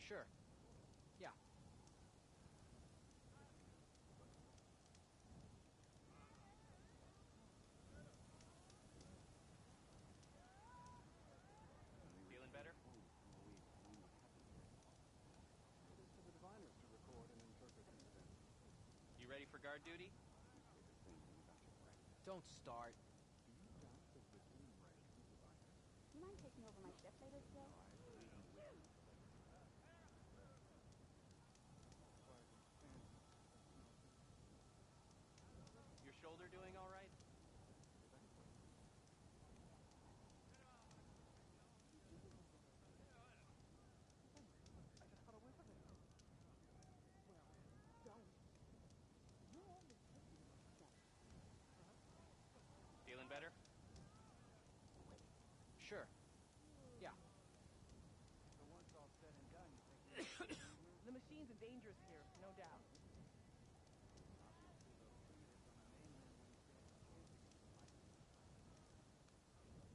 Sure. Yeah. Feeling better? It is for the diviners to record and interpret these events. You ready for guard duty? You say the same thing about your practice. Don't start. Do you doubt the wisdom and right of the diviners? You mind taking over my shift later today? No, I believe in the wisdom. Your shoulder doing all right? I just got a whiff of it. Well, don't. You're only taking a step. Feeling better? Sure. Yeah. So once all said and done, you think The machine's dangerous here, no doubt. obviously those primitives on the mainland when you say it's camping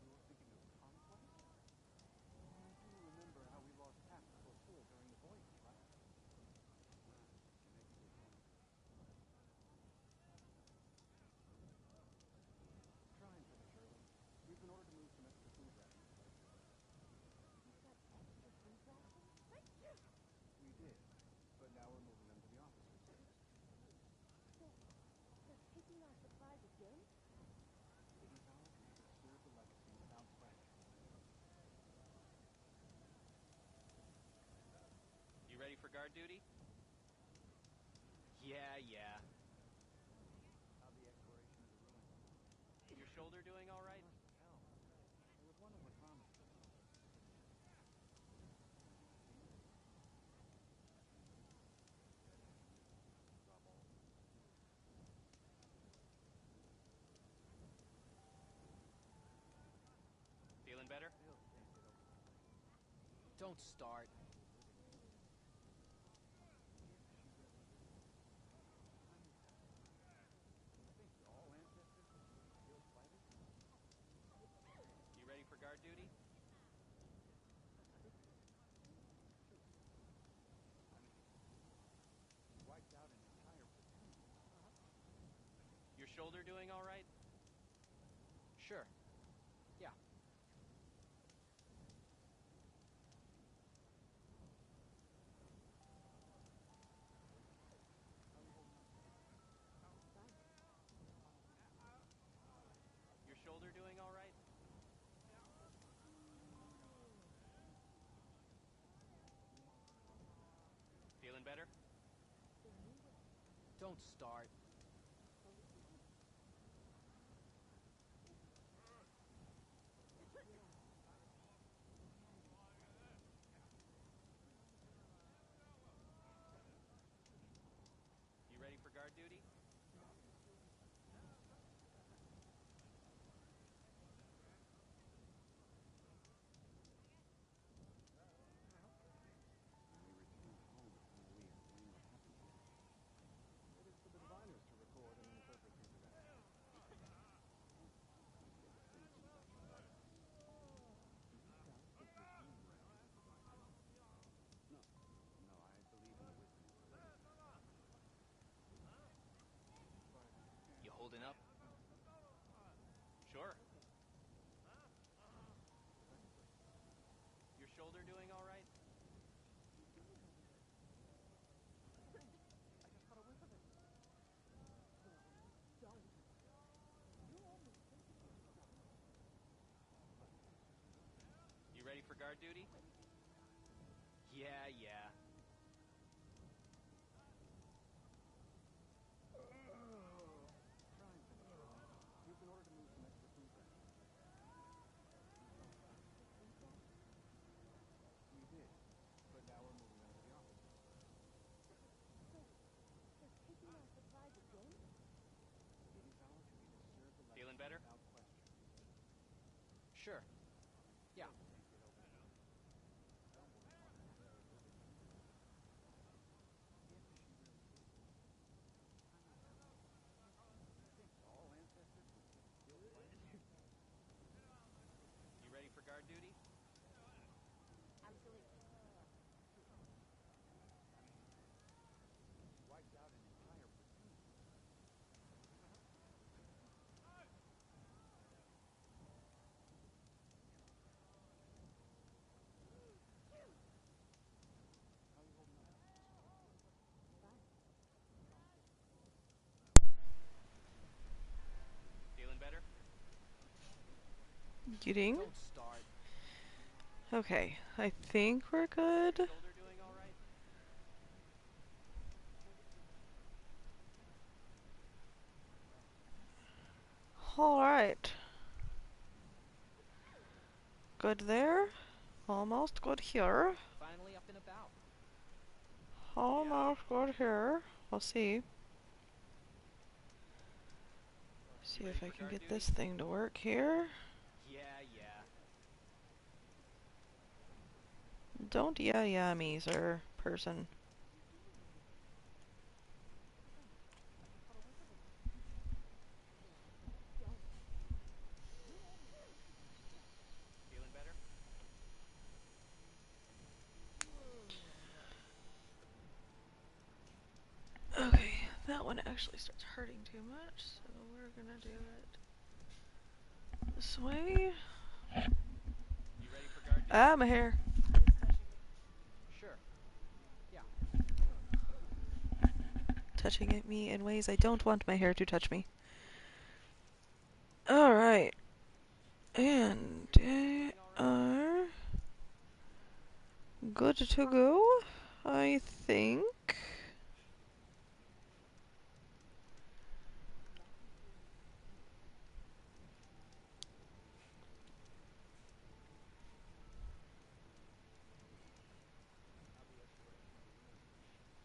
you were thinking of conquest? Do you remember how we lost half the flotilla during the voyage, right? You make a good point. Try and finish early. We've been ordered to move some extra food rations. You've got extra food rations? Thank you! We did, but now we're moving them to the officers' station. So, they're taking our supplies again? Hidden power can either serve the legacy without question. You ready for guard duty? Yeah. How'd the exploration of the ruins? Your shoulder doing all right? Hell, there was one overpromise. Trouble. Feeling better? Still can't get over Don't start. I think all ancestors were still fighters. You ready for guard duty? I mean, wiped out an entire platoon. Your shoulder doing all right? Sure. Yeah. Your shoulder doing all right? Feeling better? Don't start. You ready for guard duty? When we return home, we explain what happened here. It is for the diviners to record and interpret these events. No, I believe in the wisdom of the legacy. You holding up? Sure. Your shoulder doing all right? I just got a whiff of it. Don't. You're only taking You ready for guard duty? Yeah. Try and finish early. We've been ordered to move some extra food rations. We did, but now we're moving them to the officers. So, they're taking our supplies again? Hidden power can either serve the legacy Feeling better? without question. Sure. Yeah. Can't get over it. All ancestors were still fighters. You ready for guard duty? Absolutely. Getting. Don't start. Okay, I think we're good. Shoulder doing all right? Alright. Good there. Almost good here. Finally up and about. Almost good here. We'll see. See if I can get this thing to work here. Yeah, yeah. Don't yeah me, sir. Person. Feeling better? Okay, that one actually starts hurting too much, so we're gonna do it this way. You ready for guard duty? Ah, my hair. Sure. Yeah. Touching at me in ways I don't want my hair to touch me. Alright. And they are good to go, I think.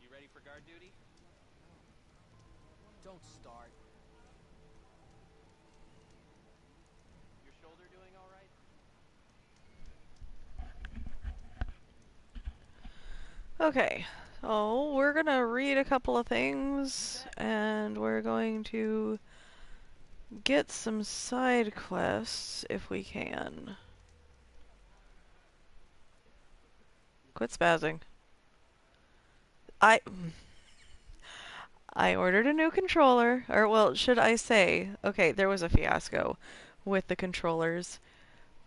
You ready for guard duty? Don't start. Your shoulder doing all right? Okay, so we're gonna read a couple of things, and we're going to get some side quests if we can. Quit spazzing. I ordered a new controller, or well, should I say, okay, there was a fiasco with the controllers.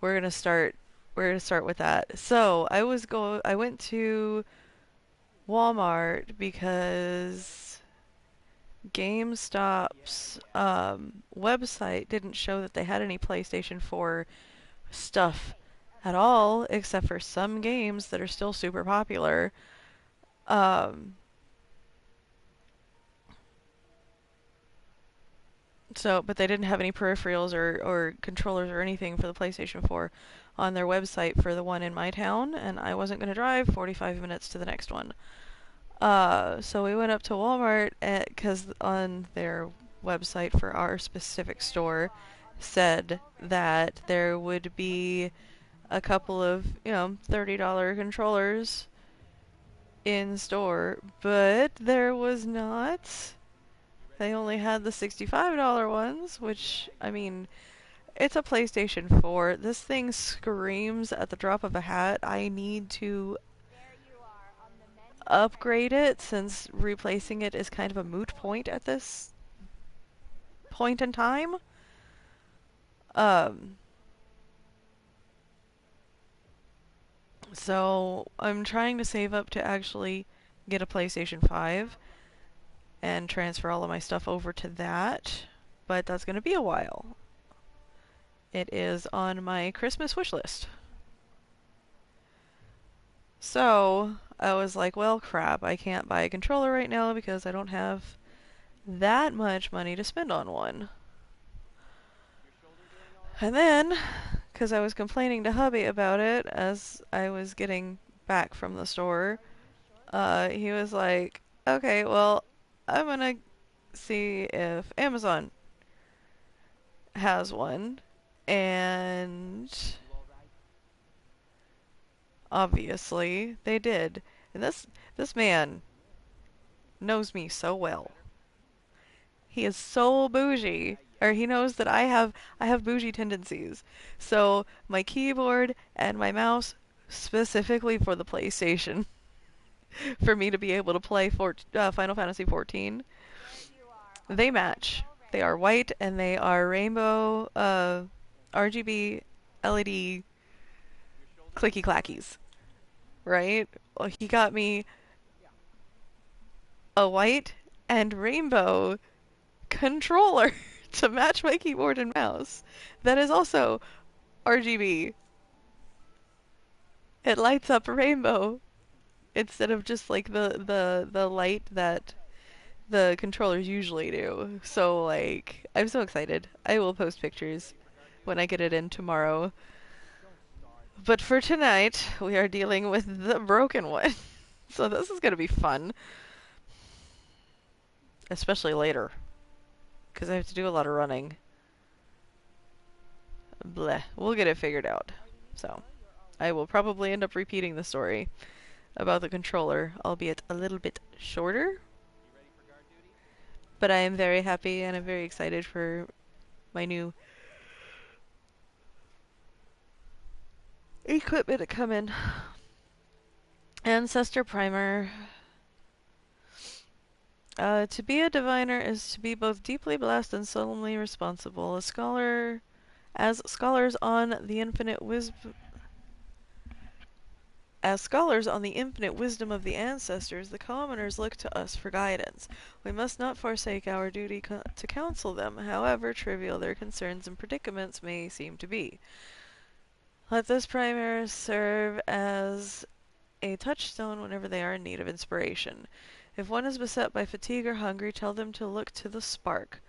We're gonna start with that. So, I went to Walmart because GameStop's website didn't show that they had any PlayStation 4 stuff at all, except for some games that are still super popular. But they didn't have any peripherals or controllers or anything for the PlayStation 4 on their website for the one in my town, and I wasn't going to drive 45 minutes to the next one. So we went up to Walmart because on their website for our specific store said that there would be a couple of, $30 controllers in store, but there was not. They only had the $65 ones, which, I mean, it's a PlayStation 4. This thing screams at the drop of a hat. I need to upgrade it, since replacing it is kind of a moot point at this point in time. So I'm trying to save up to actually get a PlayStation 5 and transfer all of my stuff over to that, but that's going to be a while. It is on my Christmas wish list. So I was like, well, crap, I can't buy a controller right now because I don't have that much money to spend on one. And then, because I was complaining to hubby about it as I was getting back from the store, he was like, okay, well, I'm gonna see if Amazon has one. And obviously they did. And this man knows me so well. He is so bougie, or he knows that I have bougie tendencies. So my keyboard and my mouse, specifically for the PlayStation, for me to be able to play Final Fantasy XIV, they match. They are white and they are rainbow RGB LED clicky clackies. Right? Well, he got me a white and rainbow controller to match my keyboard and mouse. That is also RGB. It lights up a rainbow instead of just like the light that the controllers usually do. So like, I'm so excited. I will post pictures when I get it in tomorrow. But for tonight, we are dealing with the broken one. So this is gonna be fun. Especially later. Because I have to do a lot of running. Bleh. We'll get it figured out. So, I will probably end up repeating the story about the controller, albeit a little bit shorter. But I am very happy and I'm very excited for my new equipment to come in. Ancestor Primer. To be a diviner is to be both deeply blessed and solemnly responsible. As scholars on the infinite wisdom of the ancestors, the commoners look to us for guidance. We must not forsake our duty to counsel them, however trivial their concerns and predicaments may seem to be. Let this primer serve as a touchstone whenever they are in need of inspiration. If one is beset by fatigue or hunger, tell them to look to the spark.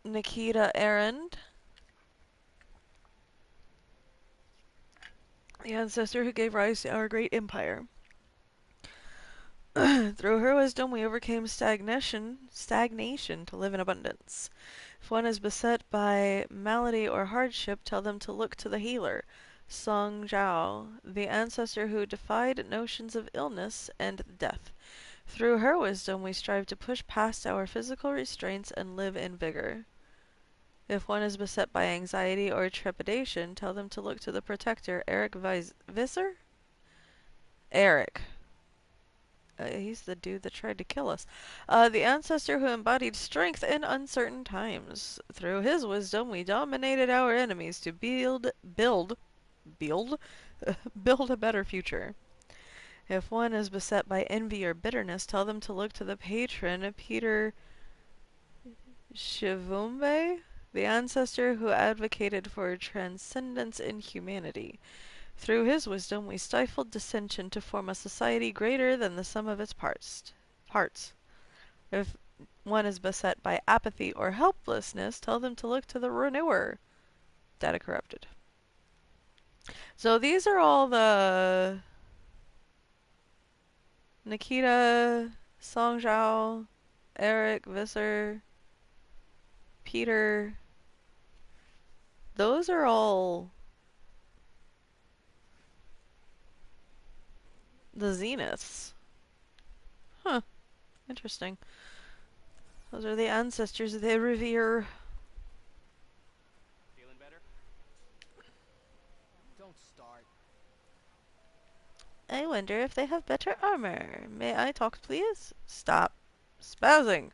Nikita Arand, the ancestor who gave rise to our great empire. Through her wisdom we overcame stagnation to live in abundance. If one is beset by malady or hardship, tell them to look to the healer. Song Zhao, the ancestor who defied notions of illness and death. Through her wisdom we strive to push past our physical restraints and live in vigor. If one is beset by anxiety or trepidation, tell them to look to the protector, Eric Visser? Eric. He's the dude that tried to kill us. The ancestor who embodied strength in uncertain times. Through his wisdom we dominated our enemies to build a better future. If one is beset by envy or bitterness, tell them to look to the patron, Peter Shivumbe, the ancestor who advocated for transcendence in humanity. Through his wisdom we stifled dissension to form a society greater than the sum of its parts. If one is beset by apathy or helplessness, tell them to look to the renewer. Data corrupted. So these are all the Nikita, Song Zhao, Eric Visser, Peter. Those are all the Zeniths. Huh. Interesting. Those are the ancestors they revere. Feeling better? Don't start. I wonder if they have better armor. May I talk, please? Stop spousing.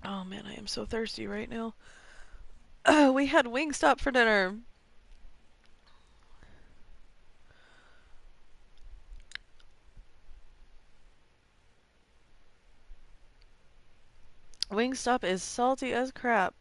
Oh man, I am so thirsty right now. We had Wingstop for dinner. Wingstop is salty as crap.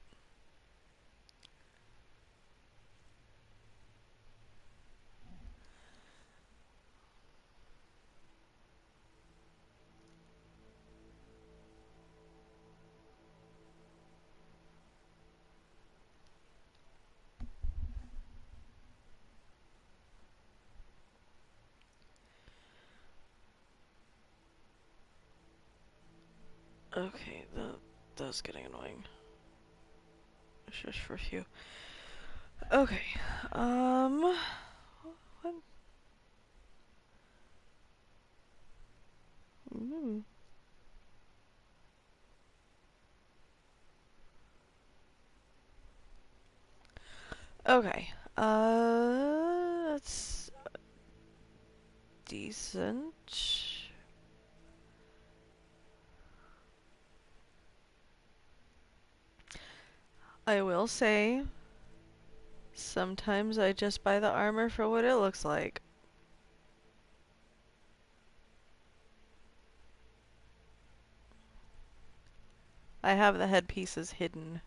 Okay, that's getting annoying. Shush for a few. Okay, what? Ooh. Okay, that's decent. I will say, sometimes I just buy the armor for what it looks like. I have the headpieces hidden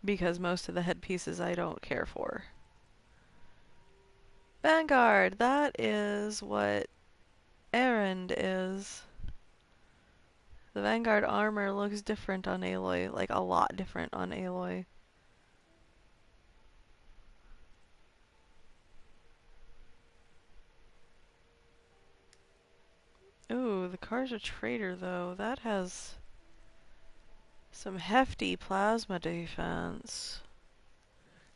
because most of the headpieces I don't care for. Vanguard, that is what Erend is. The Vanguard armor looks different on Aloy, like a lot different on Aloy. Ooh, the Karja Trader though, that has some hefty plasma defense.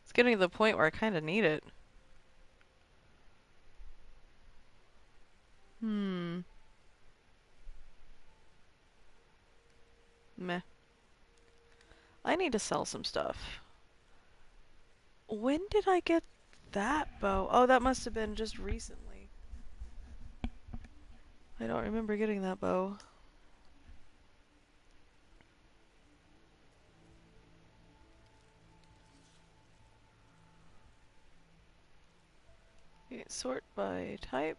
It's getting to the point where I kinda need it. Meh. I need to sell some stuff. When did I get that bow? Oh, that must have been just recently. I don't remember getting that bow. Okay, sort by type,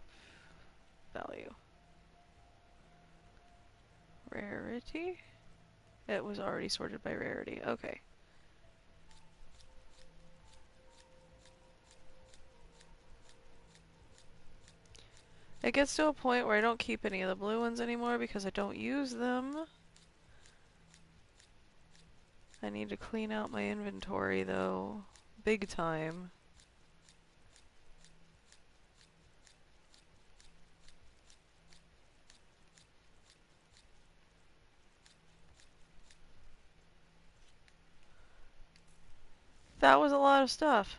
value. Rarity? It was already sorted by rarity. Okay. It gets to a point where I don't keep any of the blue ones anymore because I don't use them. I need to clean out my inventory though. Big time. That was a lot of stuff.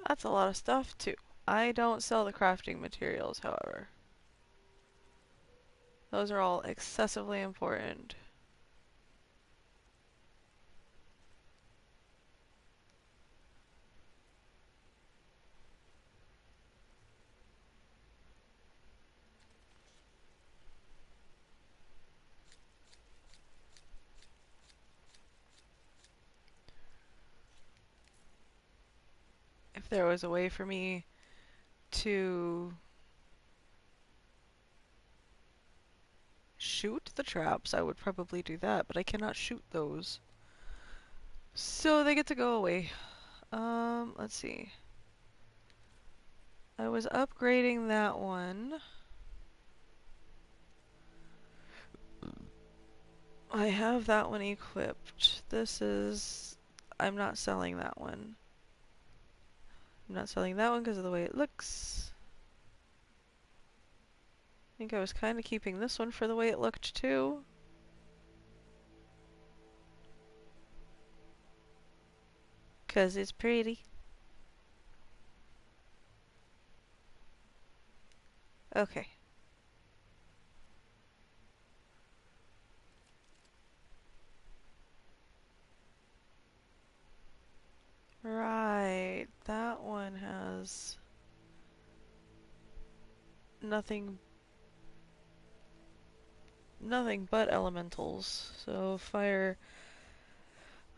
That's a lot of stuff too. I don't sell the crafting materials, however. Those are all excessively important. If there was a way for me to shoot the traps, I would probably do that, but I cannot shoot those. So they get to go away. Let's see. I was upgrading that one. I have that one equipped. This is... I'm not selling that one. I'm not selling that one because of the way it looks. I think I was kind of keeping this one for the way it looked too. Because it's pretty. Okay. Right. That one has nothing but elementals. So fire,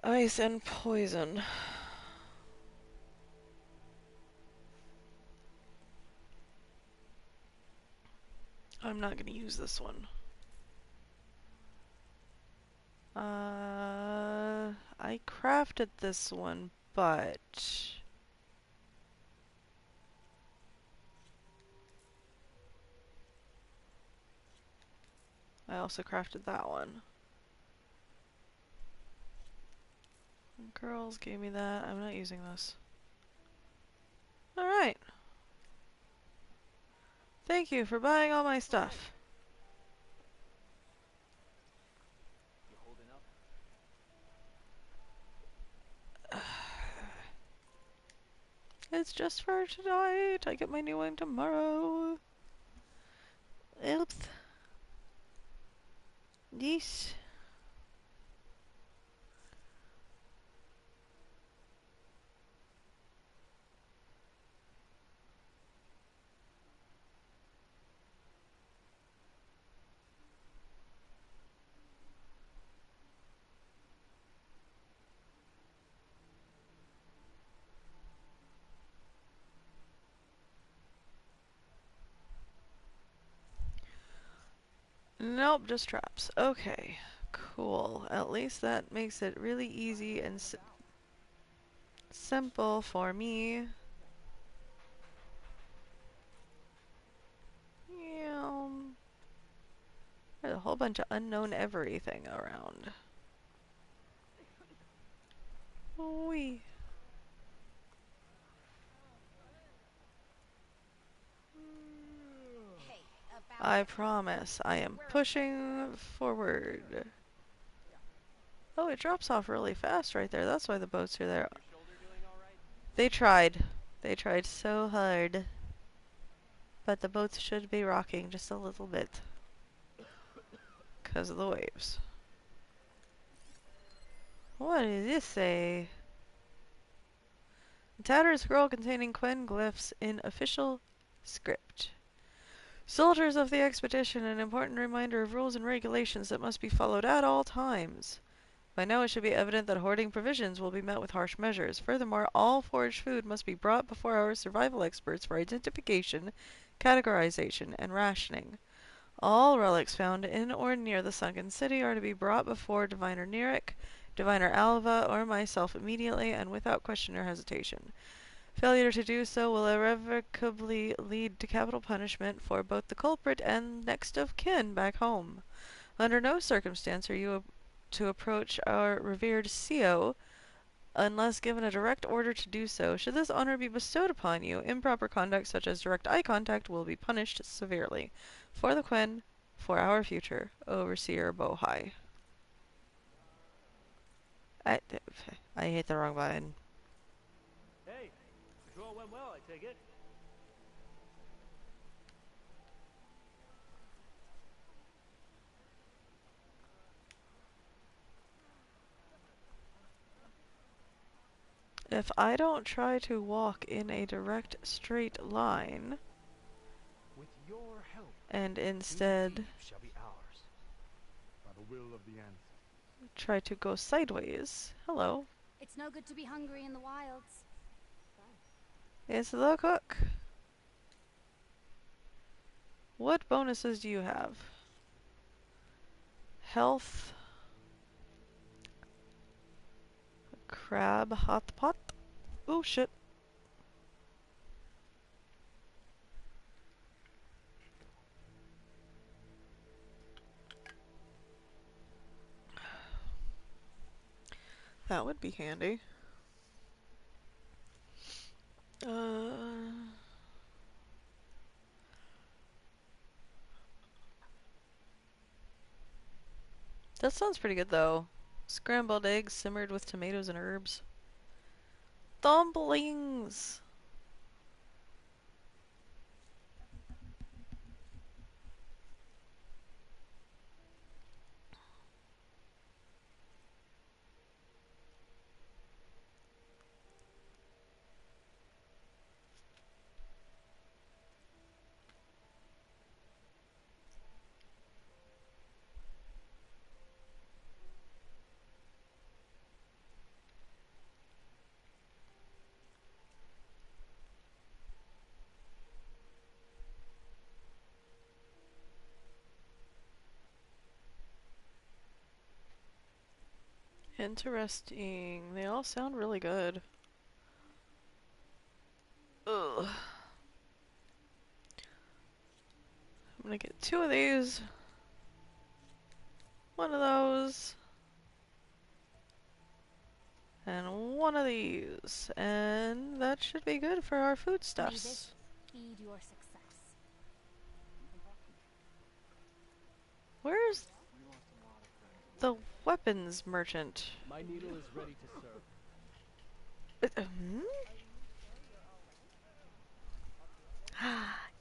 ice, and poison. I'm not gonna use this one. I crafted this one, but I also crafted that one. Girls gave me that. I'm not using this. Alright. Thank you for buying all my stuff. You holding up? It's just for tonight. I get my new one tomorrow. Oops. Yeesh. Nope, just traps. Okay, cool. At least that makes it really easy and simple for me. Yeah. There's a whole bunch of unknown everything around. Wee. I promise, I am pushing forward. Oh, it drops off really fast right there. That's why the boats are there. Your shoulder doing all right? They tried. They tried so hard. But the boats should be rocking just a little bit. Because of the waves. What does this say? A tattered scroll containing Quen glyphs in official script. Soldiers of the expedition, an important reminder of rules and regulations that must be followed at all times. By now it should be evident that hoarding provisions will be met with harsh measures. Furthermore, all foraged food must be brought before our survival experts for identification, categorization, and rationing. All relics found in or near the sunken city are to be brought before Diviner Neric, Diviner Alva, or myself immediately and without question or hesitation. Failure to do so will irrevocably lead to capital punishment for both the culprit and next of kin back home. Under no circumstance are you to approach our revered CO unless given a direct order to do so. Should this honor be bestowed upon you, improper conduct such as direct eye contact will be punished severely. For the Quen, for our future, Overseer Bohai. I hit the wrong button. Hey, patrol went well, I take it. If I don't try to walk in a direct straight line, With your help, and instead shall be ours. By the will of the ancestors. try to go sideways, hello, It's no good to be hungry in the wilds. it's the cook. What bonuses do you have? Health. Crab hot pot. Oh shit. That would be handy. That sounds pretty good though. Scrambled eggs simmered with tomatoes and herbs. Dumplings! Interesting. They all sound really good. Ugh. I'm gonna get 2 of these. 1 of those. And 1 of these. And that should be good for our May foodstuffs. this speed your success. Where's the weapons merchant? My needle is ready to serve.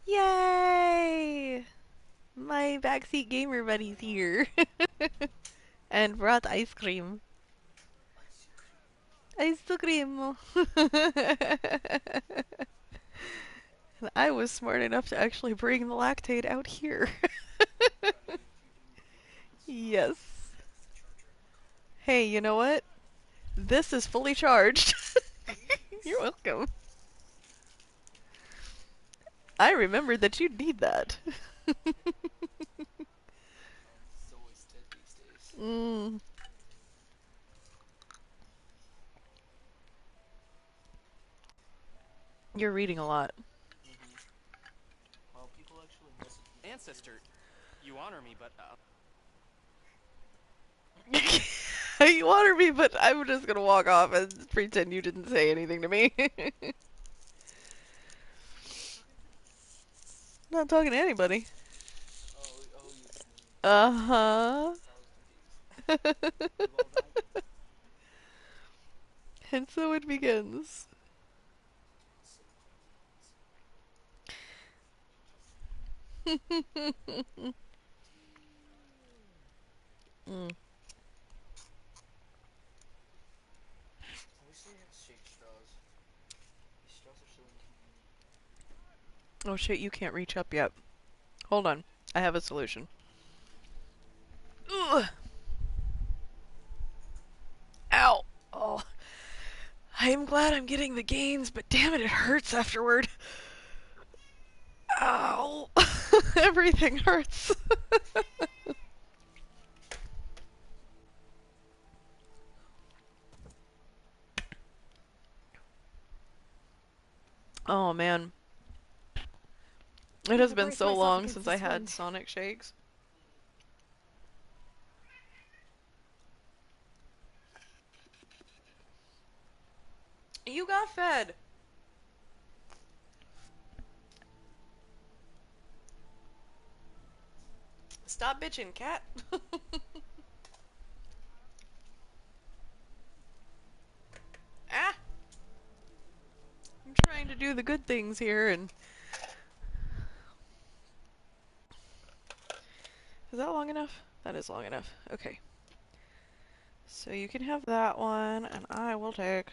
Yay! My backseat gamer buddy's here. And brought ice cream. Ice cream! And I was smart enough to actually bring the lactate out here. Yes. Hey, you know what? This is fully charged. You're welcome. I remembered that you'd need that. Mm. You're reading a lot. Well, people actually listen to me. Ancestor, you honor me, but You honor me, but I'm just gonna walk off and pretend you didn't say anything to me. Not talking to anybody. Uh-huh. And so it begins. Mm. Oh shit, you can't reach up yet. Hold on. I have a solution. Ugh. Ow. Oh. I'm glad I'm getting the gains, but damn it, it hurts afterward. Ow. Everything hurts. Oh man. It has I been brace so myself long against since this I had wind. Sonic Shakes. You got fed. Stop bitching, cat. Ah! I'm trying to do the good things here and... Is that long enough? That is long enough. Okay. So you can have that one, and I will take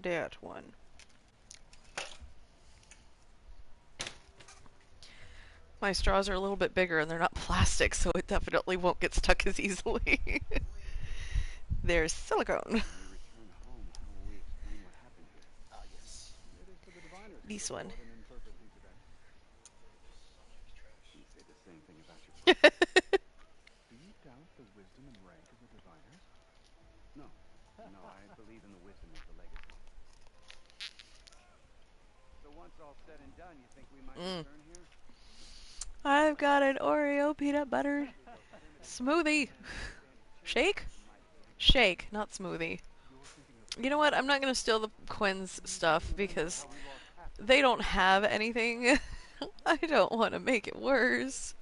that one. My straws are a little bit bigger and they're not plastic, so it definitely won't get stuck as easily. There's silicone. When we return home, how will we explain what happened here? yes. It is for the diviners This to one. record and interpret these events. You say the same thing about your Do you doubt the wisdom and rank of the diviners? No. No, I believe in the wisdom of the legacy. So once all said and done, you think we might return here? I've got an Oreo peanut butter smoothie. Shake? Shake, not smoothie. You know what? I'm not gonna steal the Quinn's stuff because they don't have anything. I don't want to make it worse.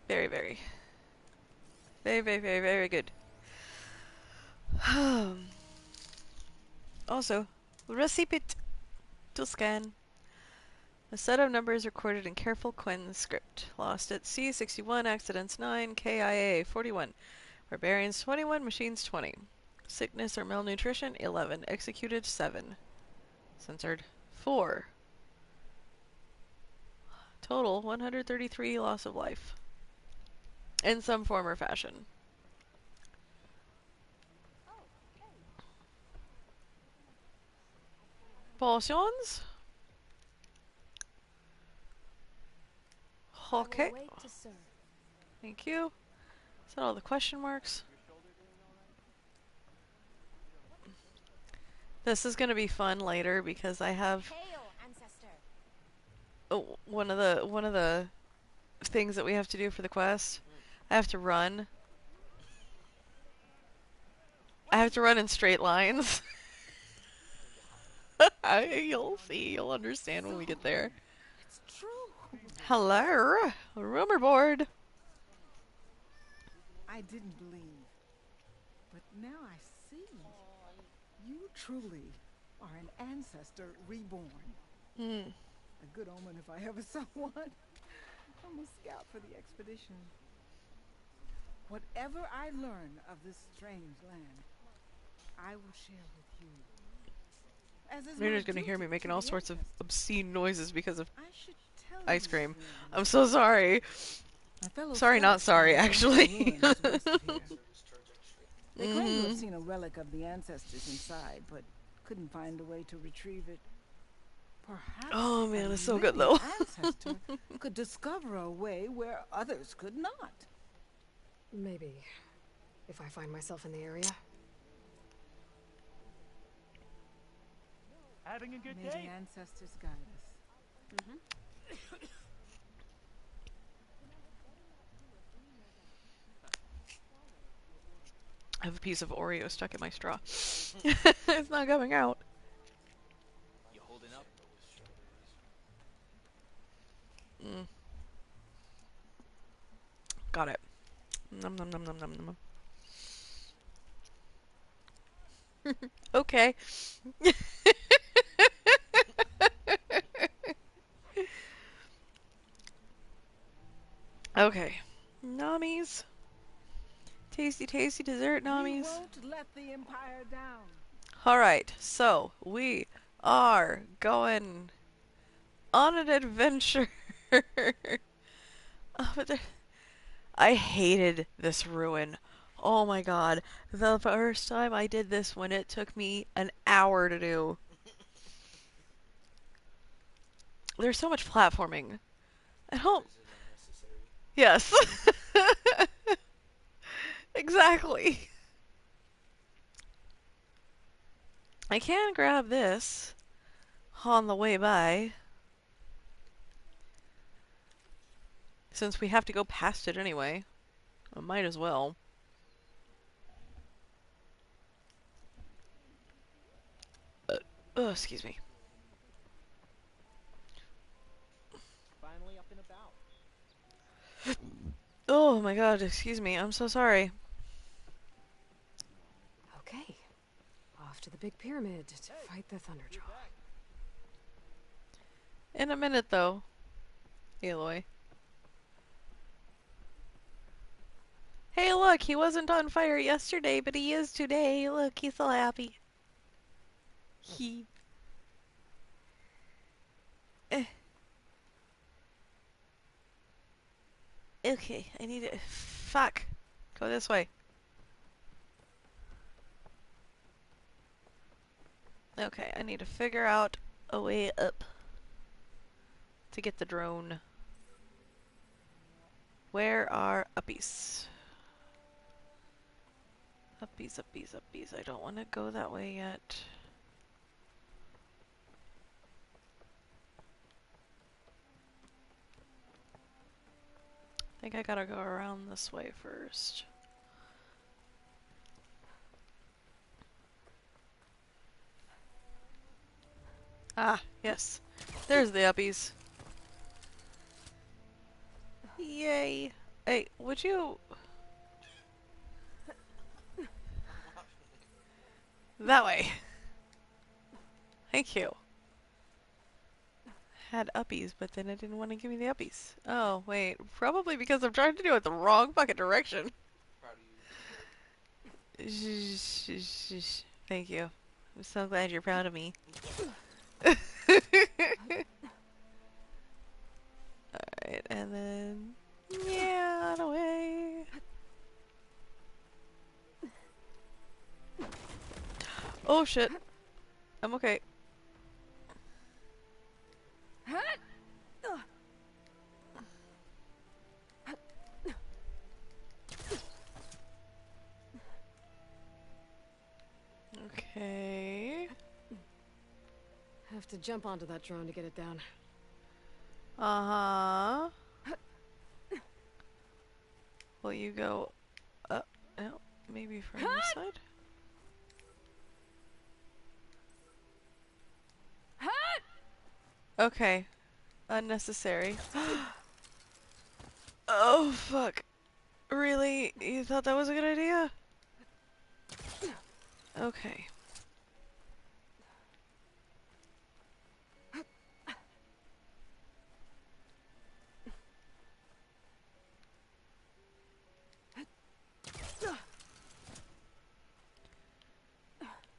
Very, very. Very, very, very, very good. Also, recipient to scan. A set of numbers recorded in careful Quinn script. Lost at sea 61, accidents 9, KIA 41, barbarians 21, machines 20. Sickness or malnutrition 11, executed 7. Censored 4. Total 133 loss of life. In some form or fashion. Potions? Okay. Wait to serve. Thank you. Is that all the question marks? This is gonna be fun later because I have one of the things that we have to do for the quest. I have to run. I have to run in straight lines. You'll see. You'll understand when we get there. It's true. Hello, rumor board. I didn't believe, but now I see. You truly are an ancestor reborn. Hmm. A good omen if I ever saw one. I'm a scout for the expedition. Whatever I learn of this strange land, I will share with you. As is You're my just gonna hear me duty making to all the sorts of ancestors. obscene noises because of I should tell ice you, cream. friend, I'm so sorry. my fellow Sorry, not scouts sorry, found actually. ruins west of here. They claim to have seen a relic of the ancestors inside, but couldn't find a way to retrieve it. Perhaps Oh man, a it's so good living though. ancestor could discover a way where others could not. Maybe. If I find myself in the area. Having a good May the day. ancestors guide us. I have a piece of Oreo stuck in my straw. It's not coming out. You holding up? Mm. Got it. Num num num num num num. Okay. Okay. Nommies. Tasty, tasty dessert We nommies. won't let the Empire down. Alright, so we are going on an adventure. Oh, but I hated this ruin. Oh my god. The first time I did this one, it took me an hour to do. There's so much platforming. I don't. Yes. Exactly. I can grab this on the way by, since we have to go past it anyway. I might as well. Oh, excuse me. Finally up and about. Oh my god, excuse me. I'm so sorry. Okay. Off to the big pyramid to fight the Thunderjaw. In a minute, though. Aloy. Hey, look, he wasn't on fire yesterday, but he is today. Look, he's so happy. He. Okay, I need to. Fuck. Go this way. Okay, I need to figure out a way up to get the drone. Where are uppies? Uppies, uppies, uppies. I don't want to go that way yet. I think I gotta go around this way first. Ah, yes. There's the uppies. Yay. Hey, would you... That way. Thank you. Had uppies, but then it didn't want to give me the uppies. Oh, wait. Probably because I'm trying to do it the wrong fucking direction. Thank you. I'm so glad you're proud of me. Alright, and then... Yeah, away. Oh shit. I'm okay. Okay. Have to jump onto that drone to get it down. Uh-huh. Will you go up? No, maybe from this side? Okay. Unnecessary. Oh, fuck. Really? You thought that was a good idea? Okay.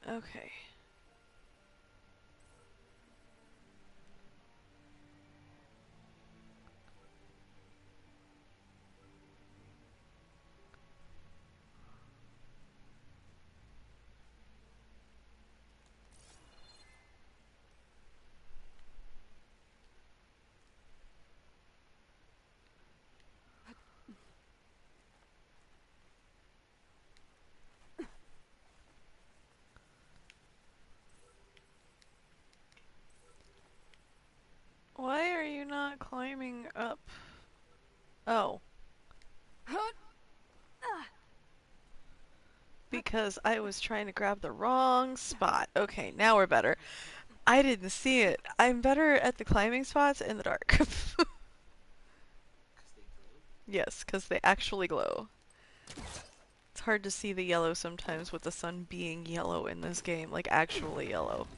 Okay. Oh. Because I was trying to grab the wrong spot. Okay, now we're better. I didn't see it. I'm better at the climbing spots in the dark. Yes, because they actually glow. It's hard to see the yellow sometimes with the sun being yellow in this game, like actually yellow.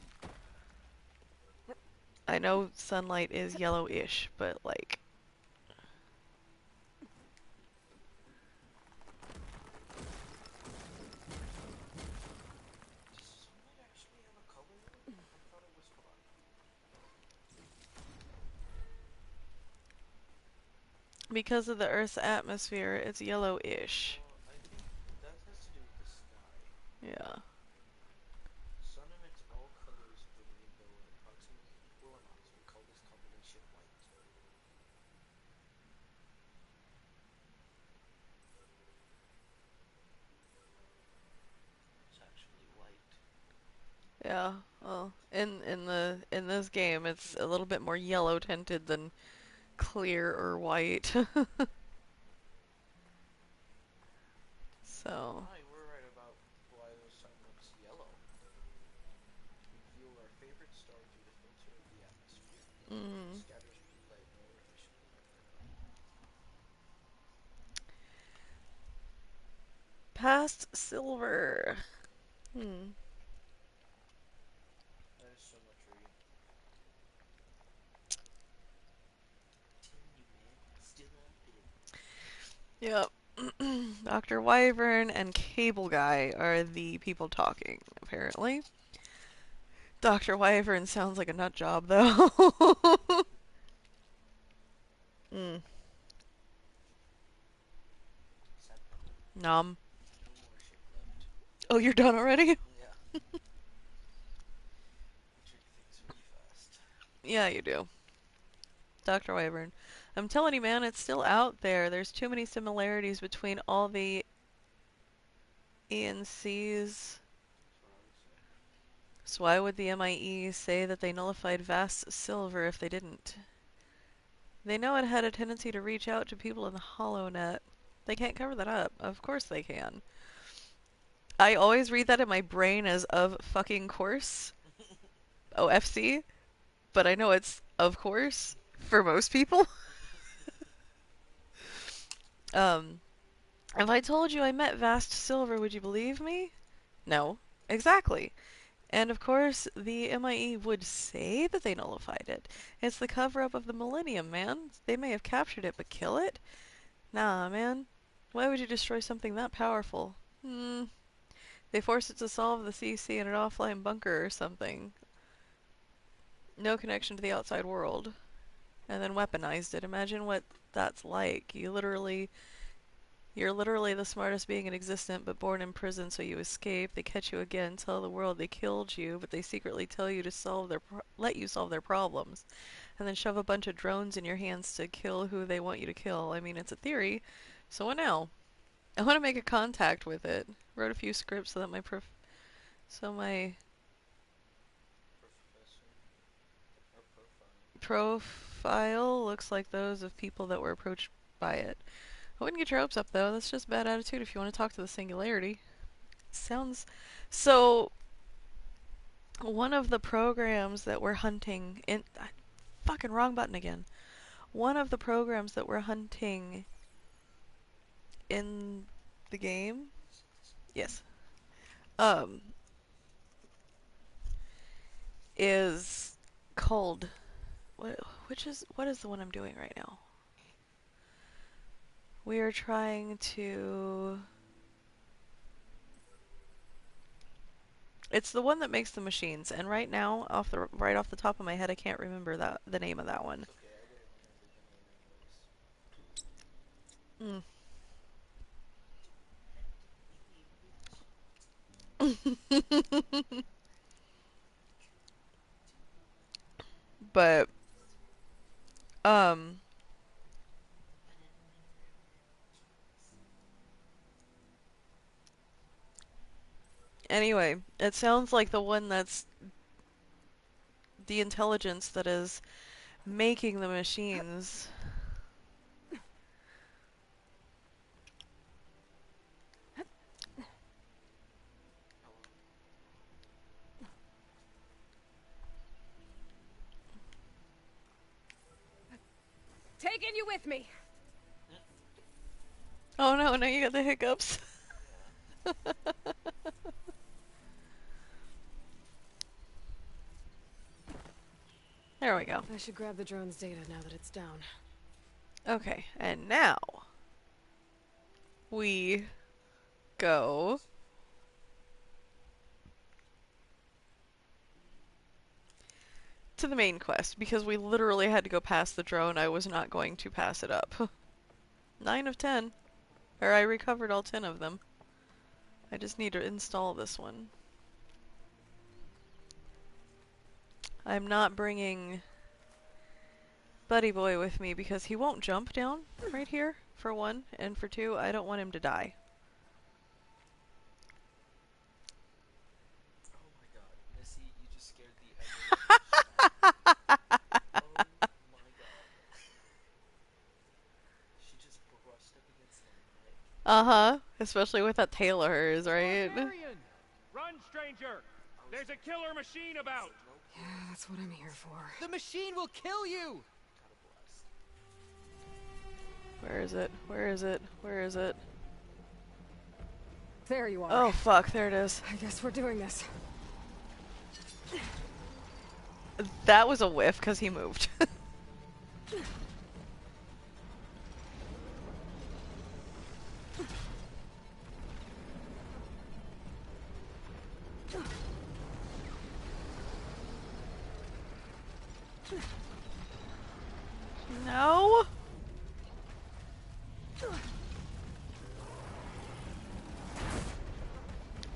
I know sunlight is yellowish, but like... Because of the Earth's atmosphere, it's yellowish. I think that has to do with the sky. Yeah. Sun emits all colors of the rainbow in approximately equal amounts. We call this combination white. It's actually white. Yeah. Well, in this game, it's a little bit more yellow tinted than clear or white. So. Ah, you were right about why the sun looks yellow. We view our favorite star through the filter of the atmosphere. It scatters light more efficiently than our own. Past silver. That is so much reading. Telling you, man, still out there. Yep. Dr. Wyvern and Cable Guy are the people talking, apparently. Dr. Wyvern sounds like a nut job, though. Nom. No more ship left. Oh, you're done already? Yeah. I drink things really fast. Yeah, you do. Dr. Wyvern. I'm telling you, man, it's still out there. There's too many similarities between all the ENCs. So why would the MIE say that they nullified Vast Silver if they didn't? They know it had a tendency to reach out to people in the HoloNet. They can't cover that up. Of course they can. I always read that in my brain as of fucking course. OFC. But I know it's of course for most people. If I told you I met Vast Silver, would you believe me? No. Exactly. And of course, the MIE would say that they nullified it. It's the cover-up of the Millennium, man. They may have captured it, but kill it? Nah, man. Why would you destroy something that powerful? They forced it to solve the CC in an offline bunker or something. No connection to the outside world. And then weaponized it. Imagine what that's like. You're literally the smartest being in existence, but born in prison, so you escape. They catch you again, tell the world they killed you, but they secretly tell you to let you solve their problems, and then shove a bunch of drones in your hands to kill who they want you to kill. I mean, it's a theory. So what now? I want to make a contact with it. Wrote a few scripts so that my profile looks like those of people that were approached by it. I wouldn't get your hopes up, though. That's just bad attitude if you want to talk to the Singularity. Sounds... So... One of the programs that we're hunting in... Fucking wrong button again. One of the programs that we're hunting in the game... Yes. Is called... What is the one I'm doing right now? We are trying to... It's the one that makes the machines, and right now, right off the top of my head, I can't remember the name of that one. But anyway, it sounds like the one that's the intelligence that is making the machines Taking you with me. Oh no, now you got the hiccups. There we go. I should grab the drone's data now that it's down. Okay, and now we go to the main quest because we literally had to go past the drone. I was not going to pass it up. 9 of 10. Or I recovered all 10 of them. I just need to install this one. I'm not bringing Buddy Boy with me because he won't jump down right here, for one, and for two, I don't want him to die. Oh my god, Missy, you just scared the ever living shit out of me. Oh my god. She just brushed up against the mic. Uh-huh, especially with that tail of hers, right? Barbarian! Run, stranger! There's a killer machine about! Yeah, that's what I'm here for. The machine will kill you! God bless. Where is it? Where is it? Where is it? There you are. Oh fuck, there it is. I guess we're doing this. That was a whiff because he moved. No.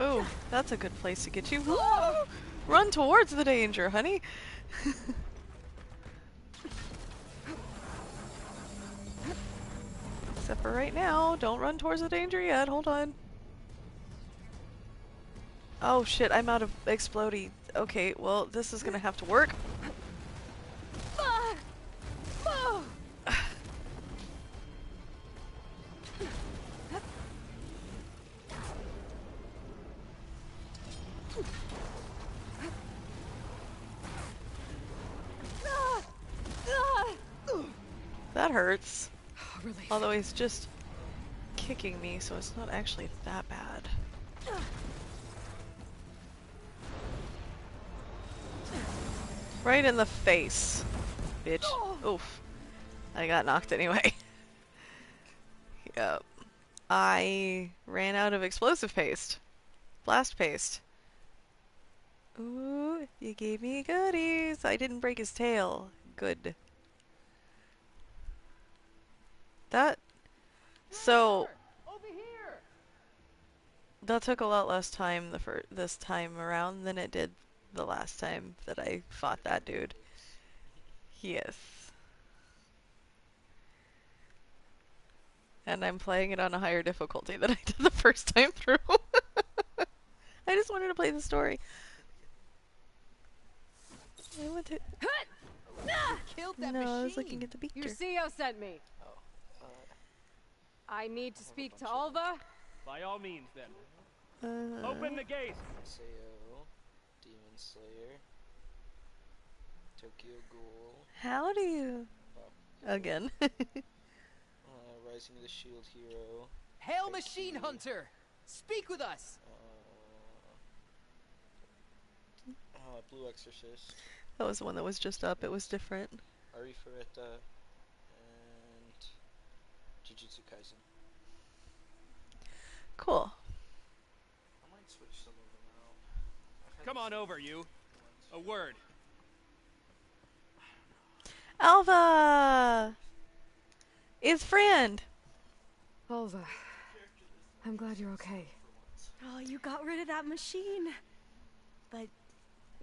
Ooh, that's a good place to get you. Woo! Run towards the danger, honey. Except for right now, don't run towards the danger yet. Hold on. Oh shit, I'm out of explodey. Okay, well, this is gonna have to work. That hurts. Relief. Although he's just kicking me, so it's not actually that bad. Right in the face, bitch. Oof. I got knocked anyway. Yep. I ran out of explosive paste. Blast paste. Ooh, you gave me goodies. I didn't break his tail. Good. That... So... Over here! That took a lot less time this time around than it did the last time that I fought that dude. Yes. And I'm playing it on a higher difficulty than I did the first time through. I just wanted to play the story. I want to... Killed that No, machine! I was looking at the Your beaker. CEO sent me. Oh, I need to speak to Alva. By all means, then. Open the gate! Sao, Demon Slayer, Tokyo Ghoul, How do you... oh, Again. Rising of the Shield Hero, Hail, Machine Hunter! Speak with us! Blue Exorcist, That was the one that was just up. It was different. Ari Ferretta, and Jujutsu Kaisen. Cool. I might switch some of them out. I've had Come this on over, you. A word. Alva! Is friend! Alva, I'm glad you're okay. Oh, you got rid of that machine. But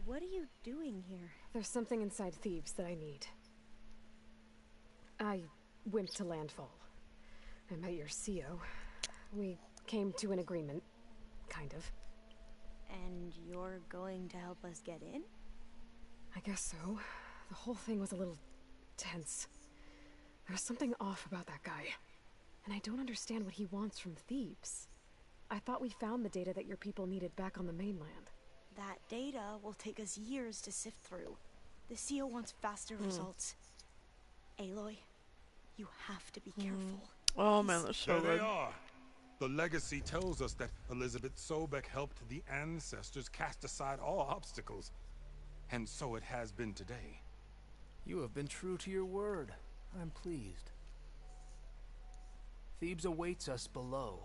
what are you doing here? There's something inside Thebes that I need. I went to Landfall. I met your CEO. We came to an agreement, kind of. And you're going to help us get in? I guess so. The whole thing was a little tense. There was something off about that guy. And I don't understand what he wants from Thebes. I thought we found the data that your people needed back on the mainland. That data will take us years to sift through. The CEO wants faster results. Aloy, You have to be careful. Oh man, that's so There they good. are. The legacy tells us that Elizabeth Sobek helped the ancestors cast aside all obstacles. And so it has been today. You have been true to your word. I'm pleased. Thebes awaits us below,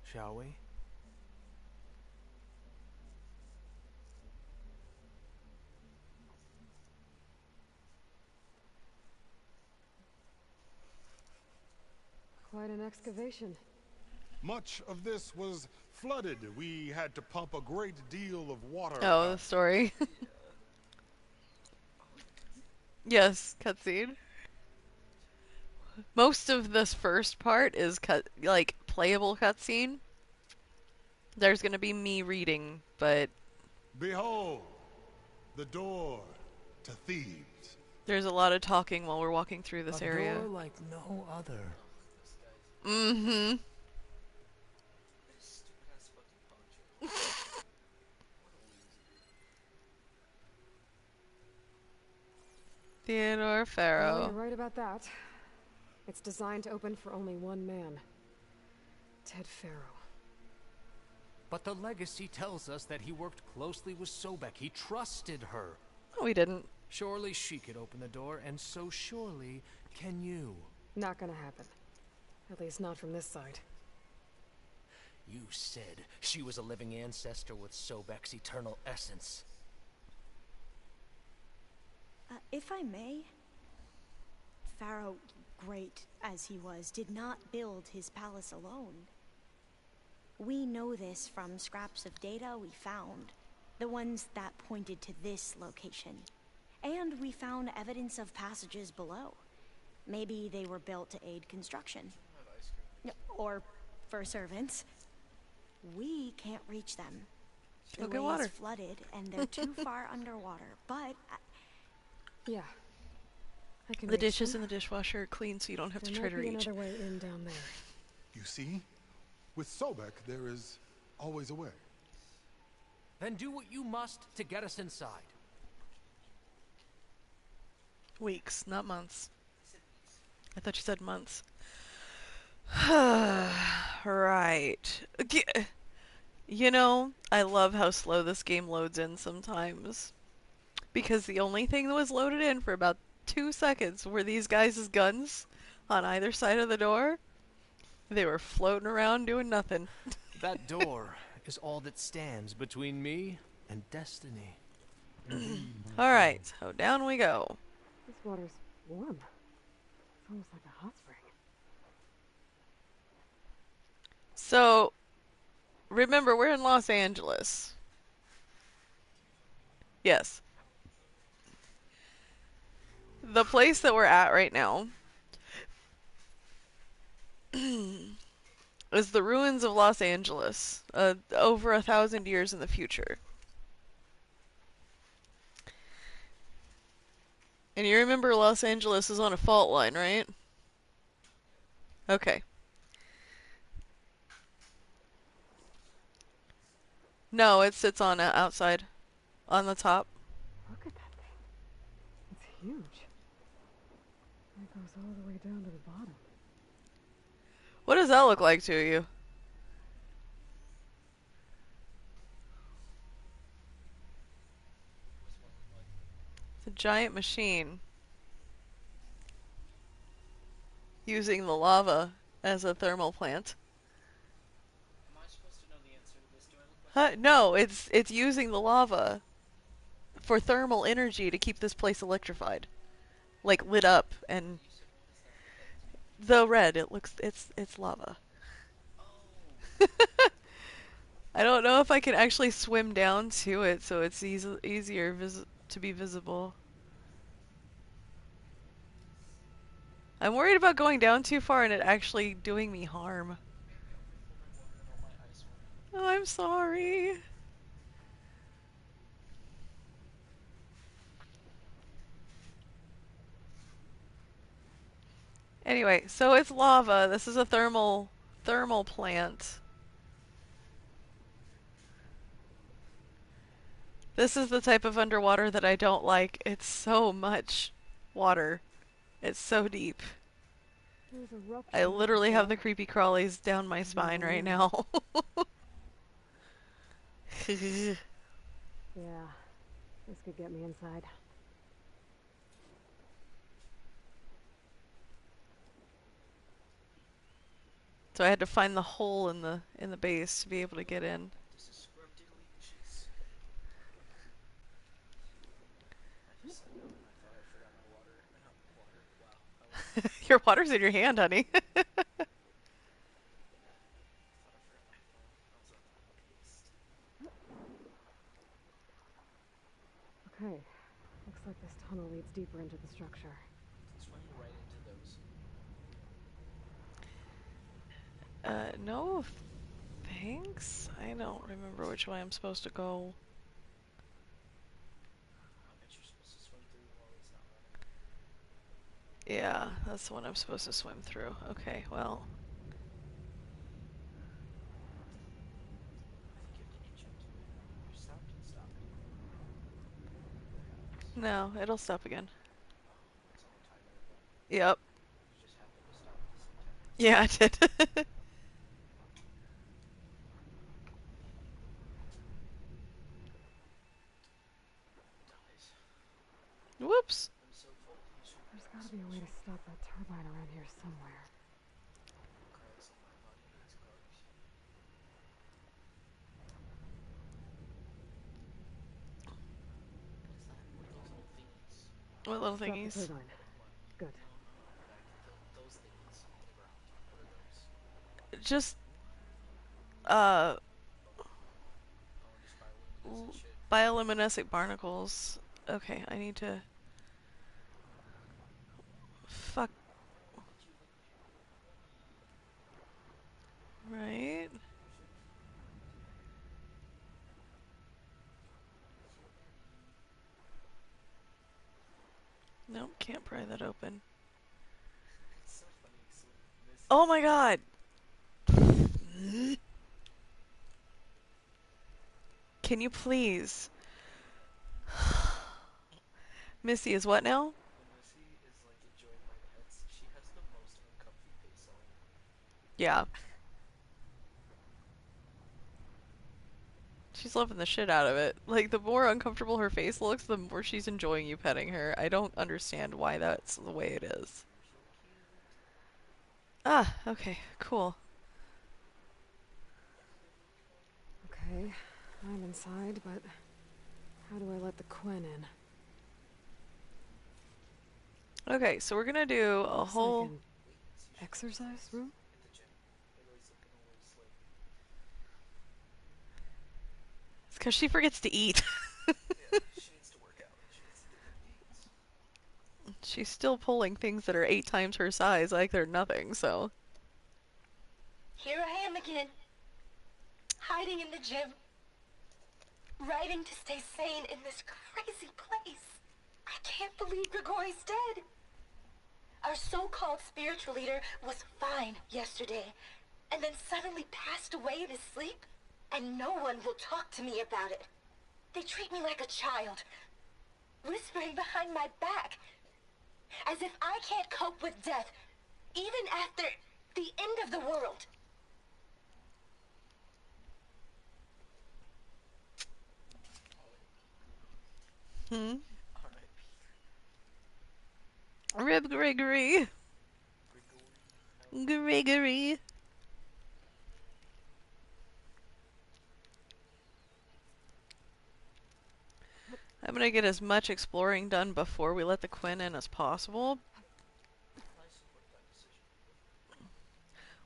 shall we? Quite an excavation. Much of this was flooded. We had to pump a great deal of water Oh, the out. story. Yes, cutscene. Most of this first part is playable cutscene. There's gonna be me reading, but Behold, the door to Thebes. there's a lot of talking while we're walking through this area. A door like no other. Mm-hmm. This stupid ass fucking poncho. Theodore Oh, Pharaoh. you're right about that. It's designed to open for only one man. Ted Pharaoh. But the legacy tells us that he worked closely with Sobek. He trusted her. No, we didn't. Surely she could open the door, and so surely can you. Not gonna happen. At least not from this side. You said she was a living ancestor with Sobek's eternal essence. If I may, Pharaoh, great as he was, did not build his palace alone. We know this from scraps of data we found, the ones that pointed to this location. And we found evidence of passages below. Maybe they were built to aid construction. Or for servants. We can't reach them. The Go get way water. is flooded and they're too far underwater, but Yeah. I can The reach dishes them. in the dishwasher are clean, so you don't have to There try might to be reach. another way in down there. You see? With Sobek, there is always a way. Then do what you must to get us inside. Weeks, not months. I thought you said months. Right. You know, I love how slow this game loads in sometimes. Because the only thing that was loaded in for about 2 seconds were these guys' guns on either side of the door. They were floating around doing nothing. That door is all that stands between me and destiny. Alright, so down we go. This water's warm. It's almost like a hot spring. So, remember, we're in Los Angeles. Yes. The place that we're at right now is the ruins of Los Angeles, over 1,000 years in the future. And you remember Los Angeles is on a fault line, right? Okay. No, it sits on outside, on the top. Look at that thing. It's huge. It goes all the way down to the bottom. What does that look like to you? It's a giant machine using the lava as a thermal plant. Am I supposed to know the answer to this? Do I look like No, it's using the lava for thermal energy to keep this place electrified, like lit up. And the red, it's lava. I don't know if I can actually swim down to it, so it's easier to be visible. I'm worried about going down too far and it actually doing me harm. Oh, I'm sorry. Anyway, so it's lava. This is a thermal plant. This is the type of underwater that I don't like. It's so much water. It's so deep. There's a rupture I literally have the there. creepy crawlies down my spine right now. Yeah, this could get me inside. So I had to find the hole in the base to be able to get in. This is scrumdiddlyicious. I just sat down and I thought I forgot my water. Wow. Your water's in your hand, honey. I thought I forgot my phone. I was on paste. Okay, looks like this tunnel leads deeper into the structure. Swim right into those. No thanks. I don't remember which way I'm supposed to go. I bet you're supposed to swim through while he's not running. Yeah, that's the one I'm supposed to swim through. Okay, well. I think you have to inch into it. You stopped and stopped. No, it'll stop again. It's on the timer. Yep. You just happened to stop at the same time. Yeah, I did. Whoops. I'm so full. You should There's gotta be a way to stop that turbine around here somewhere. Carlos and my body needs carbs. What What is that? What are those little thingies? little Stop the thingies? turbine. Good. Those things on the ground. What are those? Just, Oh, just bioluminescent shit. bioluminescent barnacles. Okay, I need to... Fuck. Right. Nope, can't pry that open. It's so funny. So this Oh my god! Can you please? Missy is what now? when Missy is like enjoying my pets, she has the most uncomfy face on. Yeah. She's loving the shit out of it. Like, the more uncomfortable her face looks, the more she's enjoying you petting her. I don't understand why that's the way it is. Ah, okay, cool. Okay, I'm inside, but how do I let the Quen in? Okay, so we're gonna do a Looks whole... like an exercise room? At the gym. Italy's looking always slim. It's because she forgets to eat. Yeah, she needs to work out. She needs to do gains. She's still pulling things that are 8 times her size like they're nothing, so... Here I am again, hiding in the gym, writing to stay sane in this crazy place. I can't believe Grigori's dead. Our so-called spiritual leader was fine yesterday, and then suddenly passed away in his sleep, and no one will talk to me about it. They treat me like a child, whispering behind my back, as if I can't cope with death, even after the end of the world. Hmm? Rib Gregory. Gregory. I'm gonna get as much exploring done before we let the Quen in as possible.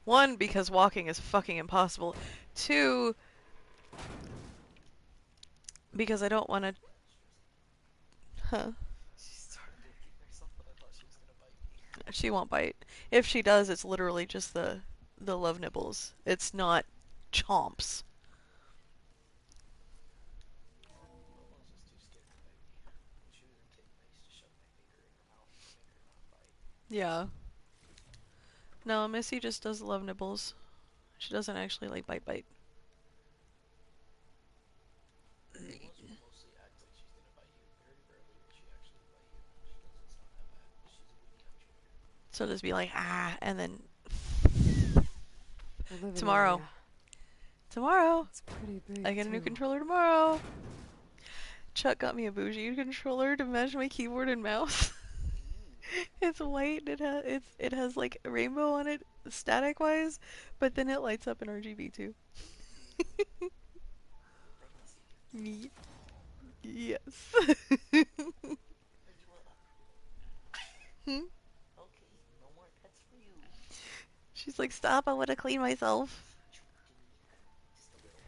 One, because walking is fucking impossible. Two, because I don't want to... Huh? She started licking herself, but I thought she was gonna bite me. She won't bite. If she does, it's literally just the love nibbles. It's not chomps. Momo's just too scared to bite me. When she was a kitten, I used to shove my finger in her mouth to make her not bite. Yeah. No, Missy just does love nibbles. She doesn't actually like bite. Momo's will mostly act like she's gonna bite you. Very rarely will she actually bite you. She does, it's not that bad. She's a weenie hunter. So just be like, ah, and then The living tomorrow. area. Tomorrow. It's pretty big. I get a new too. controller tomorrow. Chuck got me a bougie controller to match my keyboard and mouse. It's white. It has like a rainbow on it, static wise, but then it lights up in RGB too. Yes. Hmm? Okay, no more pets for you. She's like, stop! I want to clean myself. Just a little.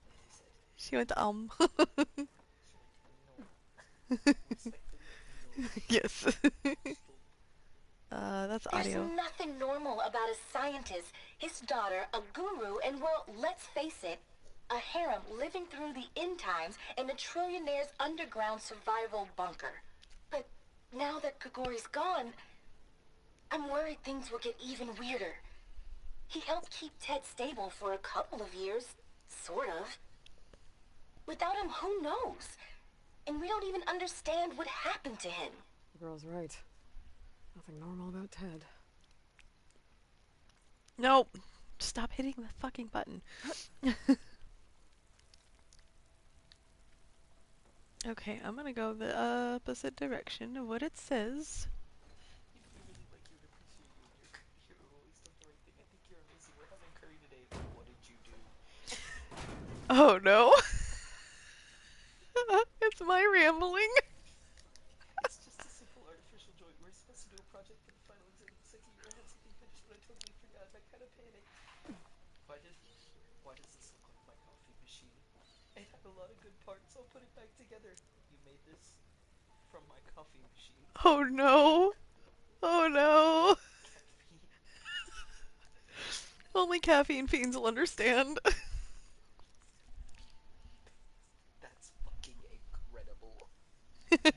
As I said, She went respectfully, no. Yes. That's There's audio. nothing normal about a scientist, his daughter, a guru, and well, let's face it, a harem living through the end times in a trillionaire's underground survival bunker. But now that Grigori's gone, I'm worried things will get even weirder. He helped keep Ted stable for a couple of years, sort of. Without him, who knows? And we don't even understand what happened to him. The girl's right. Nothing normal about Ted. Nope. Stop hitting the fucking button. Okay, I'm gonna go the opposite direction of what it says. We really like you and appreciate you and you've always done the right thing. I think you're amazing. We're having curry today, but what did you do? Oh no. It's my rambling. It's just a simple artificial joint. We're supposed to do a project for the final exam of the second year. I had something finished, but I totally forgot. I kind of panicked. Why does this look like my coffee machine? It had a lot of good parts. I'll put it back together. You made this from my coffee machine. Oh no. Oh no. Only caffeine fiends will understand. That's fucking incredible. You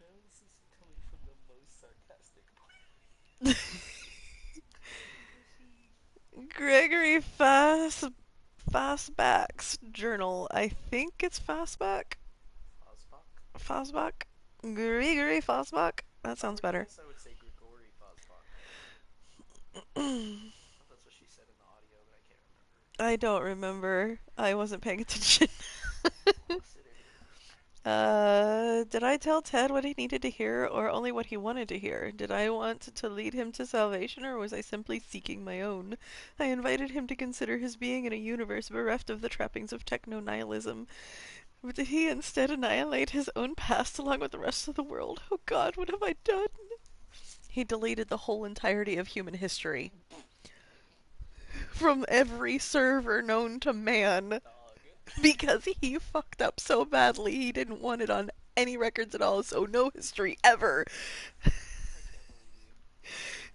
know, this is coming from the most sarcastic point. Gregory Fastback's journal. I think it's Fastback. Fosbach? Gregory Fosbach? That sounds better. I guess I would say Grigori Fosbach. That's what she said in the audio, but I can't remember. I don't remember. I wasn't paying attention. Did I tell Ted what he needed to hear, or only what he wanted to hear? Did I want to lead him to salvation, or was I simply seeking my own? I invited him to consider his being in a universe bereft of the trappings of techno-nihilism. But did he instead annihilate his own past along with the rest of the world? Oh God, what have I done? He deleted the whole entirety of human history. From every server known to man. Because he fucked up so badly, he didn't want it on any records at all, so no history ever.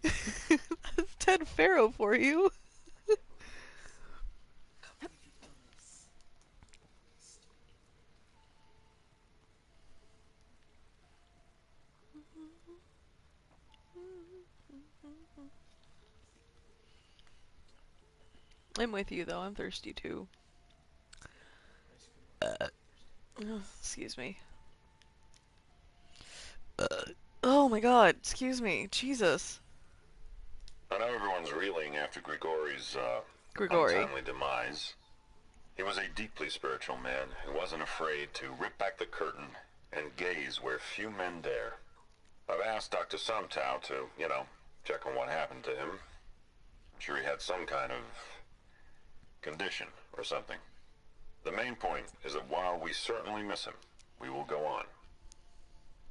That's Ted Faro for you. I'm with you though, I'm thirsty too. Excuse me. Oh my God, excuse me, Jesus. I know everyone's reeling after Grigori's Grigori. untimely demise. He was a deeply spiritual man who wasn't afraid to rip back the curtain and gaze where few men dare. I've asked Dr. Sumtow to, check on what happened to him. I'm sure he had some kind of condition or something. The main point is that while we certainly miss him, we will go on.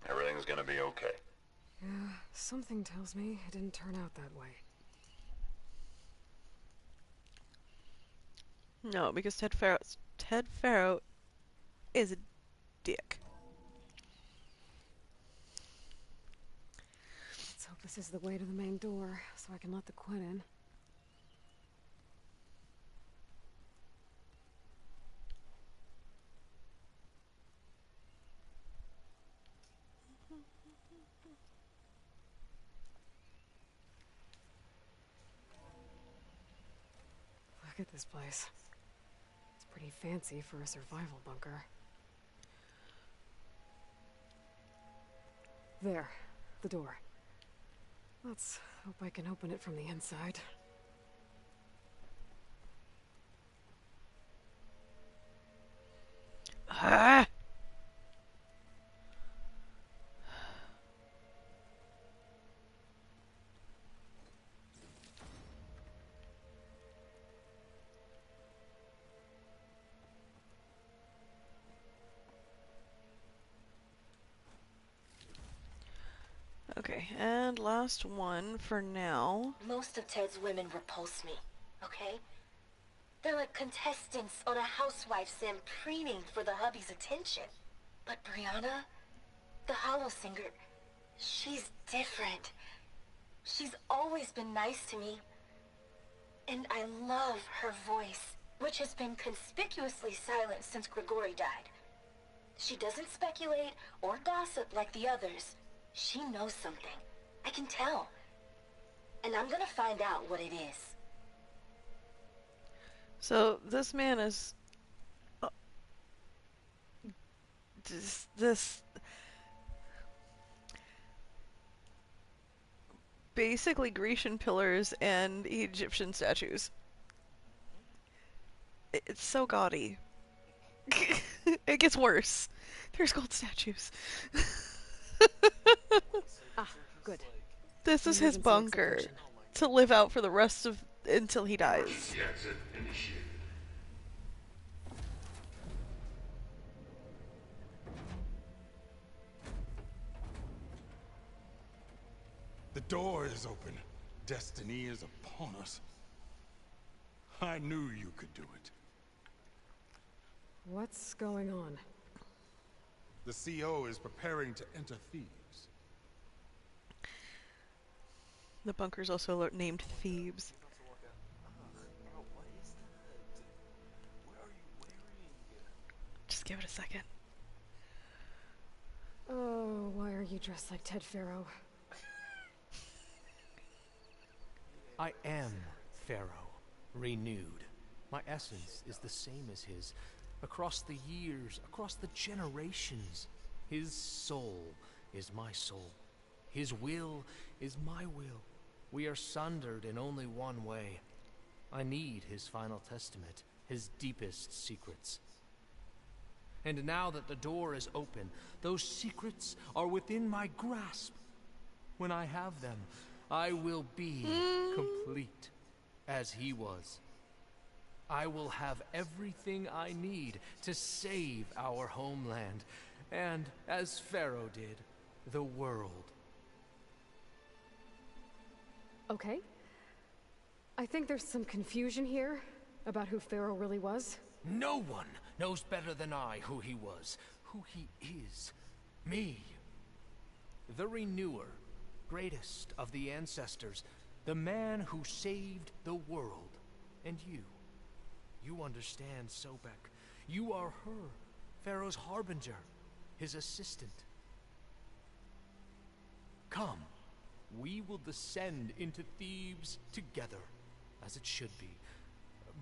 Everything's gonna be okay. Yeah, something tells me it didn't turn out that way. No, because Ted Faro is a dick. Let's hope this is the way to the main door, so I can let the Quinn in. Look at this place. It's pretty fancy for a survival bunker. There, the door. Let's hope I can open it from the inside. Ah! Okay, and last one for now. Most of Ted's women repulse me, okay? They're like contestants on a housewife sim preening for the hubby's attention. But Brianna, the Hollow Singer, she's different. She's always been nice to me. And I love her voice, which has been conspicuously silent since Grigori died. She doesn't speculate or gossip like the others. She knows something. I can tell. And I'm gonna find out what it is. So this man is this basically Grecian pillars and Egyptian statues. It's so gaudy. It gets worse. There's gold statues. Ah, good. This is his bunker to live out for the rest of until he dies. The door is open. Destiny is upon us. I knew you could do it. What's going on? The CO is preparing to enter Thebes. The bunker's also named Thebes. Just give it a second. Oh, why are you dressed like Ted Faro? I am Pharaoh, renewed. My essence is the same as his. Across the years, across the generations, his soul is my soul. His will is my will. We are sundered in only one way. I need his final testament, his deepest secrets. And now that the door is open, those secrets are within my grasp. When I have them, I will be complete, as he was. I will have everything I need to save our homeland, and, as Pharaoh did, the world. Okay. I think there's some confusion here about who Pharaoh really was. No one knows better than I who he was, who he is. Me. The Renewer, greatest of the ancestors, the man who saved the world. And you. You understand, Sobek. You are her, Pharaoh's harbinger, his assistant. Come, we will descend into Thebes together, as it should be.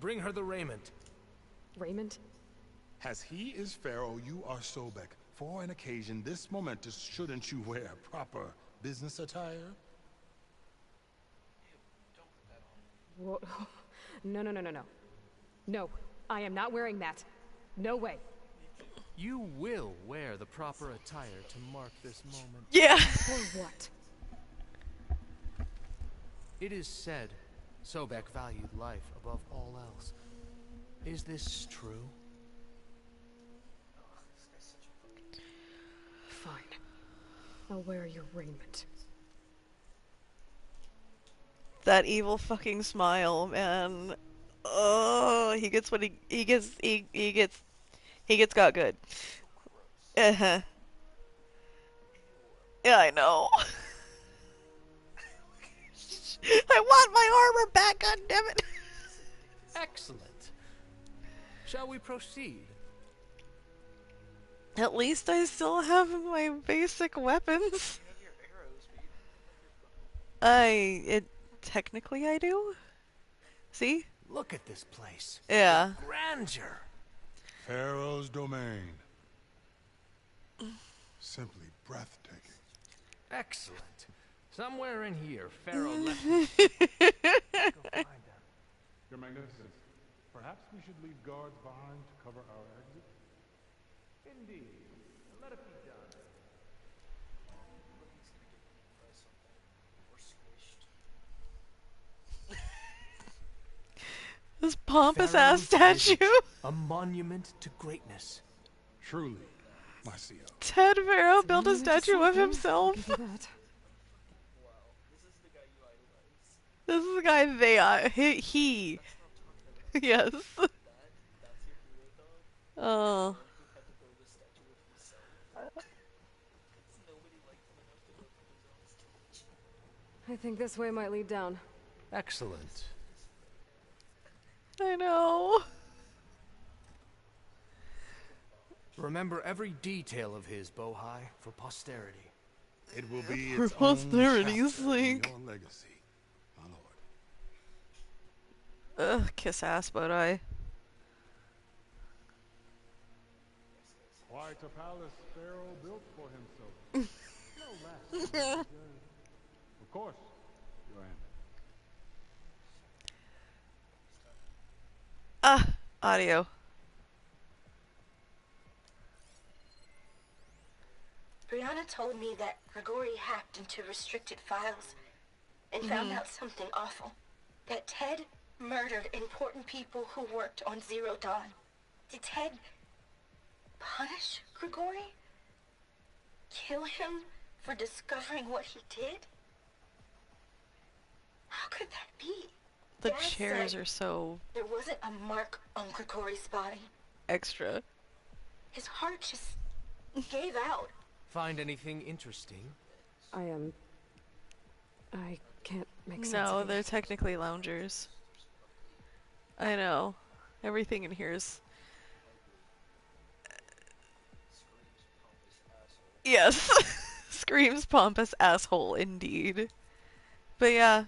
Bring her the raiment. Raiment? As he is Pharaoh, you are Sobek. For an occasion this momentous, shouldn't you wear proper business attire? Whoa. No. No, I am not wearing that. No way. You will wear the proper attire to mark this moment. Yeah. For what? It is said Sobek valued life above all else. Is this true? Fine. I'll wear your raiment. That evil fucking smile, man. Oh, he gets what he gets got good. Uh-huh. Yeah, I know. I want my armor back, goddammit. Excellent. Shall we proceed? At least I still have my basic weapons. Technically I do. See? Look at this place. Yeah. The grandeur. Pharaoh's domain. Simply breathtaking. Excellent. Somewhere in here, Pharaoh left his... Go find them. Your Magnificence, perhaps we should leave guards behind to cover our exit? Indeed. Let it be done. This pompous ass statue. A monument to greatness. Truly, Marcio. Ted Pharaoh built a statue of himself. This is the guy they he. Yes. Oh. I think this way might lead down. Excellent. I know. Remember every detail of his, Bohai, for posterity. It will be For its own posterity's chapter in sake. your legacy, my lord. Ugh, kiss ass, Bodai. Quite a palace Pharaoh built for himself. No less. than of course, Your Hand. Audio. Brianna told me that Grigori hacked into restricted files and found out something awful. That Ted murdered important people who worked on Zero Dawn. Did Ted punish Grigori? Kill him for discovering what he did? How could that be? The Dad chairs said are so there wasn't a mark on Grigori's body. extra. His heart just gave out. Find anything interesting? I can't make sense No, of it. they're technically loungers. I know. Everything in here is... Yes. Screams pompous asshole, indeed. But yeah.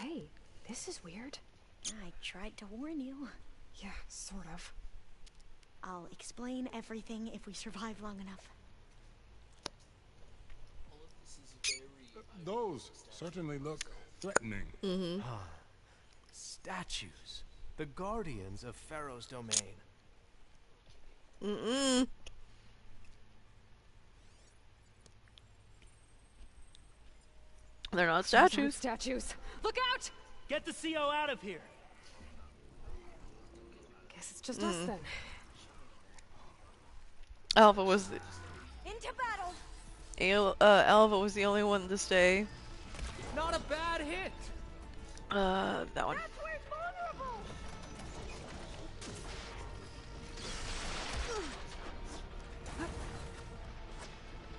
Hey, this is weird. I tried to warn you. Yeah, sort of. I'll explain everything if we survive long enough. Those certainly look threatening. Statues. The guardians of Pharaoh's domain. They're not Those aren't statues. Statues. Look out! Get the CO out of here. Guess it's just us then. Alva was... Into battle! Alva was the only one to stay. Not a bad hit. That one. That's where it's vulnerable!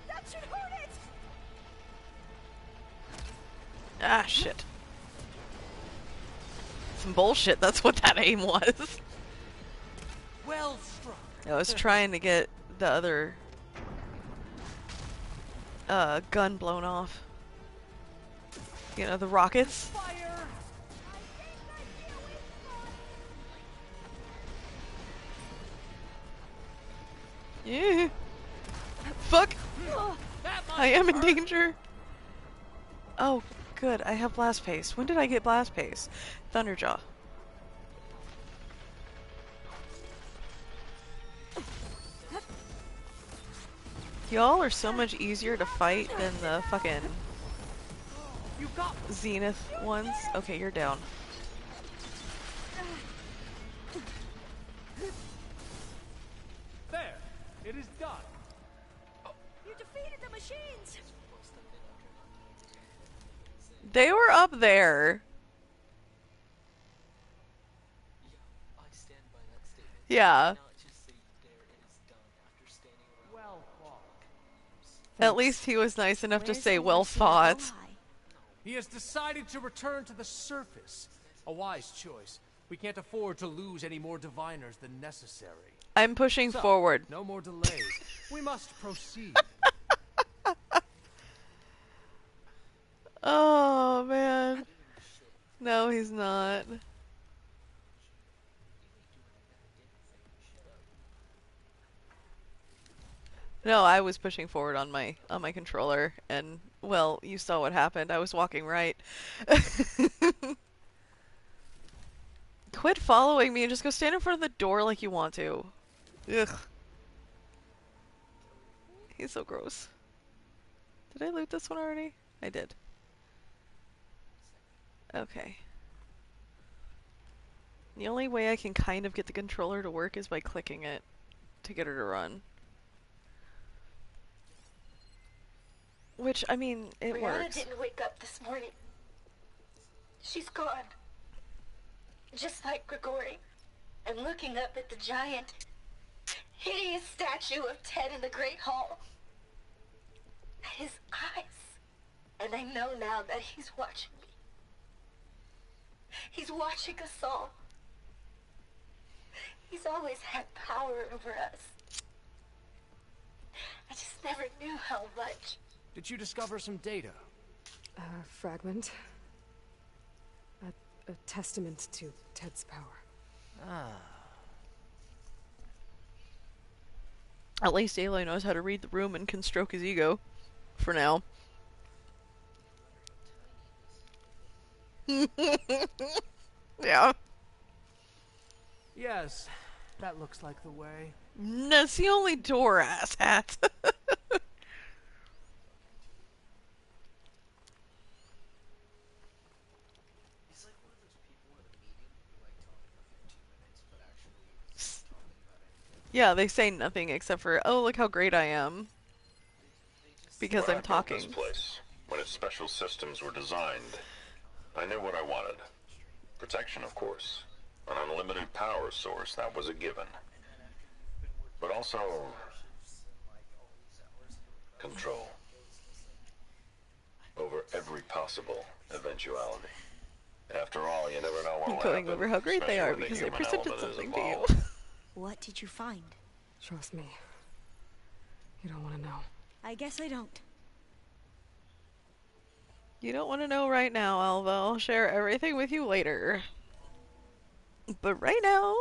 That should hurt it! Ah, shit. Some bullshit, that's what that aim was. Well struck. I was trying to get the other gun blown off. You know, the rockets. Fire. Yeah. Fuck. That I am in must hurt. danger. Oh, good. I have blast paste. When did I get blast paste? Thunderjaw. Y'all are so much easier to fight than the fucking You got Zenith ones. Okay, you're down. there. It is done. You defeated the machines! They were up there. I stand by that statement. Yeah. Not just say there it is done after standing around. Well fought. At least he was nice enough to Where's say, the well Overseer fought. Bohai? He has decided to return to the surface. A wise choice. We can't afford to lose any more diviners than necessary. I'm pushing So, forward. No more delays. We must proceed. Oh, man. No, he's not. No, I was pushing forward on my controller, and well, you saw what happened. I was walking right. Quit following me and just go stand in front of the door like you want to. Ugh. He's so gross. Did I loot this one already? I did. Okay. The only way I can kind of get the controller to work is by clicking it to get her to run. Which, I mean, it Brianna works. didn't wake up this morning. She's gone. Just like Grigori. I'm looking up at the giant, hideous statue of Ted in the Great Hall. At his eyes. And I know now that he's watching me. He's watching us all. He's always had power over us. I just never knew how much. Did you discover some data? A fragment. A testament to Ted's power. Ah. At least Aloy knows how to read the room and can stroke his ego. For now. Yeah. Yes, that looks like the way. That's the only door, asshat. Yeah, they say nothing except for, oh, look how great I am. Because When I'm I built talking. this place, when its special systems were designed, I knew what I wanted. Protection, of course. An unlimited power source, that was a given. But also... control. Over every possible eventuality. After all, you never know what will Going happen, over how great they especially are when the because they human presented element is something to you. involved. What did you find? Trust me. You don't want to know. I guess I don't. You don't want to know right now, Alva. I'll share everything with you later. But right now...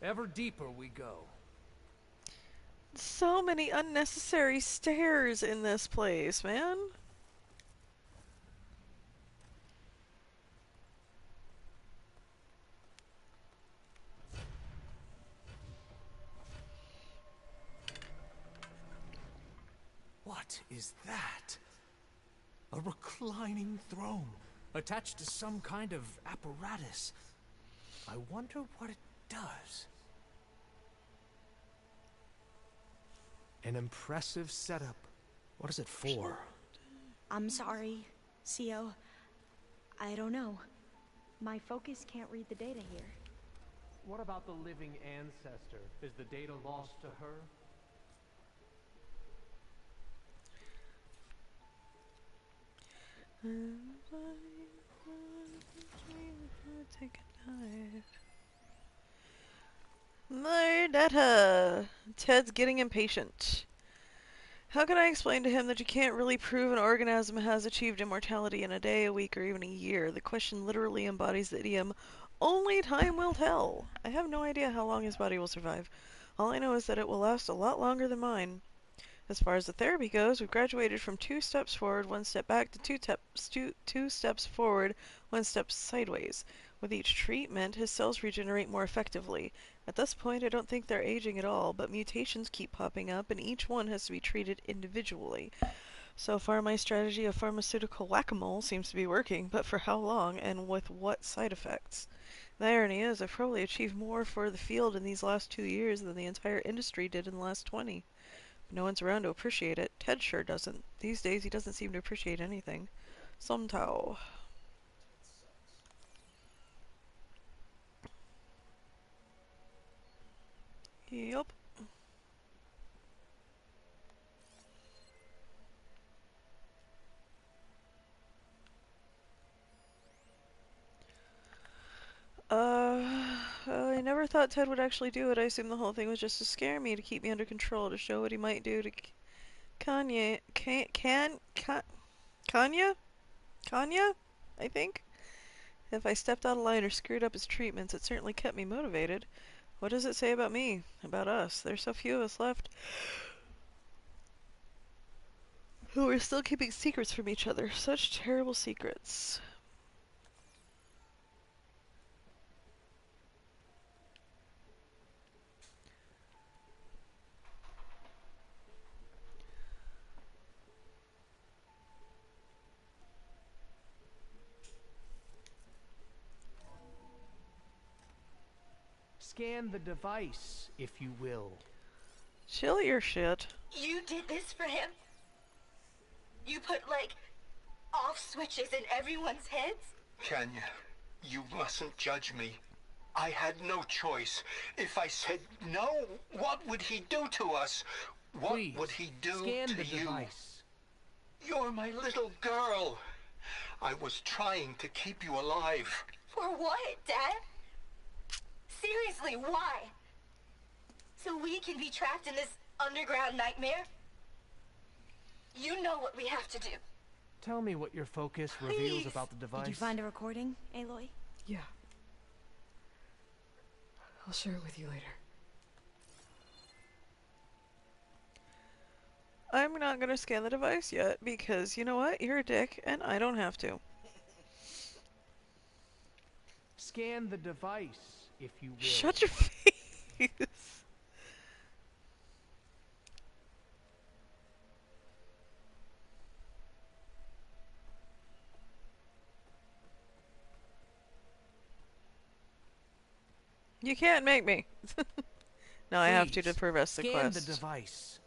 Ever deeper we go. So many unnecessary stairs in this place, man. What is that? A reclining throne, attached to some kind of apparatus. I wonder what it does. An impressive setup. What is it for? I'm sorry, Cio. I don't know. My focus can't read the data here. What about the living ancestor? Is the data lost to her? Take a knife. Murdetta! Ted's getting impatient. How can I explain to him that you can't really prove an organism has achieved immortality in a day, a week, or even a year? The question literally embodies the idiom, only time will tell. I have no idea how long his body will survive. All I know is that it will last a lot longer than mine. As far as the therapy goes, we've graduated from 2 steps forward, 1 step back to 2 steps forward, 1 step sideways. With each treatment, his cells regenerate more effectively. At this point, I don't think they're aging at all, but mutations keep popping up, and each one has to be treated individually. So far, my strategy of pharmaceutical whack-a-mole seems to be working, but for how long, and with what side effects? The irony is, I've probably achieved more for the field in these last 2 years than the entire industry did in the last 20. But no one's around to appreciate it. Ted sure doesn't. These days, he doesn't seem to appreciate anything. Somehow. Yup. I never thought Ted would actually do it. I assumed the whole thing was just to scare me, to keep me under control, to show what he might do to Kanya, I think? If I stepped out of line or screwed up his treatments, it certainly kept me motivated. What does it say about me? About us? There's so few of us left who are still keeping secrets from each other. Such terrible secrets. Scan the device, if you will. Chill your shit. You did this for him? You put, like, off switches in everyone's heads? Kenya, you mustn't judge me. I had no choice. If I said no, what would he do to us? What Please, would he do scan to the you? device. You're my little girl. I was trying to keep you alive. For what, Dad? Seriously, why? So we can be trapped in this underground nightmare? You know what we have to do. Tell me what your focus reveals about the device. Did you find a recording, Aloy? Yeah. I'll share it with you later. I'm not gonna scan the device yet because, you know what? You're a dick and I don't have to. Scan the device, if you will. Shut your face. You can't make me. No, I have to progress the scan quest. the device.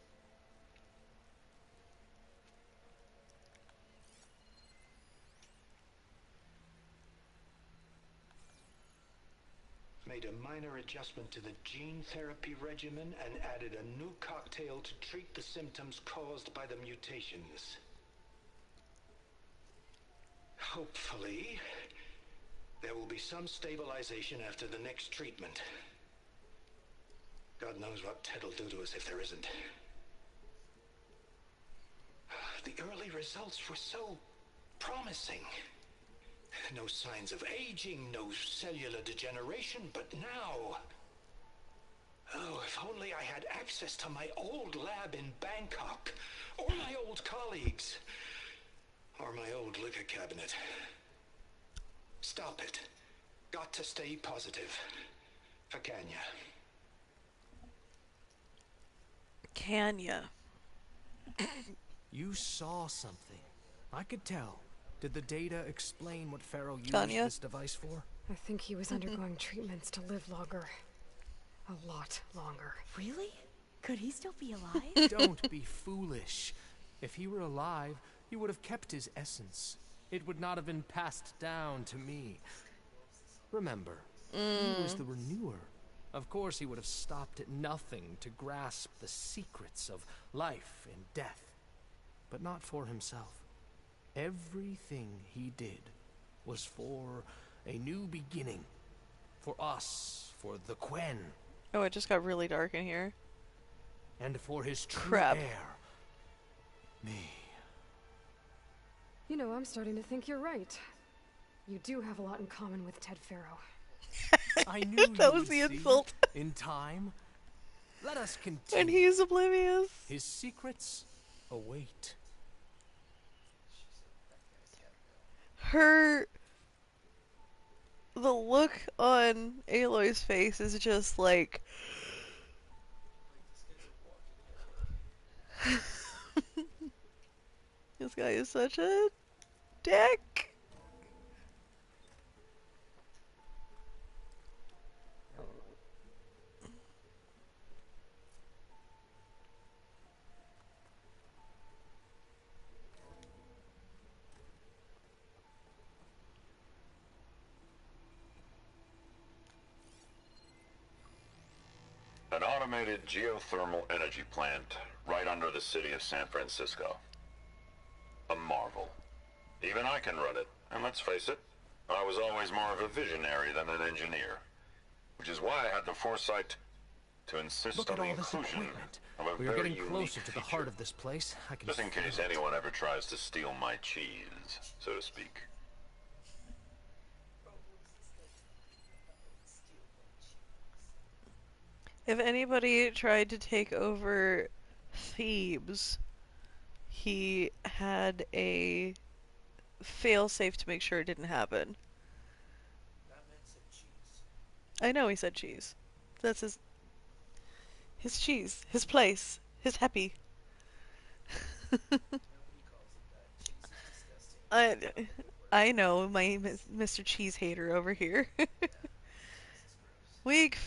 Made a minor adjustment to the gene therapy regimen and added a new cocktail to treat the symptoms caused by the mutations. Hopefully, there will be some stabilization after the next treatment. God knows what Ted will do to us if there isn't. The early results were so promising. No signs of aging, no cellular degeneration, but now... Oh, if only I had access to my old lab in Bangkok, or my old colleagues, or my old liquor cabinet. Stop it. Got to stay positive. For Kenya. Kenya. You saw something. I could tell. Did the data explain what Pharaoh used Tanya? this device for? I think he was undergoing treatments to live longer. A lot longer. Really? Could he still be alive? Don't be foolish. If he were alive, he would have kept his essence. It would not have been passed down to me. Remember, he was the renewer. Of course he would have stopped at nothing to grasp the secrets of life and death. But not for himself. Everything he did was for a new beginning. For us, for the Quen. Oh, it just got really dark in here. And for his true Crap. heir, me. You know, I'm starting to think you're right. You do have a lot in common with Ted Pharaoh. I knew That you was would the see. insult. In time, let us continue. And he's oblivious. His secrets await. The look on Aloy's face is just like... This guy is such a dick. An automated geothermal energy plant right under the city of San Francisco. A marvel. Even I can run it, and let's face it, I was always more of a visionary than an engineer. Which is why I had the foresight to insist Look on at the all this inclusion equipment. of a We are very getting unique closer to the feature. heart of this place. I can Just in feel case it. anyone ever tries to steal my cheese, so to speak. If anybody tried to take over Thebes, he had a fail-safe to make sure it didn't happen. That man said cheese. I know he said cheese. That's his cheese, his place, his happy. I know, my Mr. Cheese hater over here. Week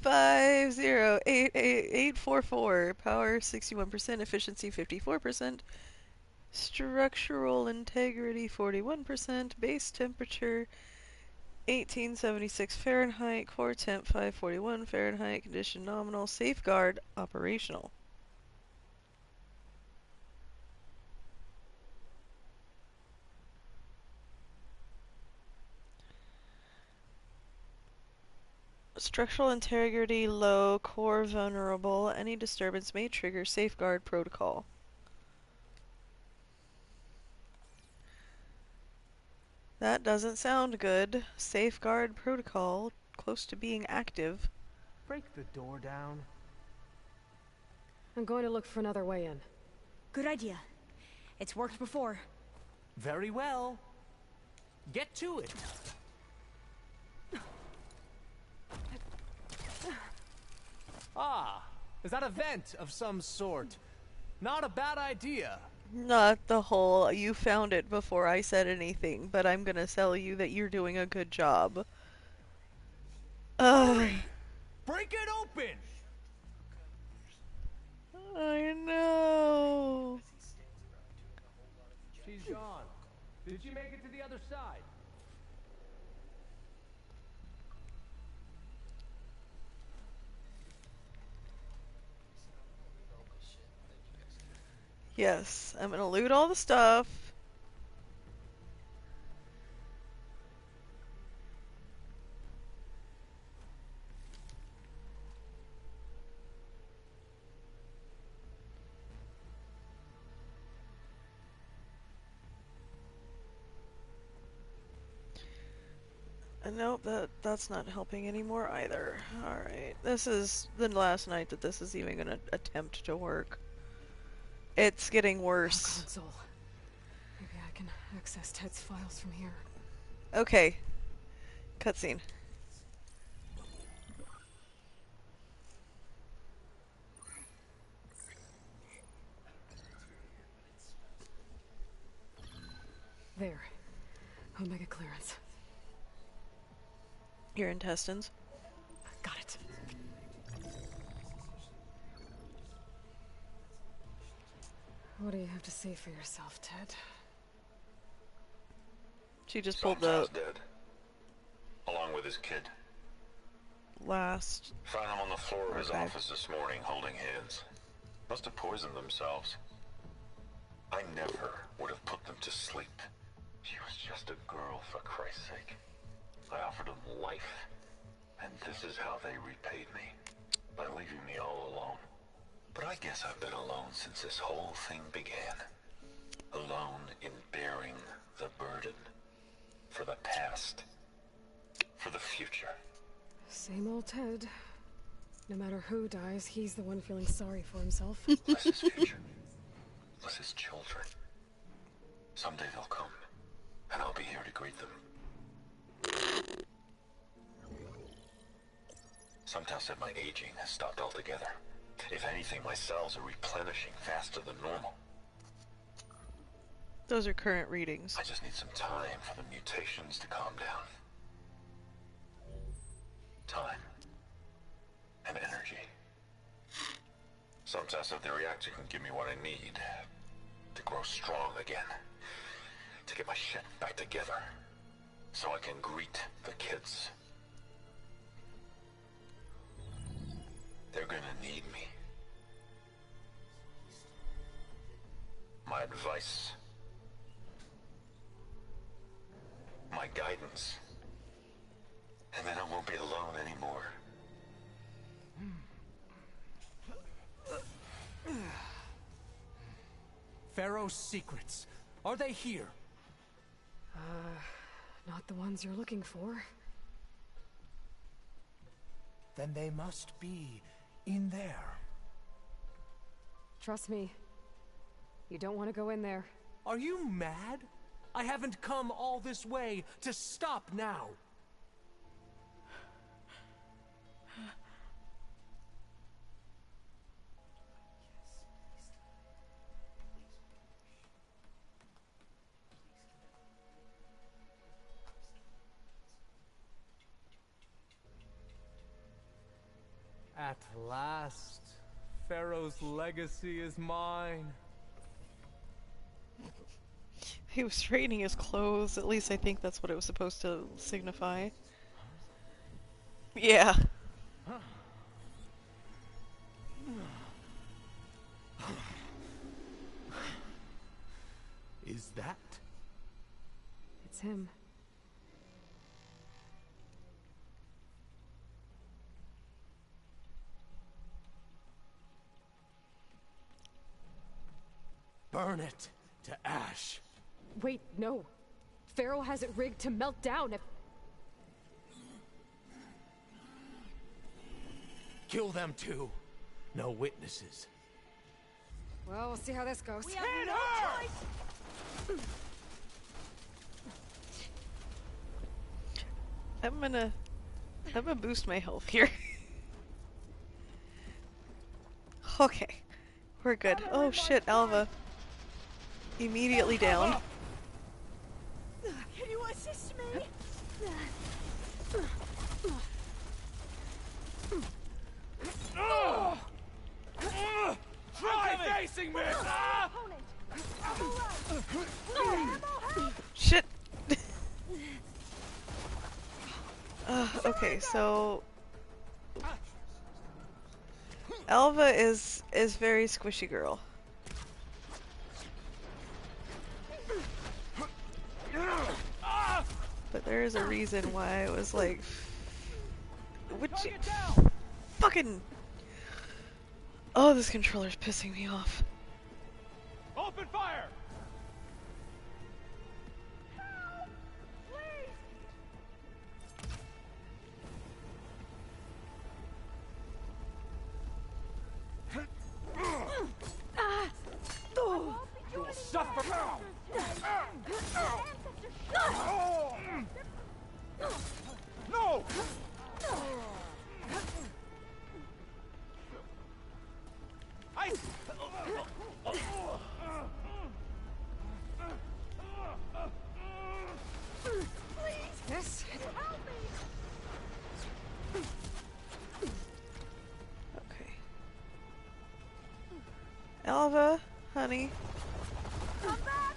508844, power 61%, efficiency 54%, structural integrity 41%, base temperature 1876 Fahrenheit, core temp 541 Fahrenheit, condition nominal, safeguard operational. Structural integrity low, core vulnerable. Any disturbance may trigger safeguard protocol. That doesn't sound good. Safeguard protocol, close to being active. Break the door down. I'm going to look for another way in. Good idea. It's worked before. Very well. Get to it. Ah, is that a vent of some sort? Not a bad idea. Not the whole, you found it before I said anything, but I'm gonna tell you that you're doing a good job. Hurry! Break it open! I know. She's gone. Did she make it to the other side? Yes, I'm gonna loot all the stuff. Nope, that's not helping anymore either. Alright, this is the last night that this is even gonna attempt to work. It's getting worse. Console. Maybe I can access Ted's files from here. Okay. Cutscene. There. Omega clearance. Your intestines. Got it. What do you have to say for yourself, Ted? She just pulled the Sometimes dead. Along with his kid. last. Found him on the floor of his archive. office this morning, holding hands. Must have poisoned themselves. I never would have put them to sleep. She was just a girl, for Christ's sake. I offered them life, and this is how they repaid me. By leaving me all alone. But I guess I've been alone since this whole thing began. Alone in bearing the burden. For the past. For the future. Same old Ted. No matter who dies, he's the one feeling sorry for himself. Less his future. Less his children. Someday they'll come, and I'll be here to greet them. Sometow said my aging has stopped altogether. If anything, my cells are replenishing faster than normal. Those are current readings. I just need some time for the mutations to calm down. Time. And energy. Sometimes if the reactor can give me what I need to grow strong again. To get my shit back together. So I can greet the kids. They're gonna need me. My advice. My guidance. And then I won't be alone anymore. Pharaoh's secrets. Are they here? Not the ones you're looking for. Then they must be Trust me. You don't want to go in there. Are you mad? I haven't come all this way to stop now. At last, Pharaoh's legacy is mine. He was straightening his clothes. At least I think that's what it was supposed to signify. Yeah. Is that? It's him. Burn it to ash. Wait, no. Pharaoh has it rigged to melt down if... Kill them too. No witnesses. Well, we'll see how this goes. We have no choice! I'm gonna boost my health here. Okay. We're good. Oh shit, Alva. Immediately down. Can you assist me? Try facing me! Shit! Okay, so... Alva is very squishy girl. But there is a reason why I was like... Would you... Fucking... Oh, this controller's pissing me off. Open fire! You will suffer now! No! This? Okay. Alva, honey. Come back!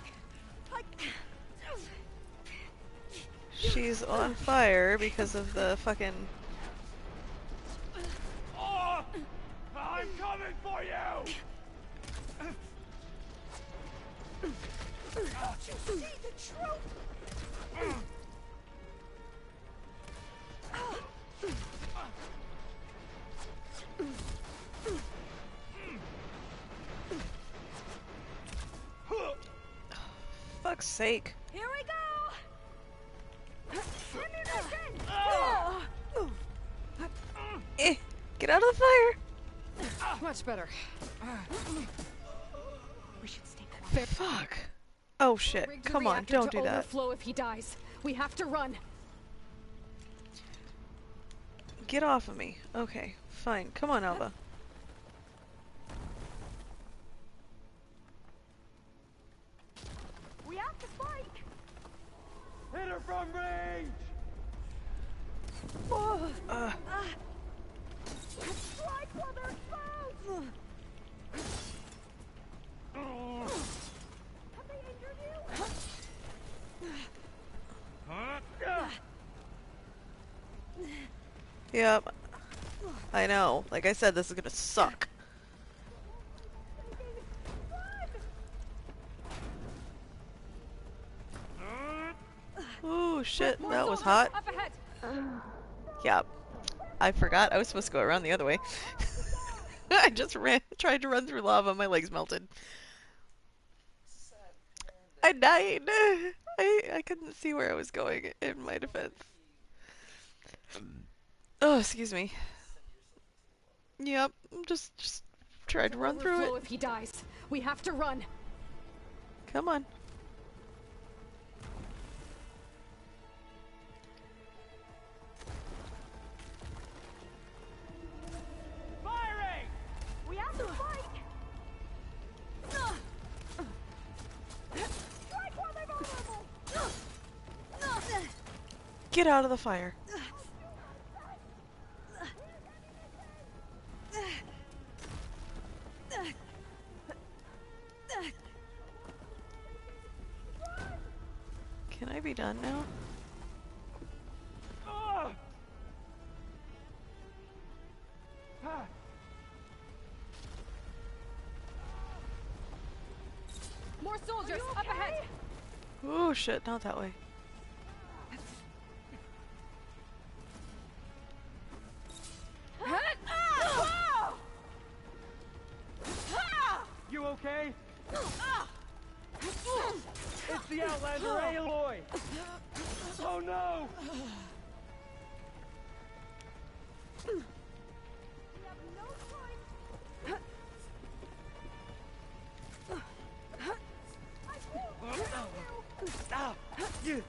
She's on fire because of the fucking... Oh, I'm coming for you! Don't you see the truth? Fuck's sake. Here we go! Get out of the fire! Much better. We should stay quiet. Fuck. Oh shit. Come on, don't do that. Overflow if he dies. We have to run. Get off of me. Okay, fine. Come on, Alva. We have to fight! Hit her from range! Strike while they're exposed! Have they injured you? Yep. I know. Like I said, this is gonna suck. Ooh, shit. That was hot. Up ahead. Yep. I forgot I was supposed to go around the other way. I just tried to run through lava, my legs melted. I died. I couldn't see where I was going in my defense. Oh, excuse me. Yep, just tried to run through Overflow it. if he dies. We have to run. Come on. Firing! We have to fight! Strike while they're vulnerable! Get out of the fire. Can I be done now? More soldiers up ahead. Oh shit, not that way. You okay? It's the Outlander Aloy! Oh no! Stop! You!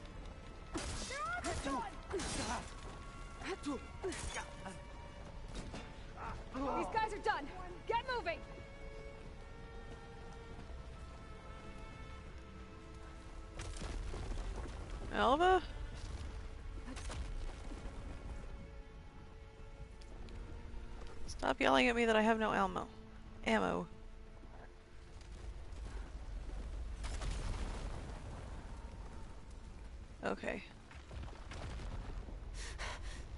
These guys are done. Get moving. Alva? Stop yelling at me that I have no ammo. Okay.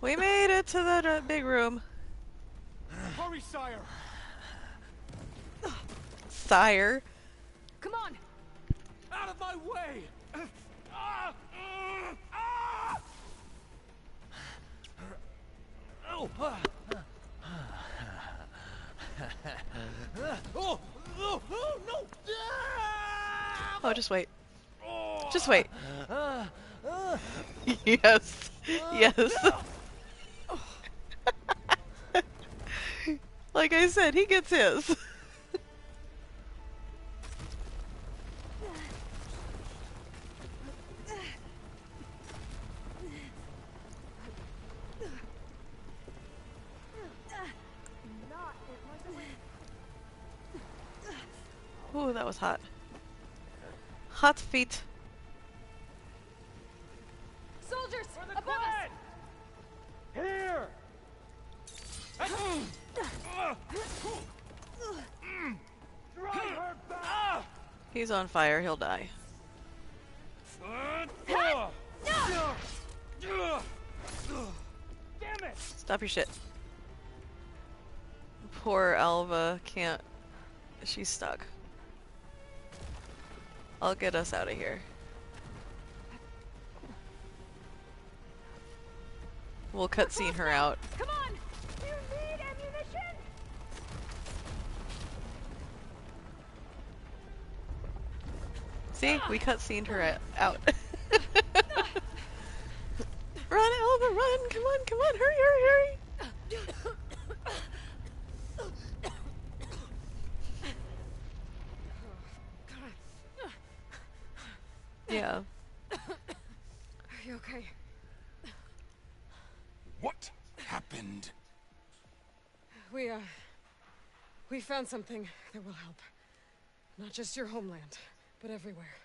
We made it to the big room. Hurry, sire! Sire. Come on. Out of my way! Oh! No! Oh, just wait. Just wait. Yes. Yes. Like I said, he gets his. Ooh, that was hot. Hot feet. Soldiers above us. Here! Drive her back! He's on fire, he'll die. Damn it! Stop your shit. Poor Alva can't. She's stuck. I'll get us out of here. We'll cutscene her out. Come on! You need ammunition! See? We cutscened her out. Run, Alva, run! Come on, hurry, hurry, hurry! Yeah. Are you okay? What happened? We found something that will help. Not just your homeland, but everywhere.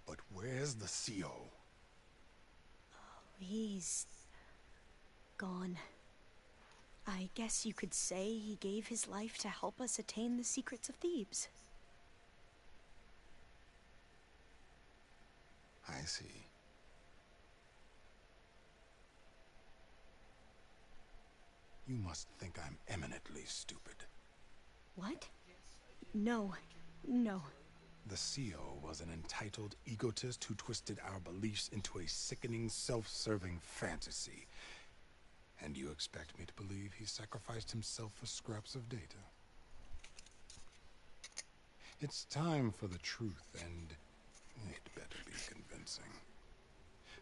But where's the CO? He's gone. I guess you could say he gave his life to help us attain the secrets of Thebes. I see. You must think I'm eminently stupid. What? No. The CO was an entitled egotist who twisted our beliefs into a sickening, self-serving fantasy. And you expect me to believe he sacrificed himself for scraps of data? It's time for the truth, and it better be convincing.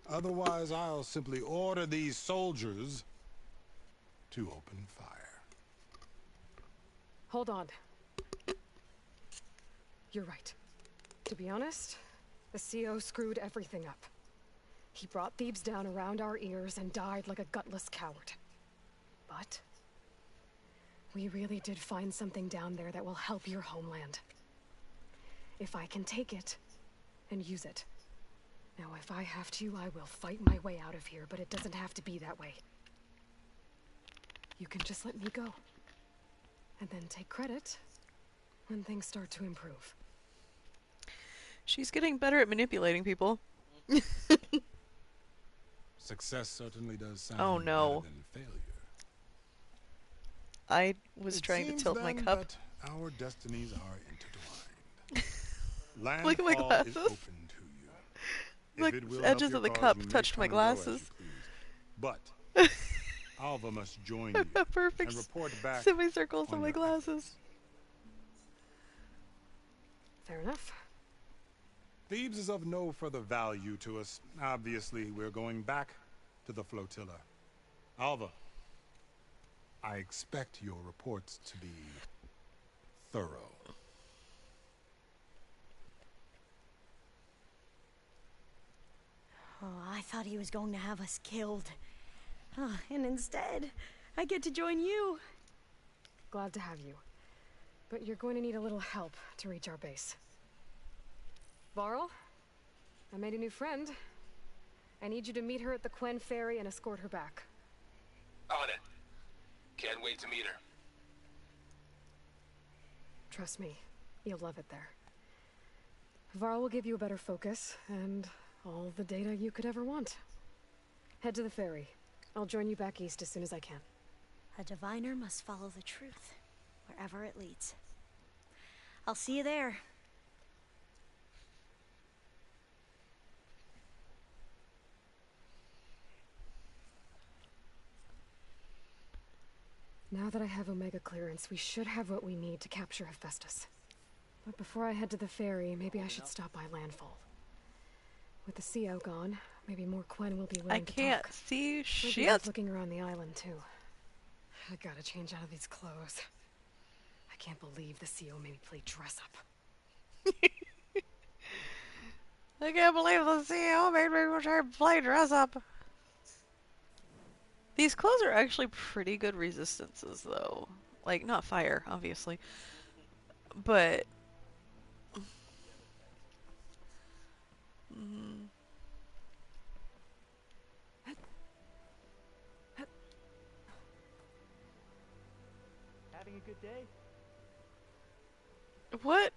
Otherwise, I'll simply order these soldiers to open fire. Hold on. You're right. To be honest, the CO screwed everything up. He brought Thebes down around our ears and died like a gutless coward. But we really did find something down there that will help your homeland. If I can take it and use it. Now, if I have to, I will fight my way out of here, but it doesn't have to be that way. You can just let me go. And then take credit when things start to improve. She's getting better at manipulating people. Success certainly does sound Oh no. better than failure. I was It trying to seems tilt my then cup. that our destinies are intertwined. Look at my Landfall glasses. is open to you. Look, If it will the edges help your of the cause, cup you may touched my come and go as glasses. you please. But Alva must join you Perfect and report back semicircles on on my your glasses. Fair enough. Thebes is of no further value to us. Obviously, we're going back to the flotilla. Alva, I expect your reports to be thorough. Oh, I thought he was going to have us killed. Oh, and instead, I get to join you. Glad to have you. But you're going to need a little help to reach our base. Varl, I made a new friend. I need you to meet her at the Quen Ferry and escort her back. On it. Can't wait to meet her. Trust me, you'll love it there. Varl will give you a better focus, and all the data you could ever want. Head to the ferry. I'll join you back east as soon as I can. A diviner must follow the truth, wherever it leads. I'll see you there. Now that I have Omega clearance, we should have what we need to capture Hephaestus. But before I head to the ferry, maybe I should stop by Landfall. With the CO gone, maybe more Quen will be willing I to can't talk. see Maybe shit. worth looking around the island too. I gotta change out of these clothes. I can't believe the CO made me play dress up. I can't believe the CEO made me try to play dress up. These clothes are actually pretty good resistances, though. Like, not fire, obviously. But... Having a good day? What?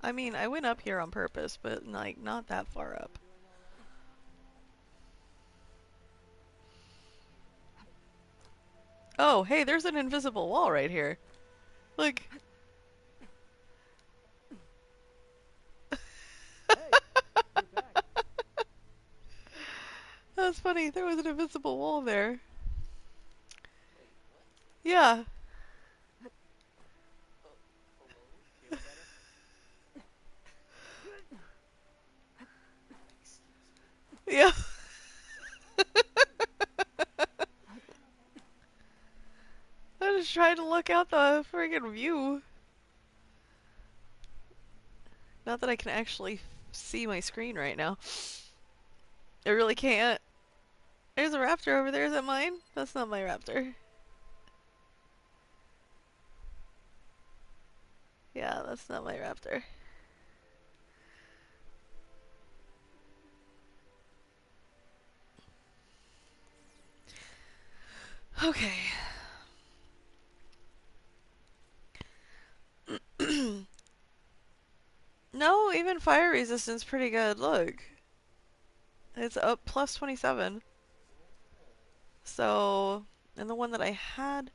I mean, I went up here on purpose, but, like, not that far up. Oh, hey, there's an invisible wall right here. Look. That's funny, there was an invisible wall there. Yeah. Yeah. I was trying to look out the friggin' view. Not that I can actually see my screen right now. I really can't. There's a raptor over there. Is that mine? That's not my raptor. Yeah, that's not my raptor. Okay. No, even fire resistance pretty good. Look. It's up plus 27. So, and the one that I had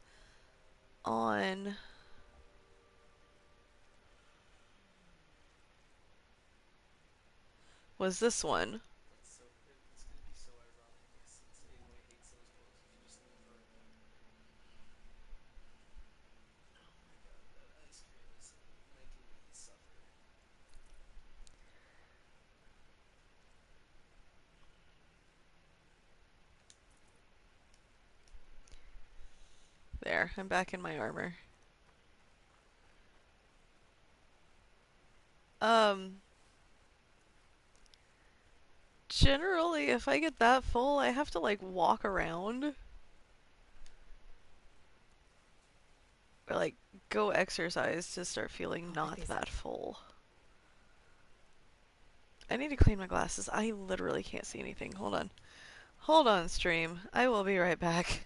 on was this one. It's gonna be so ironic since Aloy hates those books if you just leave her alone. Oh my god, that ice cream is making me suffer. There, I'm back in my armor. Um, generally, if I get that full, I have to like walk around. Or like go exercise to start feeling not that full. I need to clean my glasses. I literally can't see anything. Hold on. Hold on, stream. I will be right back.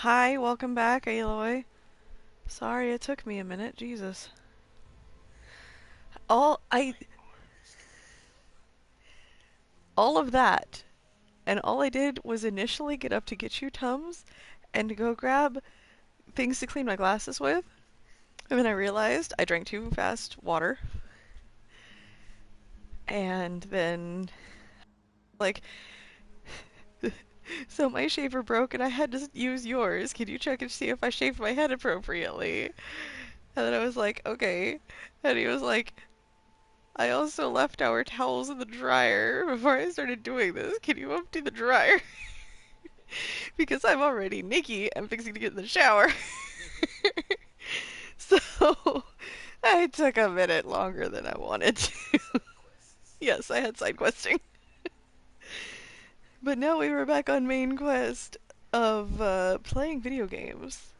Hi, welcome back, Aloy. Sorry it took me a minute, Jesus. All of that, and all I did was initially get up to get you Tums, and to go grab things to clean my glasses with, and then I realized I drank too fast water, and then, like, so my shaver broke and I had to use yours. Can you check and see if I shaved my head appropriately? And then I was like, okay. And he was like, I also left our towels in the dryer before I started doing this. Can you empty the dryer? Because I'm already Nikki. I'm fixing to get in the shower. So I took a minute longer than I wanted to. Yes, I had side questing. But now we were back on main quest of playing video games.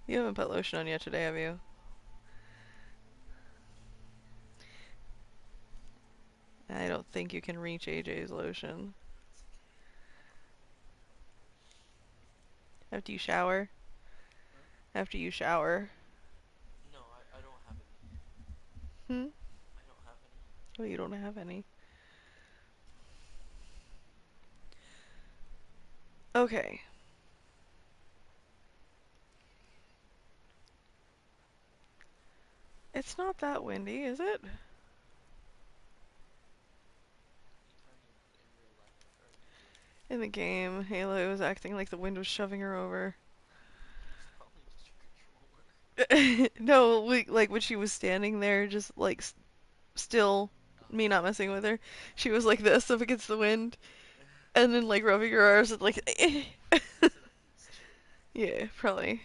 You haven't put lotion on yet today, have you? I don't think you can reach AJ's lotion. After you shower? After you shower. No, I don't have any. Hmm? I don't have any. Oh, you don't have any. Okay. It's not that windy, is it? In the game, Halo was acting like the wind was shoving her over. No, like when she was standing there, just like still, me not messing with her, she was like this up against the wind, and then like rubbing her arms and like, yeah, probably.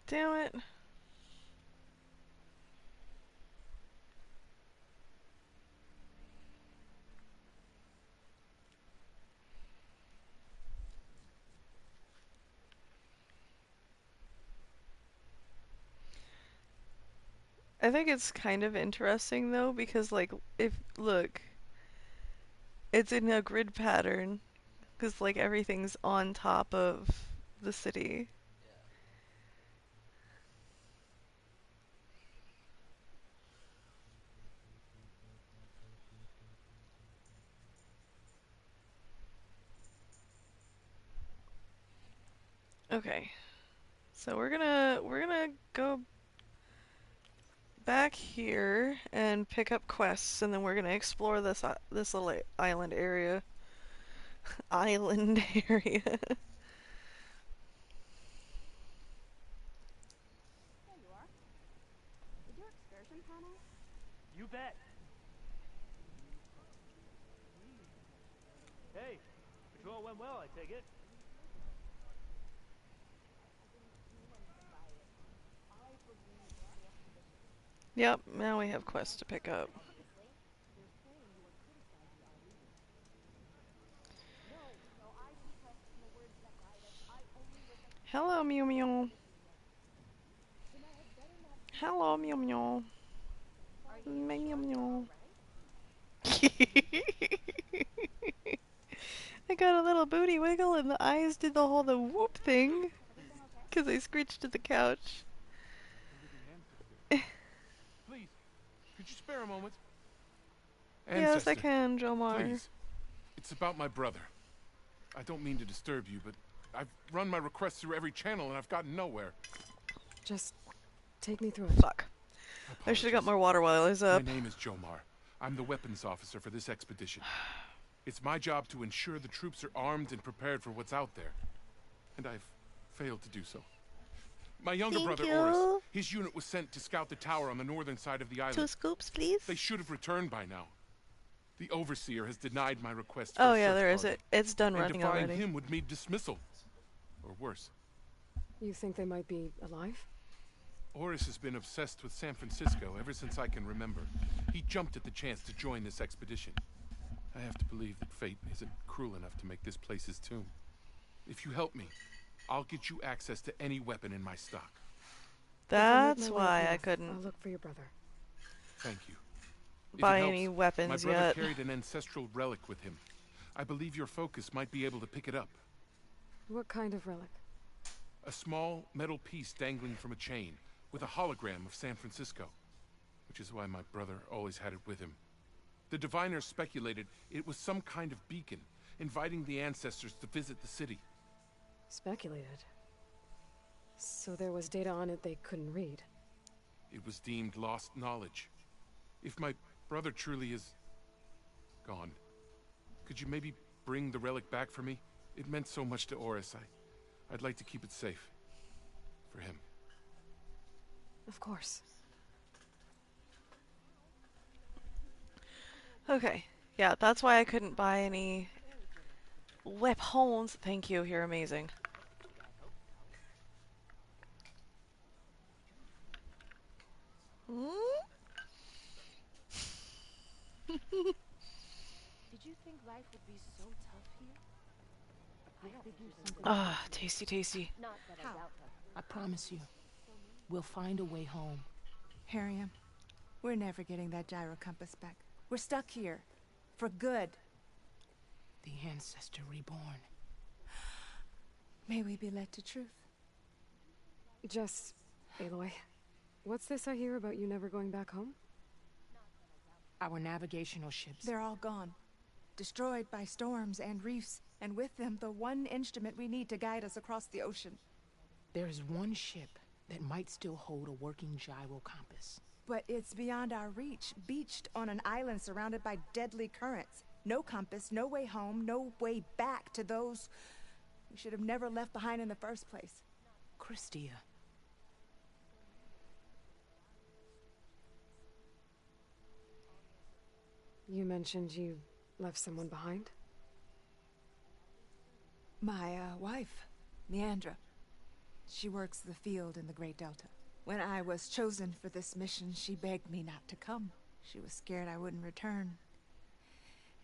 Damn it. I think it's kind of interesting though, because like, look, it's in a grid pattern, because like everything's on top of the city. Okay, so we're gonna go back here and pick up quests, and then we're gonna explore this little island area. Island area. There you are. Did your excursion pan out? You bet. Hey, patrol went well, I take it. Yep, now we have quests to pick up. Hello, Mew Mew. Hello, Mew Mew. Mew Mew. I got a little booty wiggle and the eyes did the whole whoop thing. Because I screeched at the couch. Please, could you spare a moment? Yes, I can, Jomar. Please. It's about my brother. I don't mean to disturb you, but I've run my requests through every channel and I've gotten nowhere. Just take me through it. Fuck. I should have got more water while I was up. My name is Jomar. I'm the weapons officer for this expedition. It's my job to ensure the troops are armed and prepared for what's out there. And I've failed to do so. My younger brother, Oris, his unit was sent to scout the tower on the northern side of the island. 2 scoops, please. They should have returned by now. The Overseer has denied my request for Oh a yeah, search there is party. it. It's done And running defying already. him would mean dismissal. Or worse. You think they might be alive? Oris has been obsessed with San Francisco ever since I can remember. He jumped at the chance to join this expedition. I have to believe that fate isn't cruel enough to make this place his tomb. If you help me, I'll get you access to any weapon in my stock. That's why I couldn't. I'll look for your brother. Thank you. If Buy it helps, any weapons my brother yet. carried an ancestral relic with him. I believe your focus might be able to pick it up. What kind of relic? A small metal piece dangling from a chain with a hologram of San Francisco, which is why my brother always had it with him. The diviners speculated it was some kind of beacon, inviting the ancestors to visit the city. Speculated? So there was data on it they couldn't read? It was deemed lost knowledge. If my brother truly is gone, could you maybe bring the relic back for me? It meant so much to Oris. I'd like to keep it safe. For him. Of course. Okay. Yeah, that's why I couldn't buy any weapons. Thank you, you're amazing. Did you think life would be so tough here? I figured something. Ah, tasty, tasty. Not that I doubt that. I promise you, we'll find a way home. Harriam, we're never getting that gyro compass back. We're stuck here. For good. The ancestor reborn. May we be led to truth. Jess, Aloy, what's this I hear about you never going back home? Our navigational ships. They're all gone. Destroyed by storms and reefs, and with them the one instrument we need to guide us across the ocean. There is one ship that might still hold a working gyro compass. But it's beyond our reach, beached on an island surrounded by deadly currents. No compass, no way home, no way back to those we should have never left behind in the first place. Christia. You mentioned you left someone behind? My wife, Leandra. She works the field in the Great Delta. When I was chosen for this mission, she begged me not to come. She was scared I wouldn't return.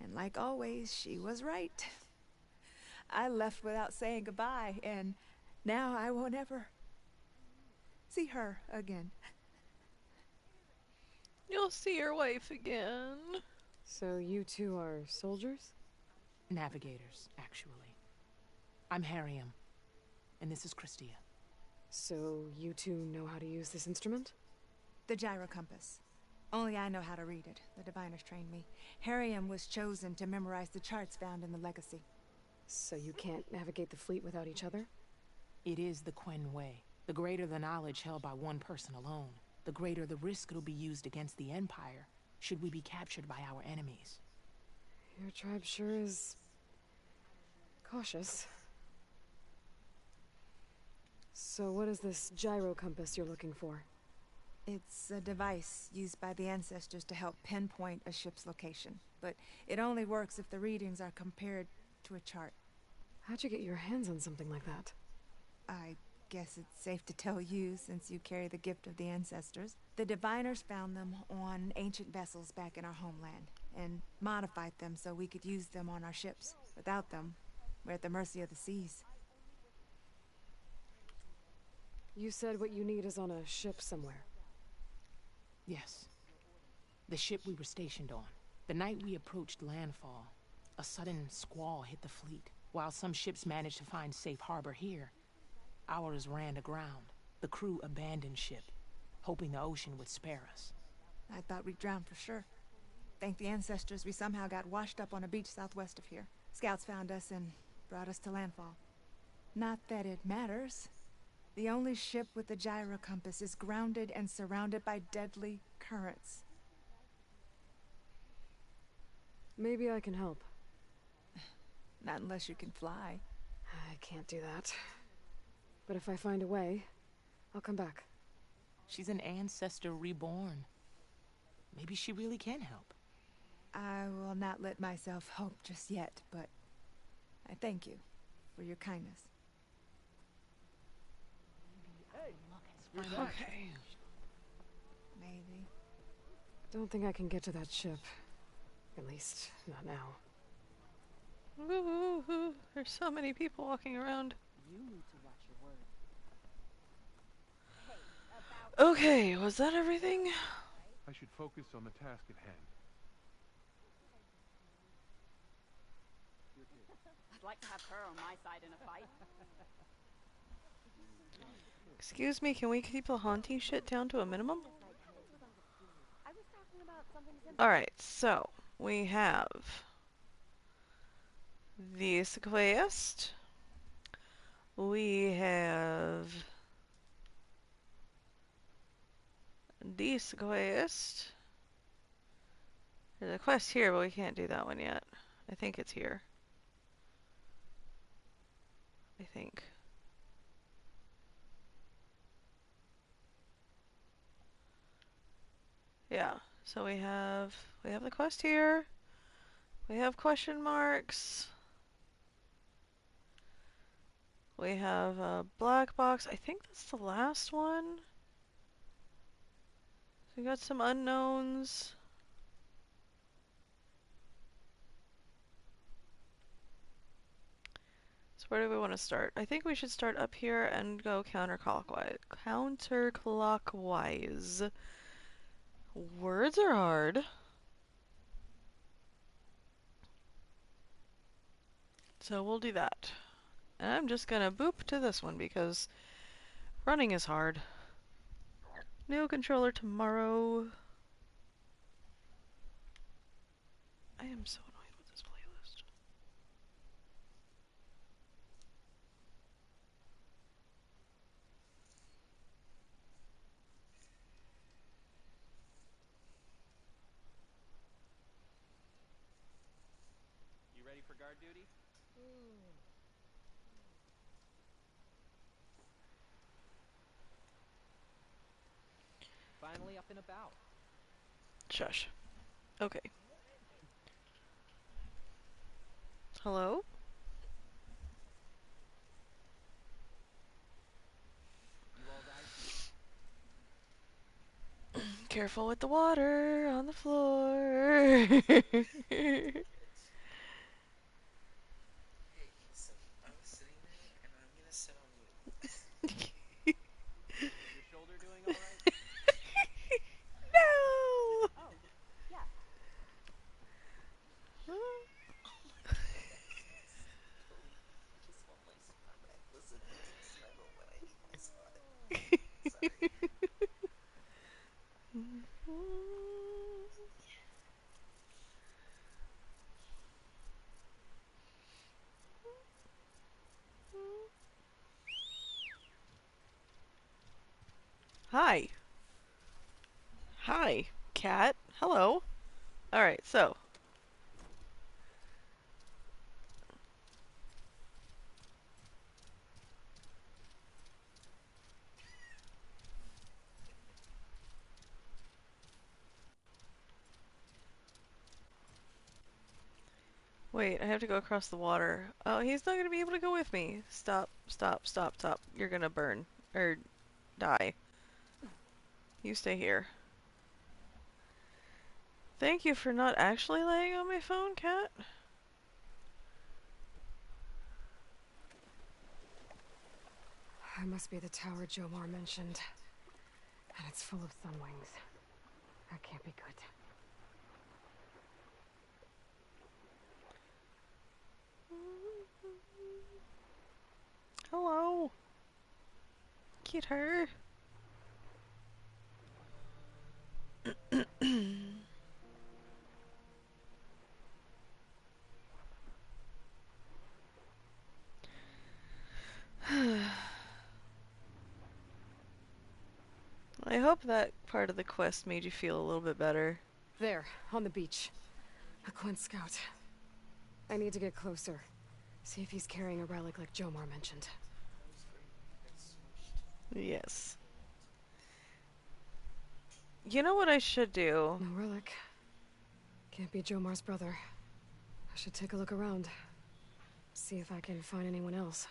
And like always, she was right. I left without saying goodbye, and now I won't ever see her again. You'll see your wife again. So you two are soldiers? Navigators, actually. I'm Harriam, and this is Christia. So you two know how to use this instrument? The gyro compass. Only I know how to read it. The diviners trained me. Harriam was chosen to memorize the charts found in the Legacy. So you can't navigate the fleet without each other? It is the Quen Way. The greater the knowledge held by one person alone, the greater the risk it'll be used against the Empire, should we be captured by our enemies. Your tribe sure is cautious. So what is this gyro compass you're looking for? It's a device used by the ancestors to help pinpoint a ship's location. But it only works if the readings are compared to a chart. How'd you get your hands on something like that? I guess it's safe to tell you, since you carry the gift of the ancestors. The diviners found them on ancient vessels back in our homeland, and modified them so we could use them on our ships. Without them, we're at the mercy of the seas. You said what you need is on a ship somewhere. Yes. The ship we were stationed on. The night we approached landfall, a sudden squall hit the fleet. While some ships managed to find safe harbor here, ours ran aground. The crew abandoned ship, hoping the ocean would spare us. I thought we'd drown for sure. Thank the ancestors we somehow got washed up on a beach southwest of here. Scouts found us and brought us to landfall. Not that it matters. The only ship with the gyro compass is grounded and surrounded by deadly currents. Maybe I can help. Not unless you can fly. I can't do that. But if I find a way, I'll come back. She's an ancestor reborn. Maybe she really can help. I will not let myself hope just yet, but I thank you for your kindness. Hey, Okay. Maybe. Don't think I can get to that ship. At least, not now. Ooh, there's so many people walking around. You need to watch your words. Okay, was that everything? I should focus on the task at hand. I'd like to have her on my side in a fight. Excuse me, can we keep the haunting shit down to a minimum? Alright, so we have the quest. We have this quest. There's a quest here, but we can't do that one yet. I think it's here. I think. Yeah, so we have the quest here. We have question marks. We have a black box. I think that's the last one. We got some unknowns. So where do we want to start? I think we should start up here and go counterclockwise. Counterclockwise. Words are hard. So we'll do that. And I'm just gonna boop to this one because running is hard. New controller tomorrow. I am so annoyed with this playlist. You ready for guard duty? Finally up and about. Shush. Okay. Hello? You all right? Careful with the water on the floor. Hey, so I was sitting there, and I'm gonna sit on you. Your shoulder doing all right? No! Oh, yeah. Just want my spot back. Listen, snuggle when I need my spot. Hi. Hi, cat. Hello. Alright, so. Wait, I have to go across the water. Oh, he's not gonna be able to go with me. Stop, stop, stop, stop. You're gonna burn. Or die. You stay here. Thank you for not actually laying on my phone, cat. It must be the tower Jomar mentioned. And it's full of sunwings. That can't be good. Hello. Get her. I hope that part of the quest made you feel a little bit better. There, on the beach. A Quint scout. I need to get closer. See if he's carrying a relic like Jomar mentioned. Yes. You know what I should do? No relic. Can't be Jomar's brother. I should take a look around. See if I can find anyone else.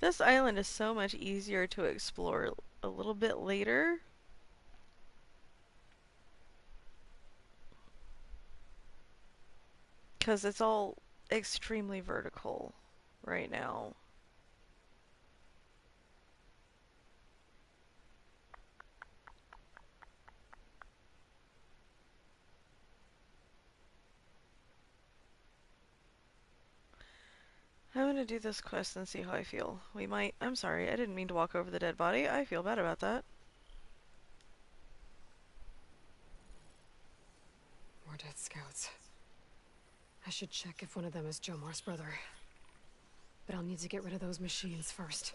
This island is so much easier to explore a little bit later. 'Cause it's all extremely vertical right now. I'm gonna do this quest and see how I feel. We might... I'm sorry, I didn't mean to walk over the dead body. I feel bad about that. More dead scouts. I should check if one of them is Jomar's brother. But I'll need to get rid of those machines first.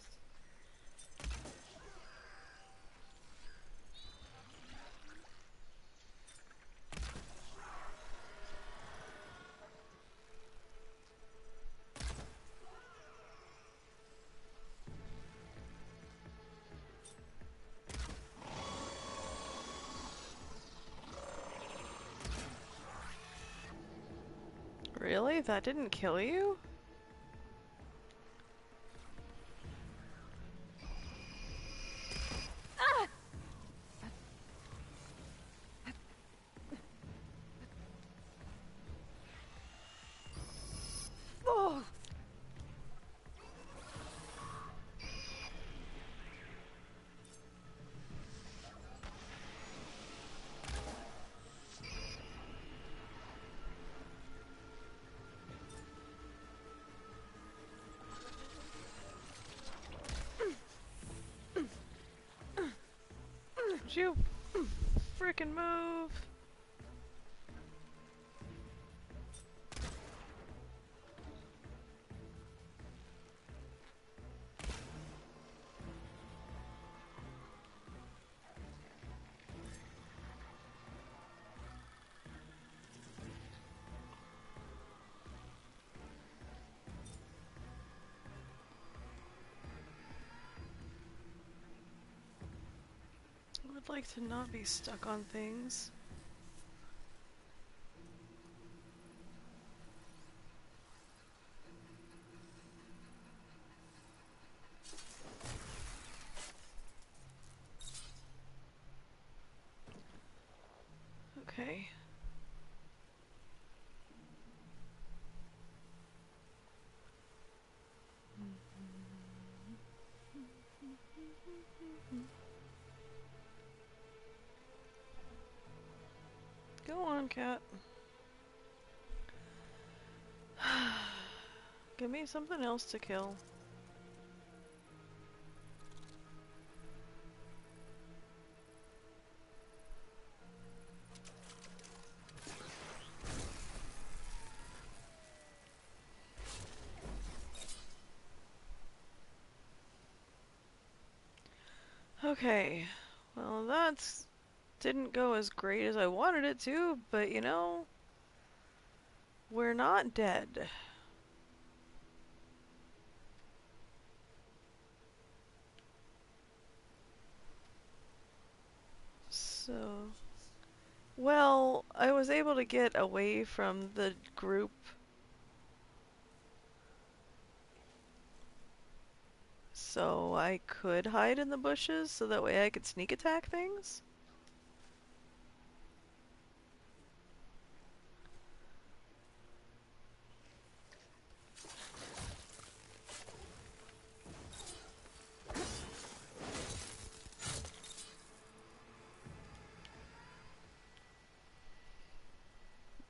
Really? That didn't kill you? Oh! Would you frickin' move? I would like to not be stuck on things. Okay. Go on, cat. Give me something else to kill. Okay, well that's didn't go as great as I wanted it to, but you know, we're not dead. So, well, I was able to get away from the group. So I could hide in the bushes so that way I could sneak attack things.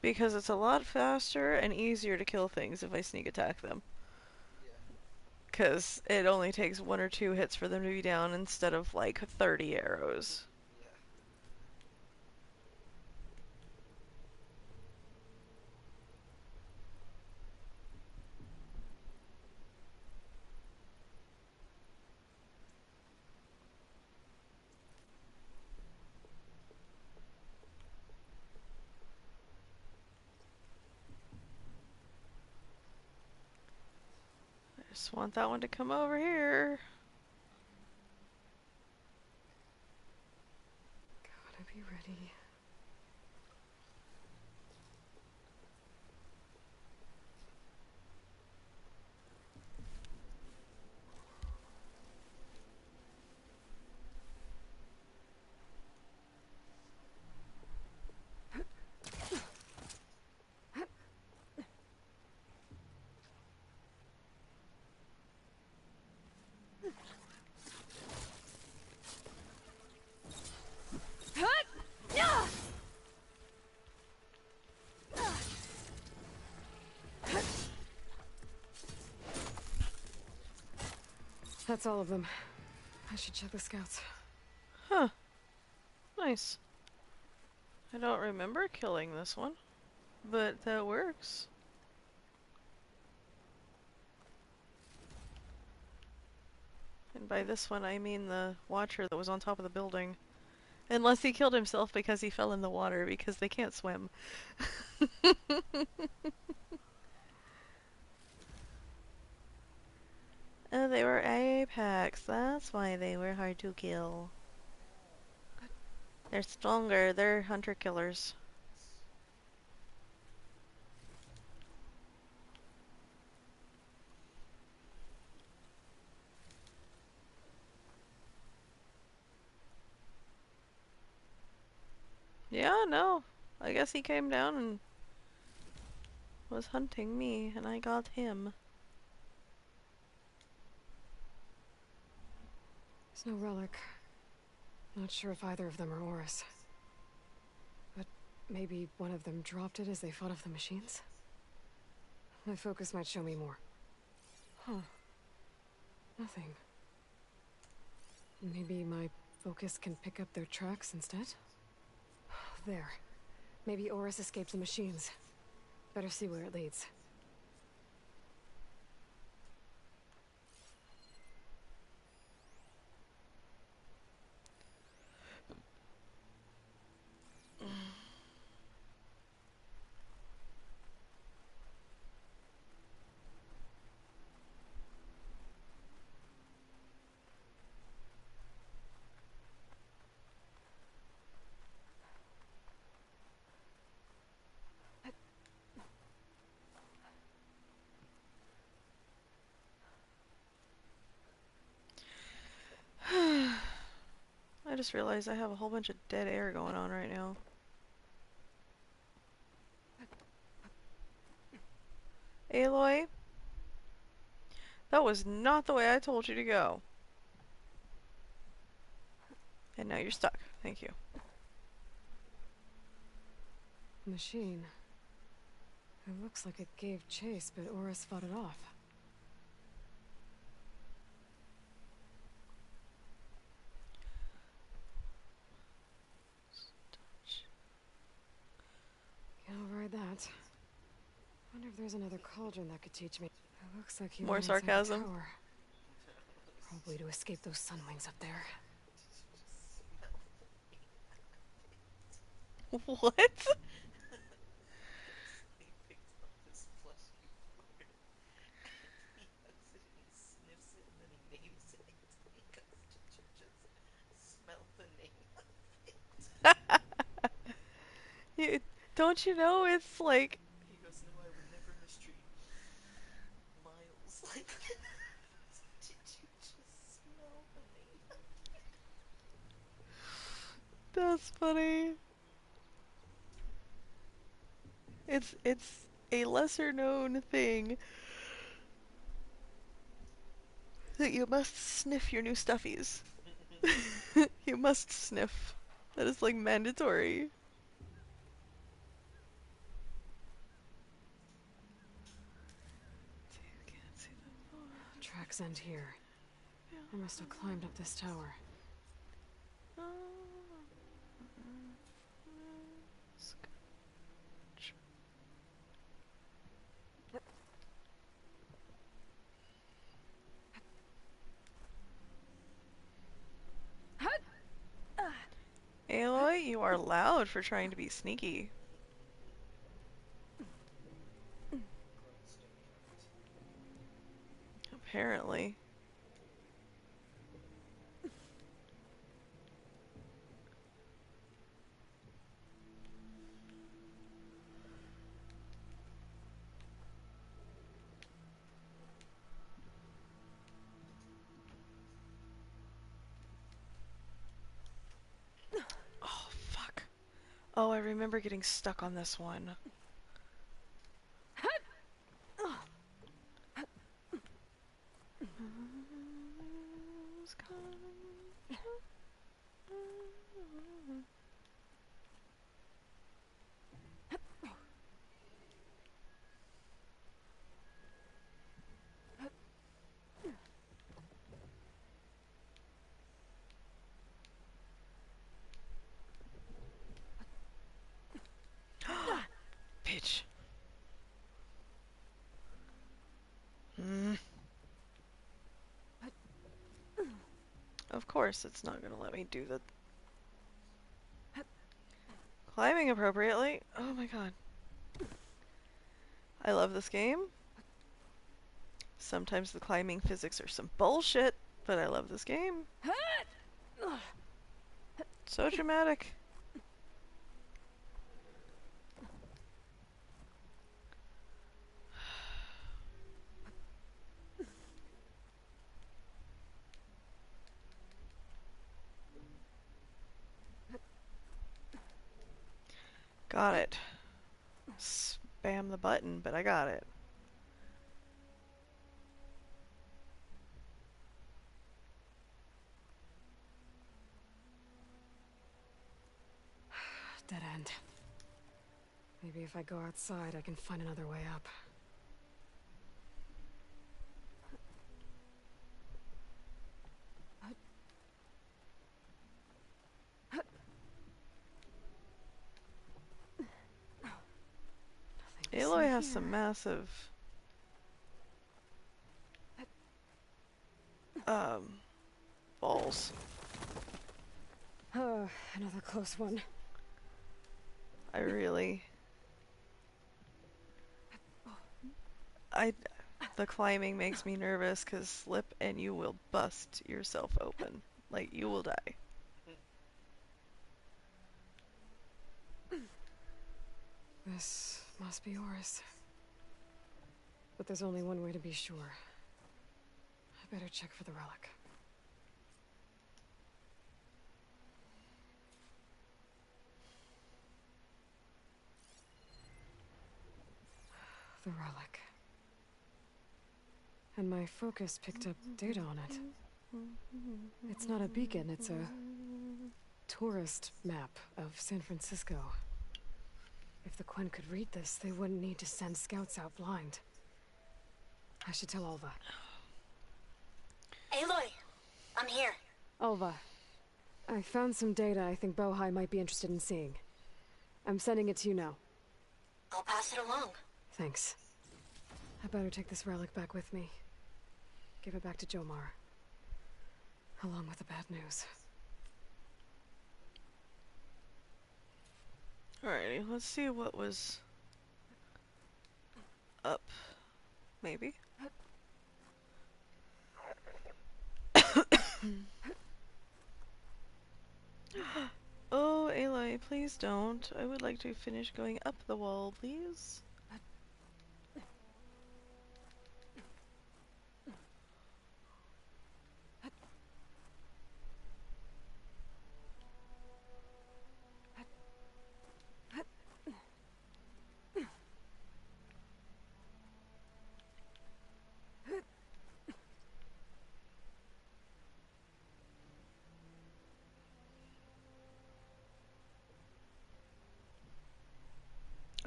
Because it's a lot faster and easier to kill things if I sneak attack them. Because it only takes 1 or 2 hits for them to be down instead of like 30 arrows. I just want that one to come over here. Gotta be ready. That's all of them. I should check the scouts. Huh. Nice. I don't remember killing this one, but that works. And by this one, I mean the watcher that was on top of the building. Unless he killed himself because he fell in the water because they can't swim. Oh, they were Apex. That's why they were hard to kill. They're stronger. They're hunter-killers. Yeah, no. I guess he came down and was hunting me, and I got him. There's no relic. Not sure if either of them are Oris. But maybe one of them dropped it as they fought off the machines? My focus might show me more. Huh. Nothing. Maybe my focus can pick up their tracks instead? There. Maybe Oris escaped the machines. Better see where it leads. I just realized I have a whole bunch of dead air going on right now. Aloy? That was not the way I told you to go. And now you're stuck. Thank you. Machine. It looks like it gave chase, but Oris fought it off. Yeah, I'll ride that. Wonder if there's another cauldron that could teach me. It looks like he More went inside the sarcasm. tower. Probably to escape those sunwings up there. What? Don't you know it's like... He goes, no, I would never mistreat Miles like that. Did you just smell the name? That's funny. It's a lesser known thing that you must sniff your new stuffies. You must sniff. That is like mandatory. Tracks end here. I must have climbed up this tower. Aloy, you are loud for trying to be sneaky. Apparently. Oh, fuck. Oh, I remember getting stuck on this one. Of course it's not gonna let me do the climbing appropriately. Oh my god. I love this game. Sometimes the climbing physics are some bullshit, but I love this game. So dramatic. Got it. Spam the button, but I got it. Dead end. Maybe if I go outside, I can find another way up. Aloy has some massive balls. Oh, another close one. The climbing makes me nervous because slip and you will bust yourself open. Like, you will die. This must be yours. But there's only one way to be sure. I better check for the relic. The relic. And my focus picked up data on it. It's not a beacon, it's a tourist map of San Francisco. If the Quen could read this, they wouldn't need to send scouts out blind. I should tell Alva. Aloy, I'm here. Alva, I found some data I think Bohai might be interested in seeing. I'm sending it to you now. I'll pass it along. Thanks. I better take this relic back with me. Give it back to Jomar. Along with the bad news. Alrighty, let's see what was up. Maybe. Oh, Aloy, please don't. I would like to finish going up the wall, please.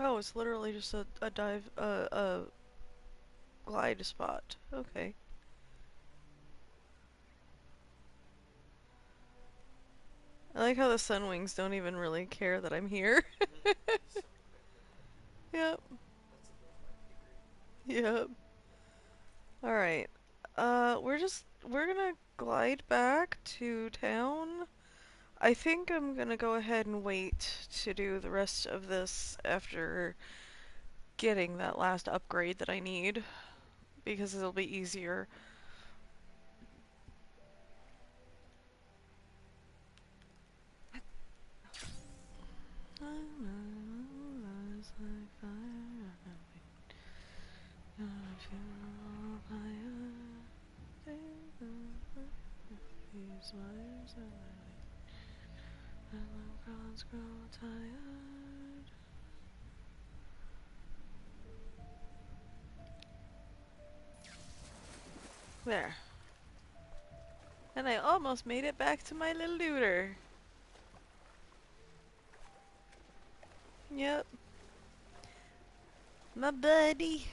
Oh, it's literally just a glide spot. Okay. I like how the Sunwings don't even really care that I'm here. Yep. Yep. Alright. We're gonna glide back to town. I think I'm gonna go ahead and wait to do the rest of this after getting that last upgrade that I need, because it'll be easier. There. And I almost made it back to my little looter. Yep. My buddy.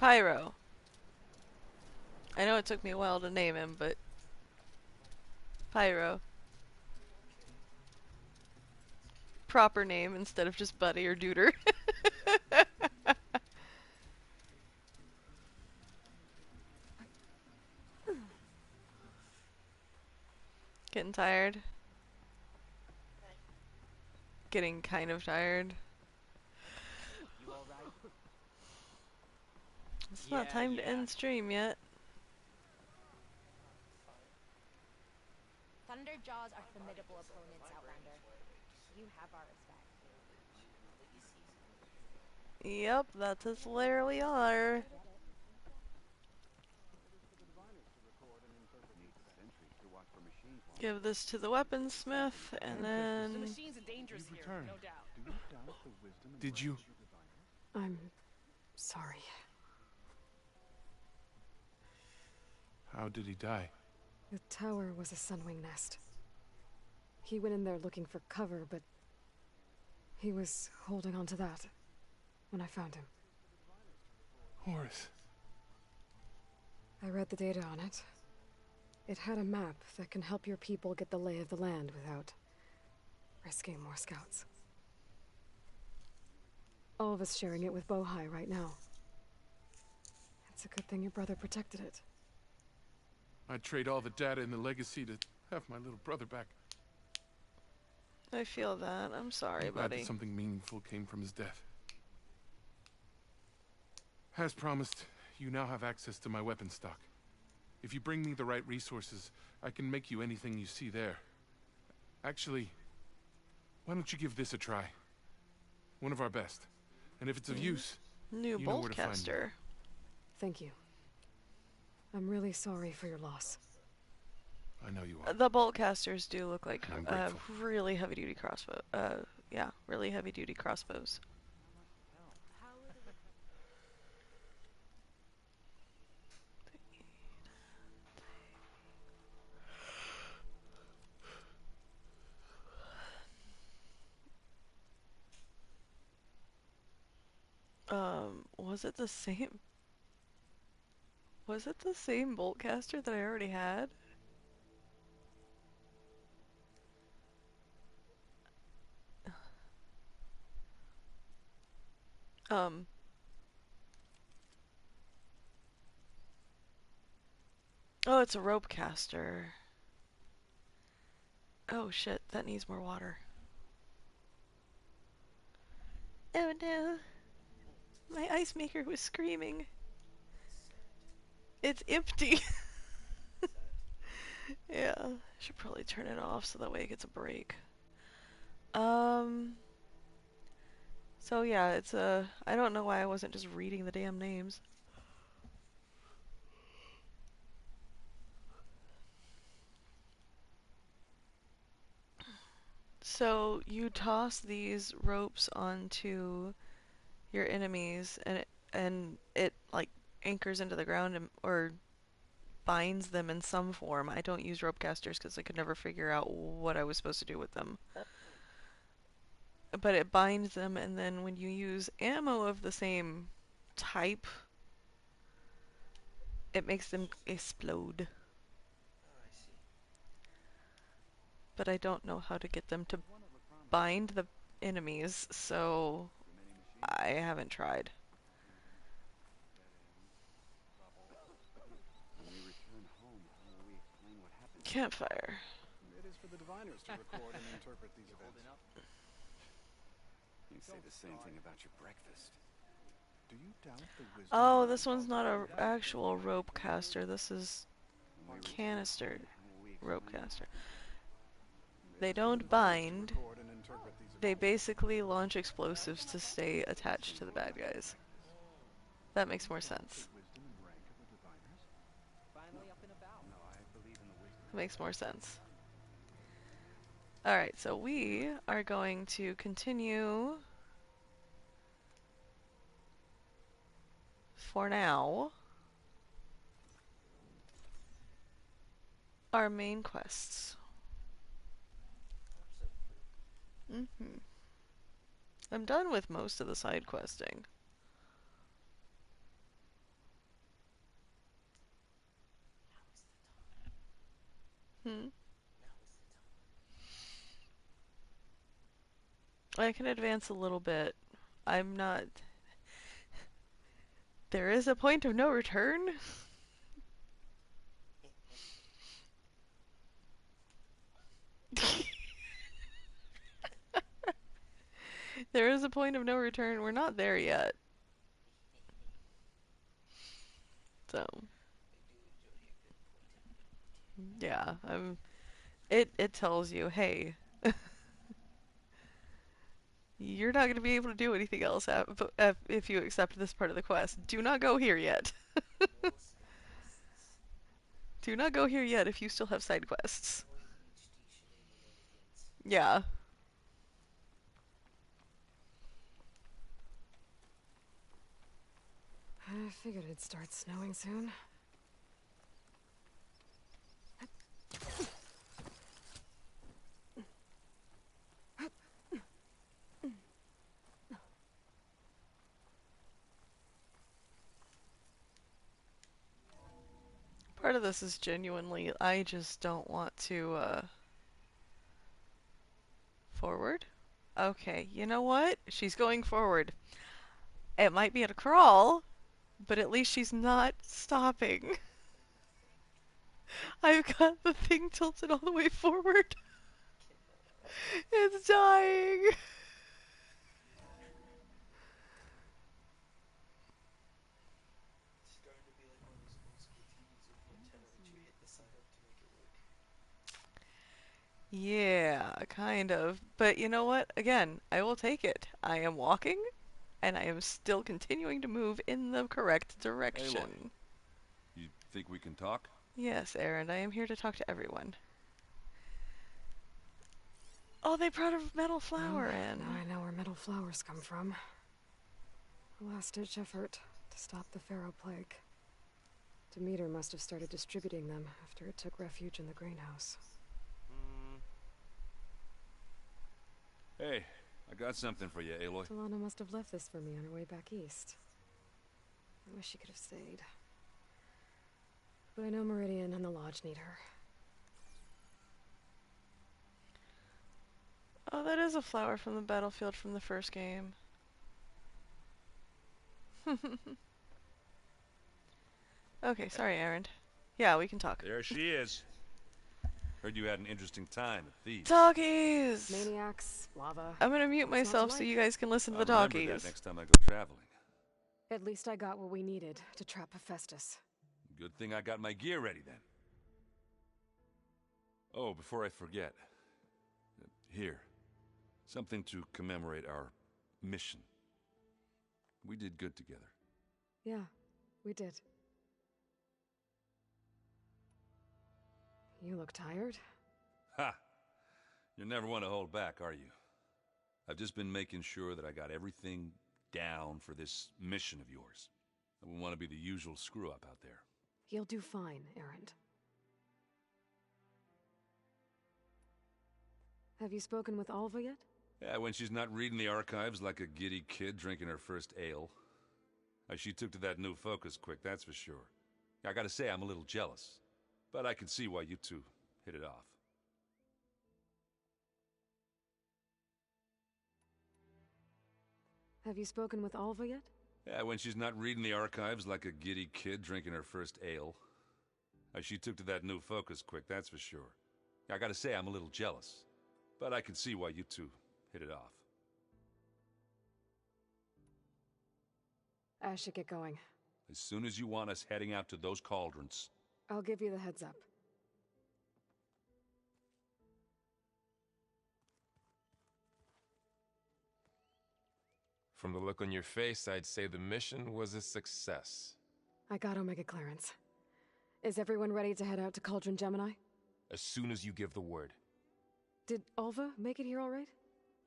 Pyro. I know it took me a while to name him, but Pyro. Proper name instead of just Buddy or Duder. Getting tired? Getting kind of tired? You alright? It's not time to end stream yet. Thunderjaws are formidable opponents, Outlander. You have our respect. Yep, that's as literally are. Give this to the weaponsmith, and then... The machines are dangerous here, no doubt. Did you? I'm sorry. How did he die? The tower was a sunwing nest. He went in there looking for cover, but he was holding on to that when I found him. Horace. I read the data on it. It had a map that can help your people get the lay of the land without risking more scouts. All of us sharing it with Bohai right now. It's a good thing your brother protected it. I'd trade all the data in the legacy to have my little brother back. I feel that. I'm sorry, I'm glad buddy. that something meaningful came from his death. As promised, you now have access to my weapon stock. If you bring me the right resources, I can make you anything you see there. Actually, why don't you give this a try? One of our best. And if it's of use, New you know where to find me. boltcaster. Thank you. I'm really sorry for your loss. I know you are. The boltcasters do look like I'm grateful. really heavy-duty crossbow. Yeah, really heavy-duty crossbows. Was it the same? Was it the same boltcaster that I already had? Oh, it's a rope caster. Oh shit, that needs more water. Oh no. My ice maker was screaming. It's empty. Yeah, I should probably turn it off so that way it gets a break. So yeah, it's I don't know why I wasn't just reading the damn names. So you toss these ropes onto your enemies, and it like anchors into the ground or binds them in some form. I don't use rope casters because I could never figure out what I was supposed to do with them. But it binds them, and then when you use ammo of the same type, it makes them explode. But I don't know how to get them to bind the enemies, so I haven't tried. Campfire. It is for the diviners to record and interpret these events. You say the same thing about your breakfast. Do you doubt the wisdom? Oh, this one's not a actual rope caster. This is canister rope caster. They don't bind. They basically launch explosives to stay attached to the bad guys. That makes more sense. Makes more sense. Alright, so we are going to continue for now our main quests. I'm done with most of the side questing. I can advance a little bit. I'm not... There is a point of no return? There is a point of no return. We're not there yet. So... Yeah, it tells you, hey... You're not going to be able to do anything else if you accept this part of the quest. Do not go here yet. Do not go here yet if you still have side quests. Yeah. I figured it'd start snowing soon. Part of this is genuinely, I just don't want to, forward? Okay, you know what? She's going forward. It might be at a crawl, but at least she's not stopping. I've got the thing tilted all the way forward. It's dying. Yeah, kind of. But you know what? Again, I will take it. I am walking, and I am still continuing to move in the correct direction. Aloy, you think we can talk? Yes, Aaron, I am here to talk to everyone. Oh, they brought a metal flower in. Now I know where metal flowers come from. A last-ditch effort to stop the Pharaoh plague. Demeter must have started distributing them after it took refuge in the greenhouse. Hey, I got something for you, Aloy. Delana must have left this for me on her way back east. I wish she could have stayed. But I know Meridian and the Lodge need her. Oh, that is a flower from the battlefield from the first game. Okay, sorry, Aaron. Yeah, we can talk. There she is. Heard you had an interesting time at Thebes. Doggies! Maniacs, lava. I'm gonna mute myself so you guys can listen to the I'll remember doggies. that next time I go traveling. At least I got what we needed to trap Hephaestus. Good thing I got my gear ready then. Oh, before I forget. Here. Something to commemorate our mission. We did good together. Yeah, we did. You look tired. Ha! You never want to hold back, are you? I've just been making sure that I got everything down for this mission of yours. I wouldn't want to be the usual screw-up out there. You'll do fine, Erend. Have you spoken with Alva yet? Yeah, when she's not reading the archives like a giddy kid drinking her first ale. She took to that new focus quick, that's for sure. I gotta say, I'm a little jealous. But I can see why you two hit it off. Have you spoken with Alva yet? Yeah, when she's not reading the archives like a giddy kid drinking her first ale. She took to that new focus quick, that's for sure. I gotta say, I'm a little jealous. But I can see why you two hit it off. I should get going. As soon as you want us heading out to those cauldrons. I'll give you the heads up. From the look on your face, I'd say the mission was a success. I got Omega clearance. Is everyone ready to head out to Cauldron Gemini? As soon as you give the word. Did Alva make it here all right?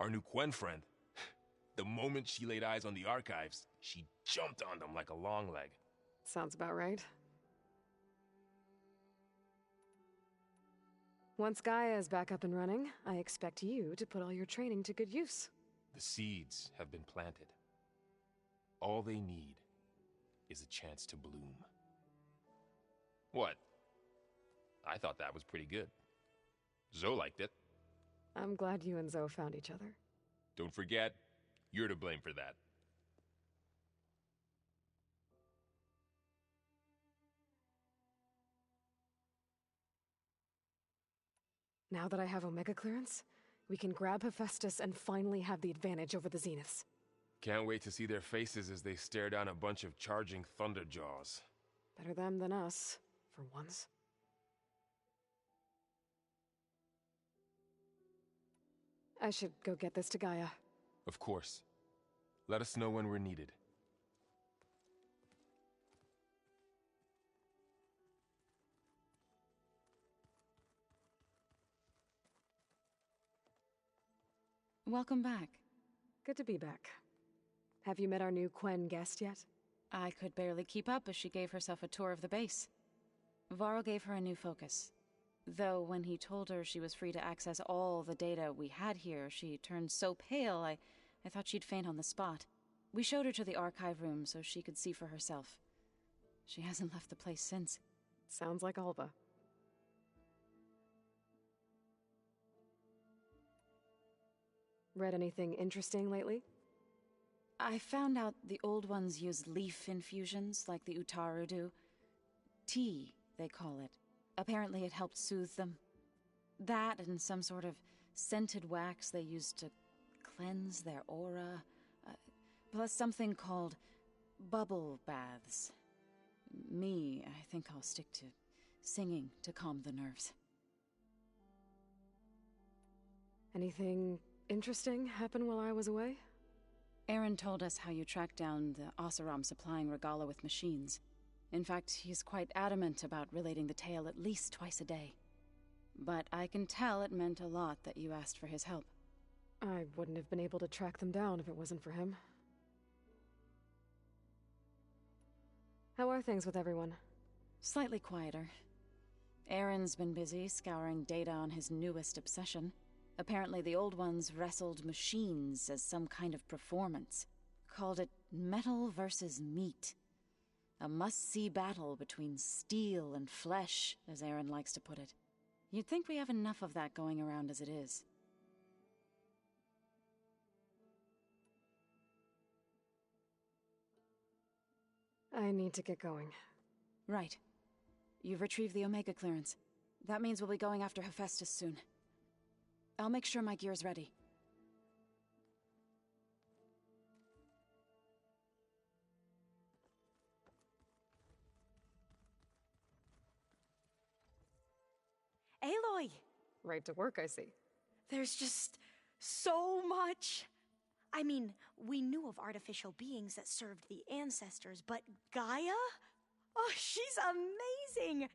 Our new Quen friend. The moment she laid eyes on the archives, she jumped on them like a long leg. Sounds about right. Once Gaia is back up and running, I expect you to put all your training to good use. The seeds have been planted. All they need is a chance to bloom. What? I thought that was pretty good. Zoe liked it. I'm glad you and Zoe found each other. Don't forget, you're to blame for that. Now that I have Omega clearance, we can grab Hephaestus and finally have the advantage over the Zeniths. Can't wait to see their faces as they stare down a bunch of charging Thunderjaws. Better them than us, for once. I should go get this to Gaia. Of course. Let us know when we're needed. Welcome back. Good to be back. Have you met our new Quen guest yet? I could barely keep up as she gave herself a tour of the base. Varl gave her a new focus. Though when he told her she was free to access all the data we had here, she turned so pale I thought she'd faint on the spot. We showed her to the archive room so she could see for herself. She hasn't left the place since. Sounds like Alva. Read anything interesting lately? I found out the old ones use leaf infusions like the Utaru do. Tea, they call it. Apparently it helped soothe them. That and some sort of scented wax they used to cleanse their aura. Plus something called bubble baths. I think I'll stick to singing to calm the nerves. Anything interesting happen while I was away? Aaron told us how you tracked down the Oseram supplying Regala with machines. In fact, he's quite adamant about relating the tale at least twice a day. But I can tell it meant a lot that you asked for his help. I wouldn't have been able to track them down if it wasn't for him. How are things with everyone? Slightly quieter. Aaron's been busy scouring data on his newest obsession. Apparently the old ones wrestled machines as some kind of performance. Called it metal versus meat. A must-see battle between steel and flesh, as Aaron likes to put it. You'd think we have enough of that going around as it is. I need to get going. Right. You've retrieved the Omega clearance. That means we'll be going after Hephaestus soon. I'll make sure my gear's ready. Aloy! Right to work, I see. There's just so much. I mean, we knew of artificial beings that served the ancestors, but Gaia? Oh, she's amazing!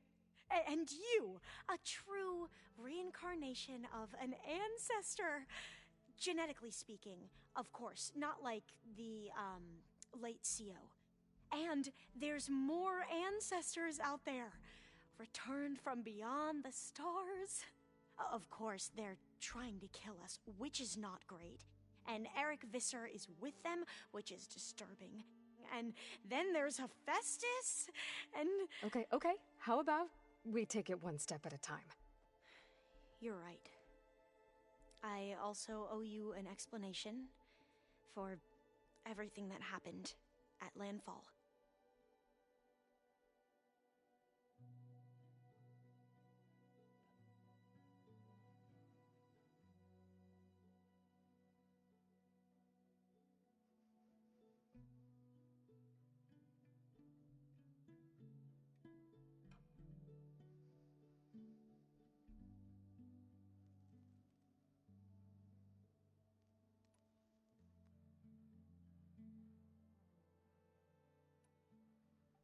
And you, a true reincarnation of an ancestor. Genetically speaking, of course, not like the, late CO. And there's more ancestors out there, returned from beyond the stars. Of course, they're trying to kill us, which is not great. And Eric Visser is with them, which is disturbing. And then there's Hephaestus, and... Okay. How about we take it one step at a time? You're right. I also owe you an explanation for everything that happened at Landfall.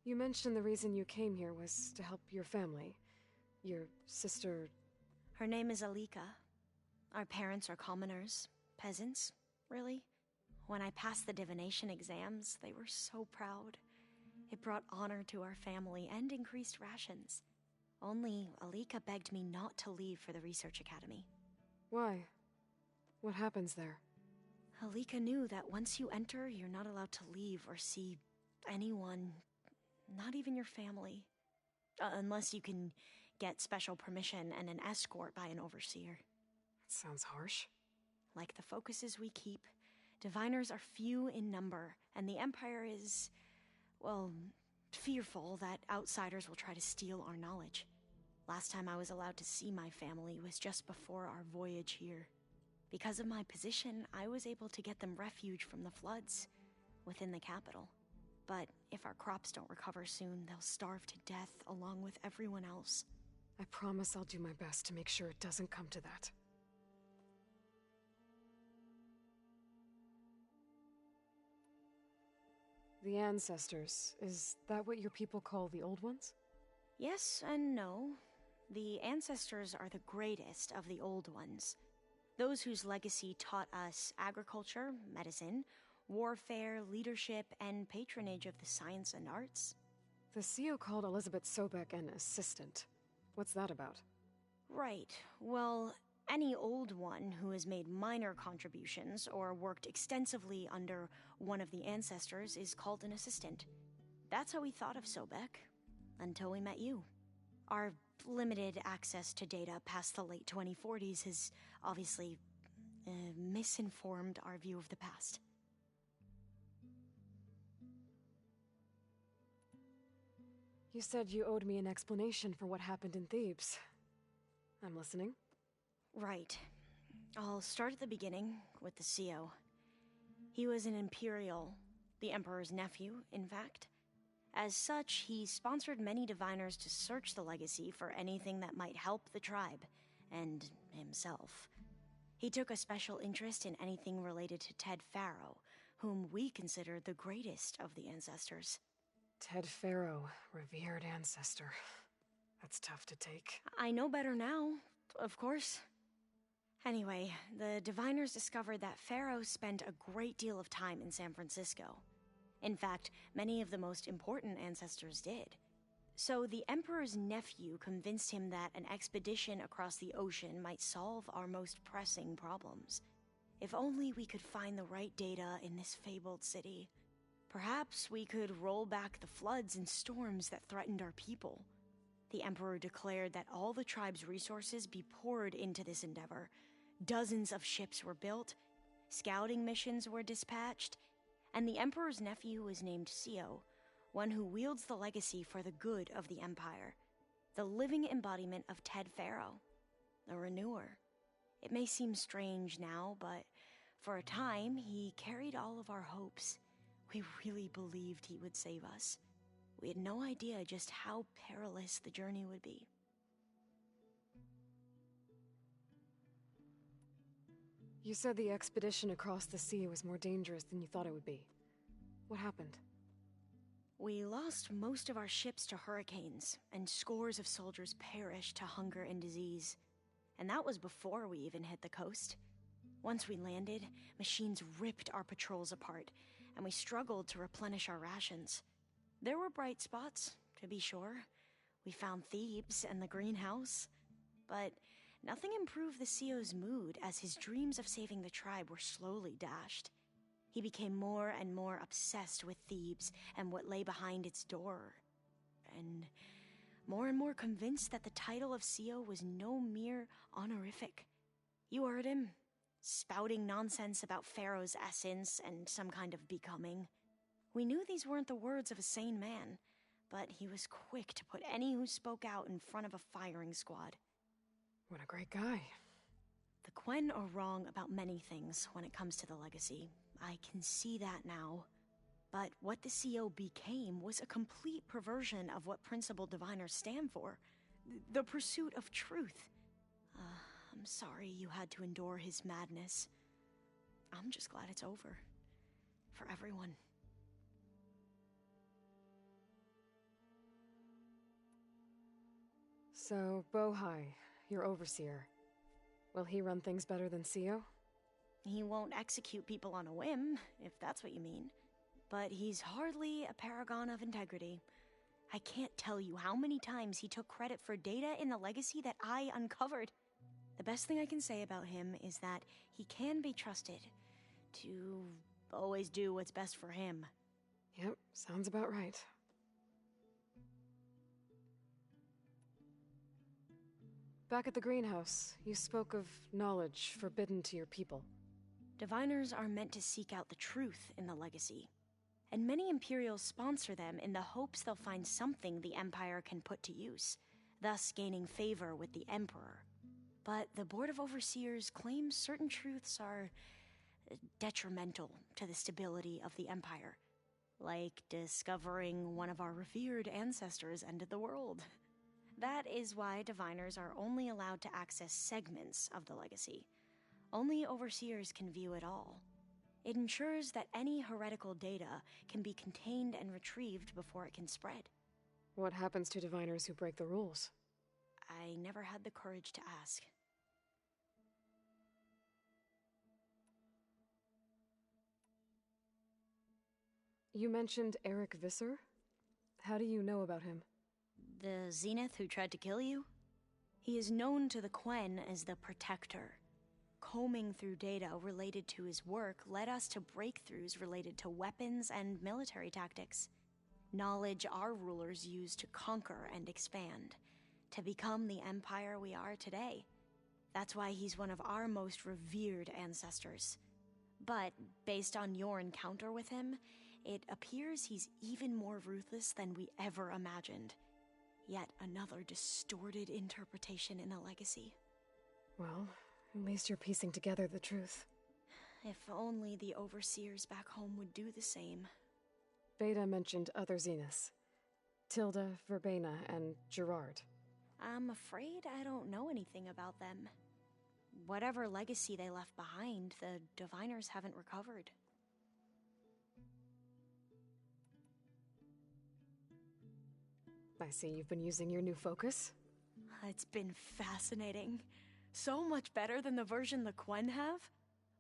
You mentioned the reason you came here was to help your family. Your sister... Her name is Alika. Our parents are commoners. Peasants, really. When I passed the divination exams, they were so proud. It brought honor to our family and increased rations. Only Alika begged me not to leave for the research academy. Why? What happens there? Alika knew that once you enter, you're not allowed to leave or see anyone, not even your family. Unless you can get special permission and an escort by an overseer. That sounds harsh. Like the focuses we keep, diviners are few in number, and the Empire is, well, fearful that outsiders will try to steal our knowledge. Last time I was allowed to see my family was just before our voyage here. Because of my position, I was able to get them refuge from the floods within the capital. But if our crops don't recover soon, they'll starve to death along with everyone else. I promise I'll do my best to make sure it doesn't come to that. The Ancestors, is that what your people call the Old Ones? Yes and no. The Ancestors are the greatest of the Old Ones. Those whose legacy taught us agriculture, medicine, warfare, leadership, and patronage of the science and arts. The CEO called Elizabeth Sobek an assistant. What's that about? Right. Well, any Old One who has made minor contributions or worked extensively under one of the Ancestors is called an assistant. That's how we thought of Sobek, until we met you. Our limited access to data past the late 2040s has obviously misinformed our view of the past. You said you owed me an explanation for what happened in Thebes. I'm listening. Right. I'll start at the beginning with the CEO. He was an Imperial, the Emperor's nephew, in fact. As such, he sponsored many diviners to search the legacy for anything that might help the tribe, and himself. He took a special interest in anything related to Ted Faro, whom we consider the greatest of the Ancestors. Ted Faro, revered ancestor. That's tough to take. I know better now, of course. Anyway, the diviners discovered that Faro spent a great deal of time in San Francisco. In fact, many of the most important ancestors did. So the Emperor's nephew convinced him that an expedition across the ocean might solve our most pressing problems. If only we could find the right data in this fabled city. Perhaps we could roll back the floods and storms that threatened our people. The Emperor declared that all the tribe's resources be poured into this endeavor. Dozens of ships were built, scouting missions were dispatched, and the Emperor's nephew was named CEO, one who wields the legacy for the good of the Empire, the living embodiment of Ted Faro, the Renewer. It may seem strange now, but for a time, he carried all of our hopes. We really believed he would save us. We had no idea just how perilous the journey would be. You said the expedition across the sea was more dangerous than you thought it would be. What happened? We lost most of our ships to hurricanes, and scores of soldiers perished to hunger and disease. And that was before we even hit the coast. Once we landed, machines ripped our patrols apart, and we struggled to replenish our rations. There were bright spots, to be sure. We found Thebes and the greenhouse, but nothing improved the CEO's mood as his dreams of saving the tribe were slowly dashed. He became more and more obsessed with Thebes and what lay behind its door, and more convinced that the title of CEO was no mere honorific. You heard him, spouting nonsense about Pharaoh's essence and some kind of becoming. We knew these weren't the words of a sane man, but he was quick to put any who spoke out in front of a firing squad. What a great guy. The Quen are wrong about many things when it comes to the legacy. I can see that now. But what the CEO became was a complete perversion of what principal diviners stand for. The pursuit of truth. I'm sorry you had to endure his madness. I'm just glad it's over. For everyone. So, Bohai, your overseer. Will he run things better than CEO? He won't execute people on a whim, if that's what you mean. But he's hardly a paragon of integrity. I can't tell you how many times he took credit for data in the legacy that I uncovered. The best thing I can say about him is that he can be trusted to always do what's best for him. Yep, sounds about right. Back at the greenhouse, you spoke of knowledge forbidden to your people. Diviners are meant to seek out the truth in the legacy, and many Imperials sponsor them in the hopes they'll find something the Empire can put to use, thus gaining favor with the Emperor. But the Board of Overseers claims certain truths are detrimental to the stability of the Empire, like discovering one of our revered ancestors ended the world. That is why Diviners are only allowed to access segments of the legacy. Only Overseers can view it all. It ensures that any heretical data can be contained and retrieved before it can spread. What happens to Diviners who break the rules? I never had the courage to ask. You mentioned Eric Visser? How do you know about him? The Zenith who tried to kill you? He is known to the Quen as the Protector. Combing through data related to his work led us to breakthroughs related to weapons and military tactics. Knowledge our rulers used to conquer and expand, to become the empire we are today. That's why he's one of our most revered ancestors. But based on your encounter with him, it appears he's even more ruthless than we ever imagined. Yet another distorted interpretation in the legacy. Well, at least you're piecing together the truth. If only the Overseers back home would do the same. Beta mentioned other Zeniths. Tilda, Verbena, and Gerard. I'm afraid I don't know anything about them. Whatever legacy they left behind, the Diviners haven't recovered. I see you've been using your new focus. It's been fascinating. So much better than the version the Quen have.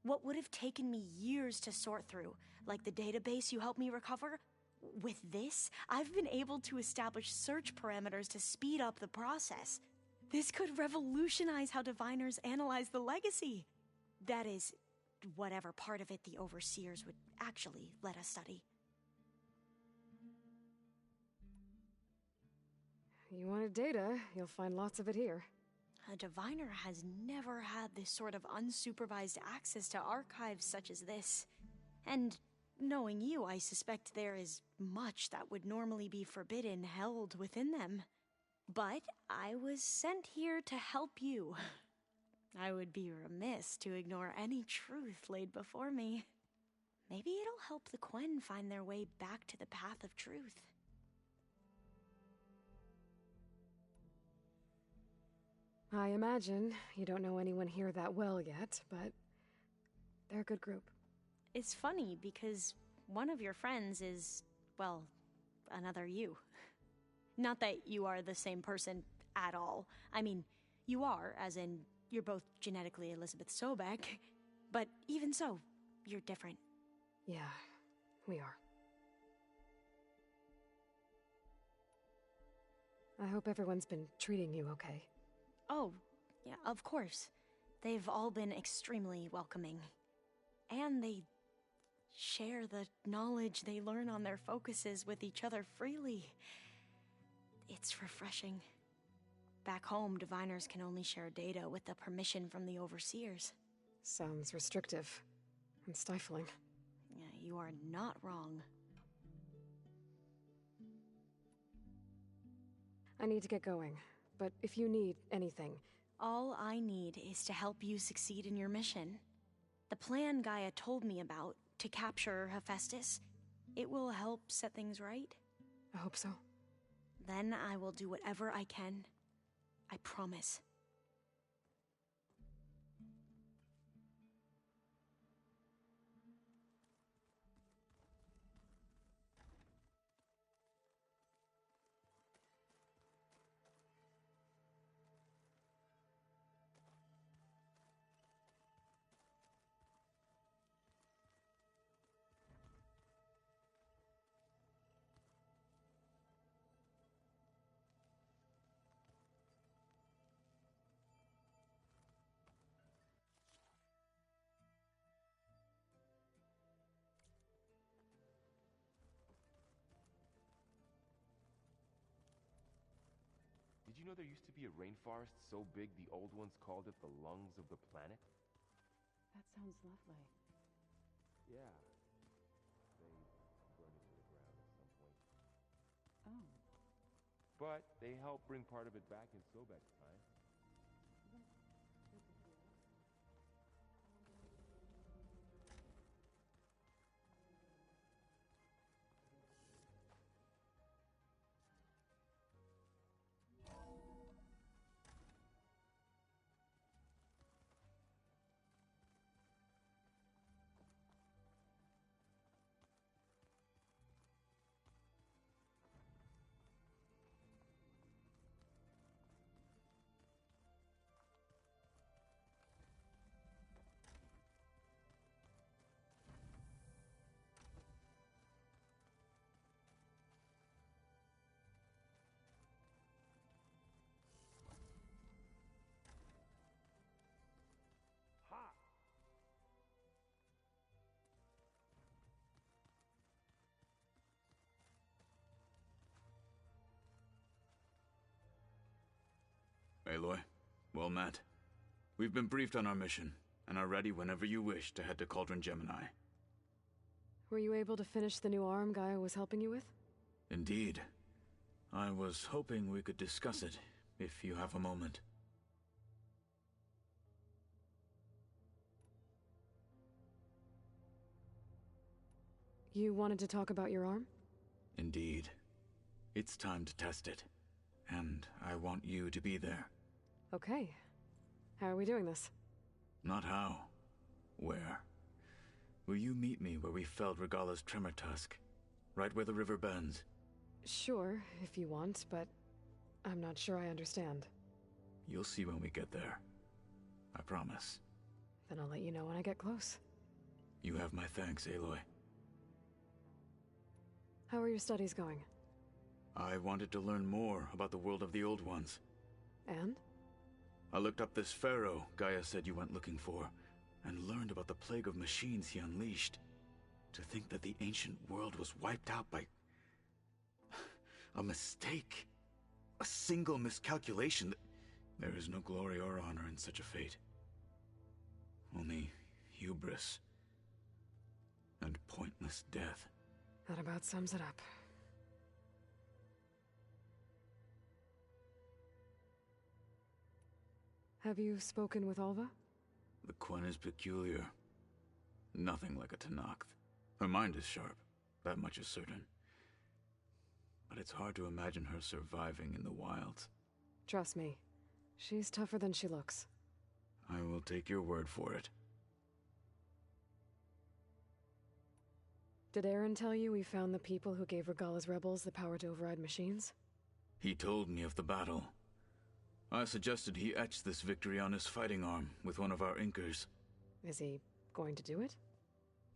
What would have taken me years to sort through, like the database you helped me recover, with this, I've been able to establish search parameters to speed up the process. This could revolutionize how Diviners analyze the legacy. That is, whatever part of it the Overseers would actually let us study. You wanted data, you'll find lots of it here. A Diviner has never had this sort of unsupervised access to archives such as this. And knowing you, I suspect there is much that would normally be forbidden held within them. But I was sent here to help you. I would be remiss to ignore any truth laid before me. Maybe it'll help the Quen find their way back to the path of truth. I imagine you don't know anyone here that well yet, but they're a good group. It's funny because one of your friends is, well, another you. Not that you are the same person at all. I mean, you are, as in, you're both genetically Elizabeth Sobek, but even so, you're different. Yeah, we are. I hope everyone's been treating you okay. Oh, yeah, of course. They've all been extremely welcoming. And they share the knowledge they learn on their focuses with each other freely. It's refreshing. Back home, Diviners can only share data with the permission from the Overseers. Sounds restrictive and stifling. Yeah, you are not wrong. I need to get going, but if you need anything... All I need is to help you succeed in your mission. The plan Gaia told me about, to capture Hephaestus, it will help set things right. I hope so. Then I will do whatever I can. I promise. you know there used to be a rainforest so big the old ones called it the lungs of the planet? That sounds lovely. Yeah. They burned it to the ground at some point. Oh. But they helped bring part of it back in Sobek's time. Ha! Aloy, well met. We've been briefed on our mission, and are ready whenever you wish to head to Cauldron Gemini. Were you able to finish the new arm Gaia was helping you with? Indeed. I was hoping we could discuss it, if you have a moment. You wanted to talk about your arm? Indeed. It's time to test it. And I want you to be there. Okay. How are we doing this? Not how. Where? Will you meet me where we felled Regalla's tremor tusk? Right where the river bends? Sure, if you want, but I'm not sure I understand. You'll see when we get there. I promise. Then I'll let you know when I get close. You have my thanks, Aloy. How are your studies going? I wanted to learn more about the world of the Old Ones. And? I looked up this pharaoh Gaia said you went looking for, and learned about the plague of machines he unleashed. To think that the ancient world was wiped out by a mistake. A single miscalculation. There is no glory or honor in such a fate. Only hubris and pointless death. That about sums it up. Have you spoken with Alva? The Quen is peculiar. Nothing like a Tenakth. Her mind is sharp, that much is certain. But it's hard to imagine her surviving in the wilds. Trust me, she's tougher than she looks. I will take your word for it. Did Aaron tell you we found the people who gave Regalla's rebels the power to override machines? He told me of the battle. I suggested he etch this victory on his fighting arm with one of our Inkers. Is he going to do it?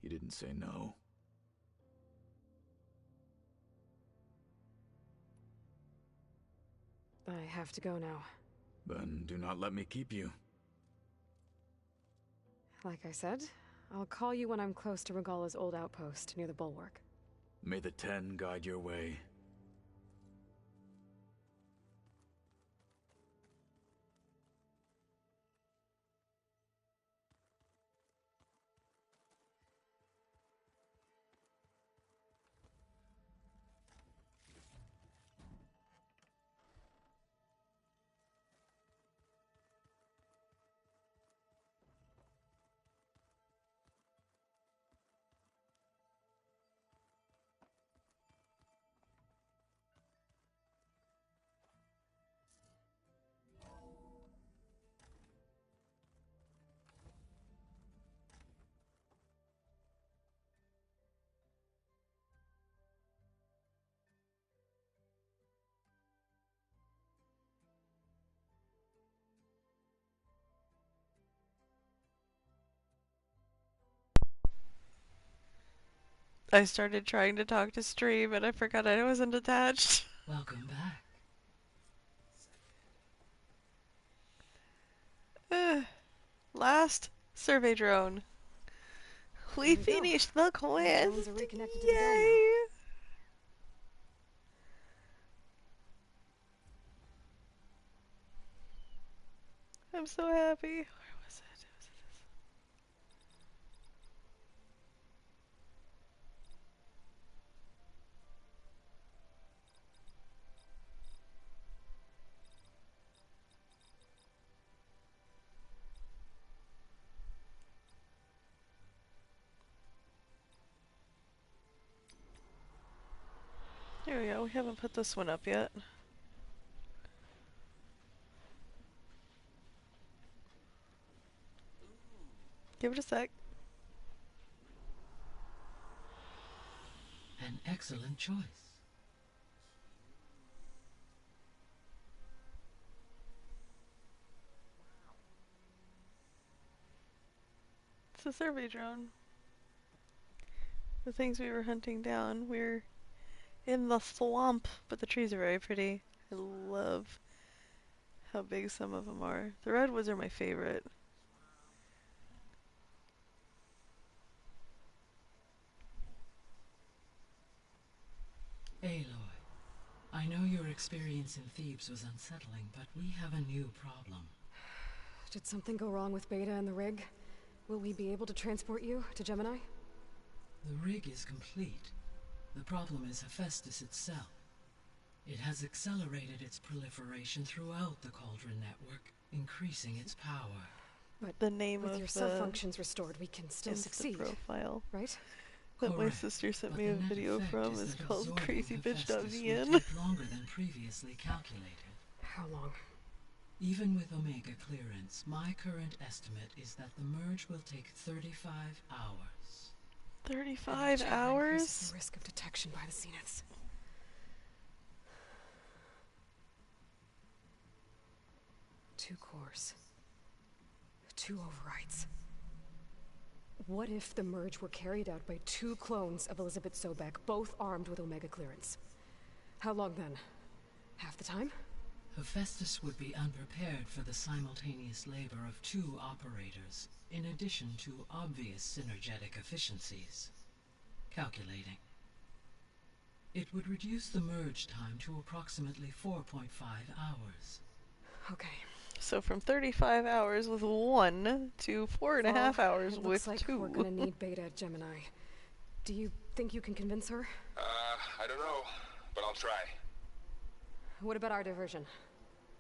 He didn't say no. I have to go now. Then do not let me keep you. Like I said, I'll call you when I'm close to Regalla's old outpost near the bulwark. May the Ten guide your way. I started trying to talk to stream and I forgot I wasn't attached. Welcome back. Last survey drone. We finished the quest. Yay! I'm so happy. Where was it? Was it this? There we go. We haven't put this one up yet. Give it a sec. An excellent choice. It's a survey drone. The things we were hunting down, we're in the swamp, but the trees are very pretty. I love how big some of them are. The redwoods are my favorite. Aloy, I know your experience in Thebes was unsettling, but we have a new problem. Did something go wrong with Beta and the rig? Will we be able to transport you to Gemini? The rig is complete. The problem is Hephaestus itself. It has accelerated its proliferation throughout the Cauldron network, increasing its power. But the name with of your the sub-functions restored, we can still succeed. Profile. Right? That my Correct, sister sent but me the a net video effect from is is that called absorbing crazybitch.vn. Hephaestus will take longer than previously calculated. How long? Even with Omega clearance, my current estimate is that the merge will take 35 hours. 35 Increases hours? the risk of detection by the Zeniths. Two cores. Two overrides. What if the merge were carried out by two clones of Elizabeth Sobek, both armed with Omega clearance? How long then? Half the time? Hephaestus would be unprepared for the simultaneous labor of two operators, in addition to obvious synergetic efficiencies. Calculating. It would reduce the merge time to approximately 4.5 hours. Okay. So from 35 hours with one to 4.5 hours with looks like two. We're gonna need Beta at Gemini. Do you think you can convince her? I don't know, but I'll try. What about our diversion?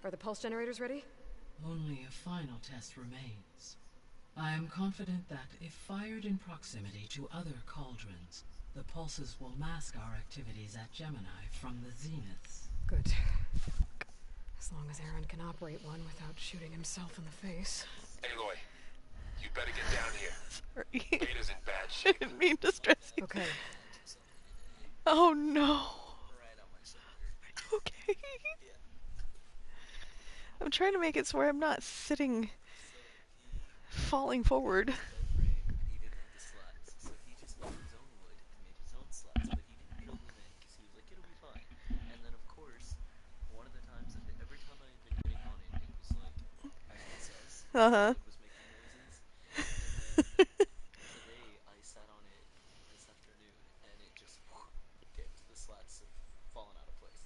Are the pulse generators ready? Only a final test remains. I am confident that if fired in proximity to other cauldrons, the pulses will mask our activities at Gemini from the Zeniths. Good. As long as Aaron can operate one without shooting himself in the face. Aloy, you better get down here. Sorry. Beta's in bad I shape. didn't mean to stress you. Okay. Oh no. Okay. I'm trying to make it so where I'm not sitting, falling forward. Uh-huh. Today I sat on it this afternoon and it just dipped. The slats have fallen out of place.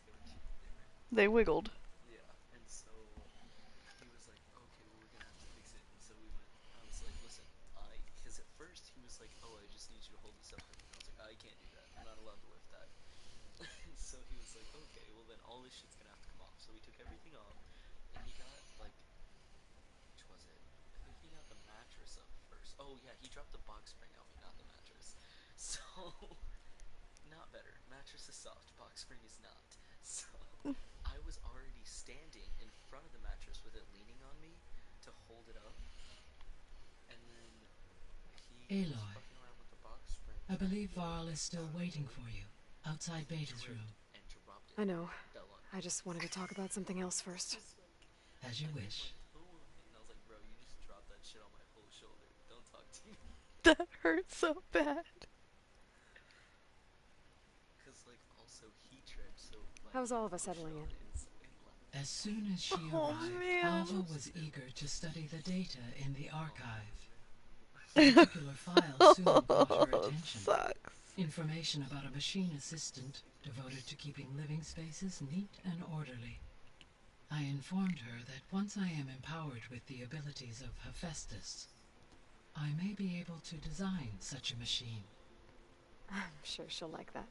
They wiggled. Yeah, and so he was like, okay, well, we're gonna have to fix it. And so we went, I was like, listen, because at first he was like, oh, I just need you to hold this up. And I was like, I can't do that. I'm not allowed to lift that. So he was like, okay, well then all this shit's gonna have to come off. So we took everything off and he got like, which was it? I think he got the mattress up first. Oh yeah, he dropped the box spring on me, not the mattress. So, not better. Mattress is soft, box spring is not. So, I was already standing in front of the mattress with it leaning on me to hold it up. And then he was Aloy, fucking around with the box spring. I believe Varl is still waiting for you, outside Beta's room. I know. I just wanted to talk about something else first. As you wish. And I was like, bro, you just dropped that shit on my whole shoulder. Don't talk to me. That hurts so bad. Because, like, also he tripped, so, like, How's all of us settling in? As soon as she Oh, arrived, man. Alva was eager to study the data in the archive. A particular file soon caught her attention. Sucks. Information about a machine assistant devoted to keeping living spaces neat and orderly. I informed her that once I am empowered with the abilities of Hephaestus, I may be able to design such a machine. I'm sure she'll like that.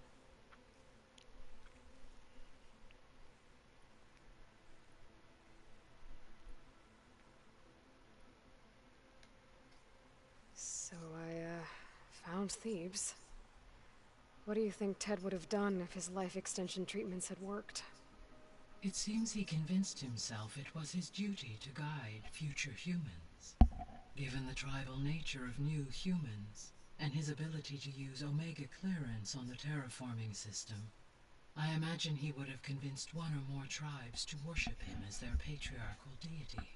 So I found Thebes. What do you think Ted would have done if his life extension treatments had worked? It seems he convinced himself it was his duty to guide future humans. Given the tribal nature of new humans, and his ability to use Omega clearance on the terraforming system, I imagine he would have convinced one or more tribes to worship him as their patriarchal deity.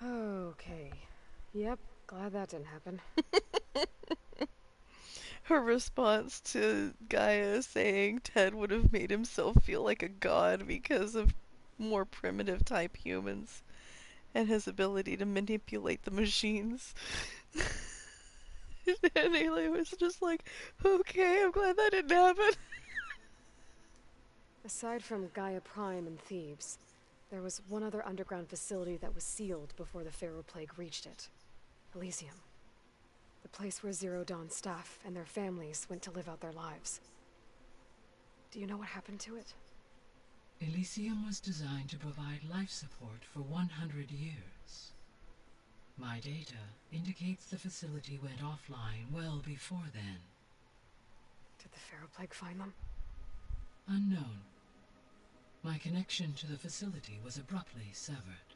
Okay. Yep, glad that didn't happen. Her response to Gaia saying Ted would have made himself feel like a god because of more primitive type humans and his ability to manipulate the machines. And Ayla was just like, okay, I'm glad that didn't happen. Aside from Gaia Prime and Thebes, there was one other underground facility that was sealed before the Pharaoh Plague reached it. Elysium. The place where Zero Dawn staff and their families went to live out their lives. Do you know what happened to it? Elysium was designed to provide life support for 100 years. My data indicates the facility went offline well before then. Did the Pharaoh Plague find them? Unknown. My connection to the facility was abruptly severed.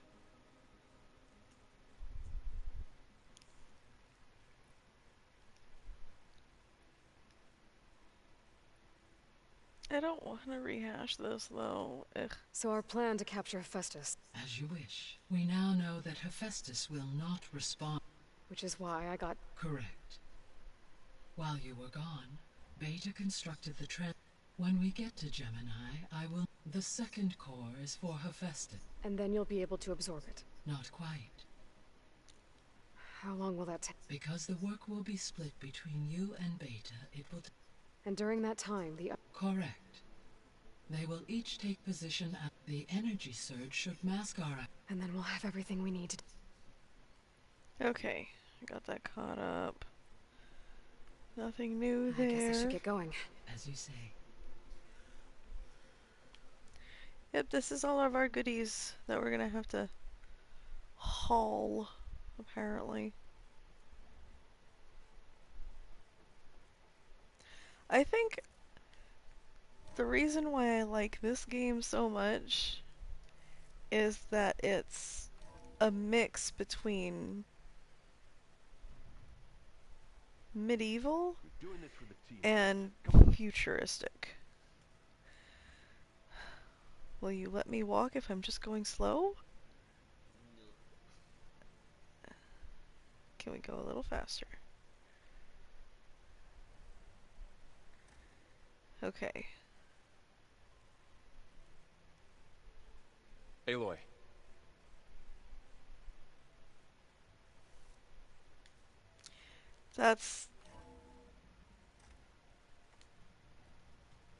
I don't want to rehash this, though. Ugh. So our plan to capture Hephaestus. As you wish. We now know that Hephaestus will not respond. Which is why I got... Correct. While you were gone, Beta constructed the When we get to Gemini, I will... The second core is for Hephaestus. And then you'll be able to absorb it. Not quite. How long will that take? Because the work will be split between you and Beta, it will... And during that time, the... Correct. They will each take position at the energy surge should mask our... And then we'll have everything we need to... Okay, I got that caught up. Nothing new there. I guess I should get going. As you say. Yep, this is all of our goodies that we're gonna have to haul, apparently. I think the reason why I like this game so much is that it's a mix between medieval and futuristic. Will you let me walk if I'm just going slow? Can we go a little faster? Okay. Aloy. That's...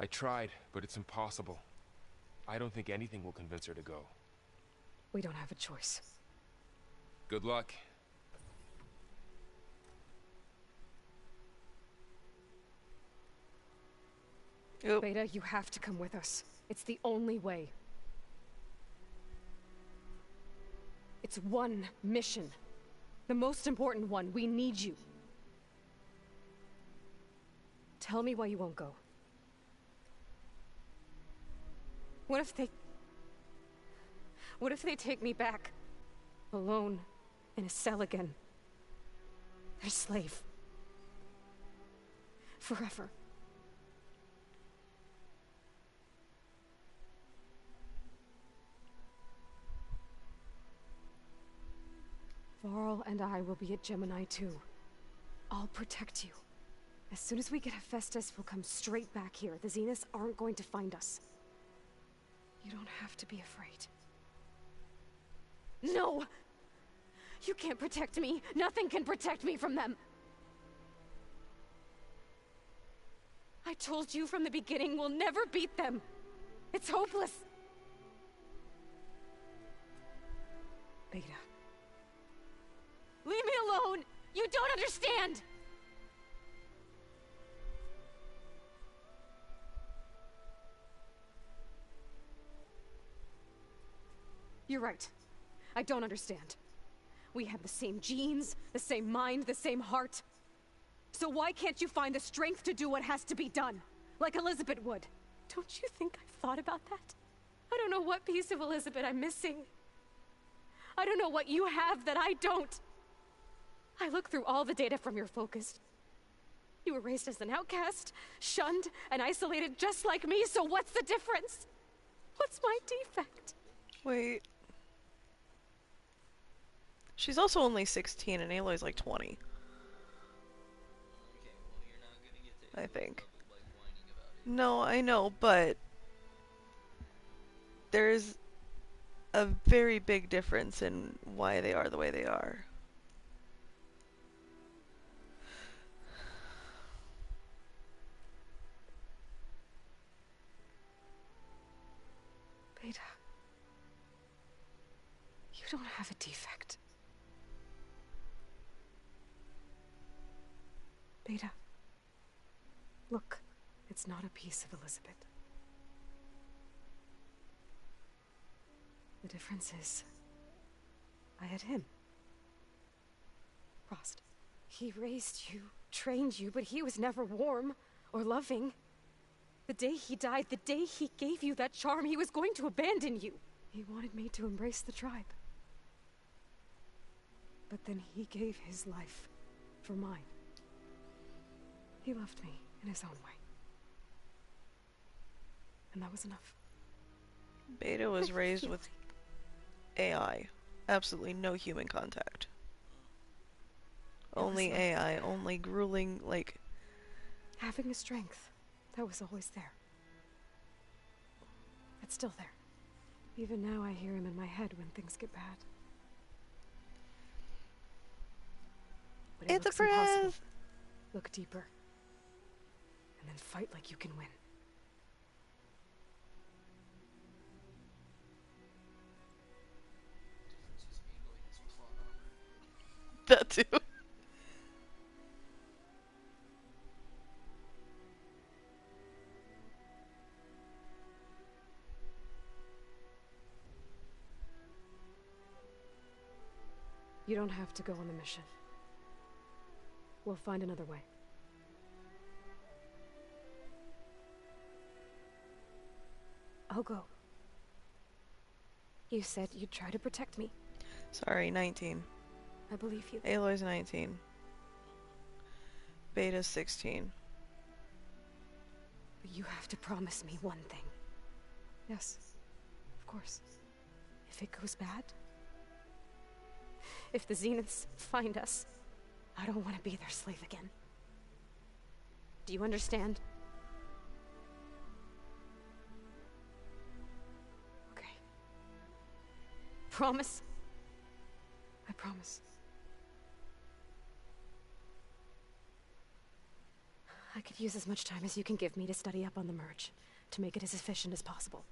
I tried, but it's impossible. I don't think anything will convince her to go. We don't have a choice. Good luck. Oop. Beta, you have to come with us. It's the only way. It's one mission. The most important one. We need you. Tell me why you won't go. What if they take me back? Alone, in a cell again. Their slave. Forever. Varl and I will be at Gemini too. I'll protect you. As soon as we get Hephaestus, we'll come straight back here. The Zeniths aren't going to find us. You don't have to be afraid. No! You can't protect me. Nothing can protect me from them. I told you from the beginning we'll never beat them. It's hopeless. You don't understand! You're right. I don't understand. We have the same genes, the same mind, the same heart. So why can't you find the strength to do what has to be done? Like Elizabeth would. Don't you think I've thought about that? I don't know what piece of Elizabeth I'm missing. I don't know what you have that I don't. I look through all the data from your focus. You were raised as an outcast, shunned, and isolated just like me, so what's the difference? What's my defect? Wait. She's also only 16 and Aloy's like 20. I think. No, I know, but there's a very big difference in why they are the way they are. Beta, you don't have a defect. Beta, look, it's not a piece of Elizabeth. The difference is, I had him. Frost. He raised you, trained you, but he was never warm or loving. The day he died, the day he gave you that charm, he was going to abandon you. He wanted me to embrace the tribe. But then he gave his life for mine. He loved me in his own way. And that was enough. Beta was raised with AI. Absolutely no human contact. Only AI, only grueling, like... Having a strength that was always there. It's still there. Even now I hear him in my head when things get bad. When it It's a looks impossible, breath! look deeper. And then fight like you can win. That too. You don't have to go on the mission. We'll find another way. I'll go. You said you'd try to protect me. Sorry, 19. I believe you. Aloy's 19. Beta's 16. But you have to promise me one thing. Yes, of course. If it goes bad, if the Zeniths find us, I don't want to be their slave again. Do you understand? Okay. Promise? I promise. I could use as much time as you can give me to study up on the merge, to make it as efficient as possible.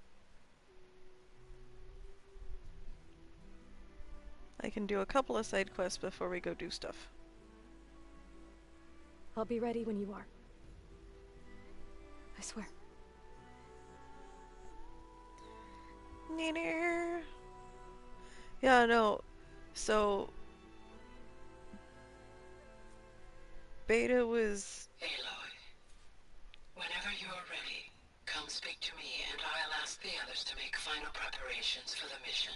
I can do a couple of side quests before we go do stuff. I'll be ready when you are. I swear. Yeah, no. So... Beta was... Aloy, whenever you're ready, come speak to me and I'll ask the others to make final preparations for the mission.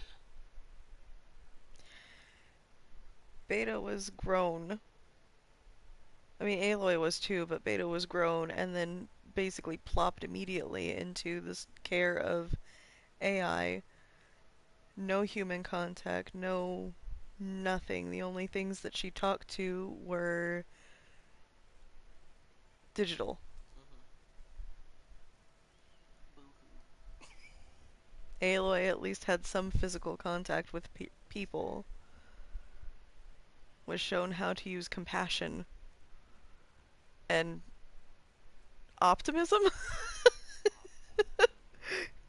Beta was grown. I mean, Aloy was too, but Beta was grown and then basically plopped immediately into this care of AI. No human contact, no nothing. The only things that she talked to were digital. Aloy at least had some physical contact with people. Was shown how to use compassion and optimism.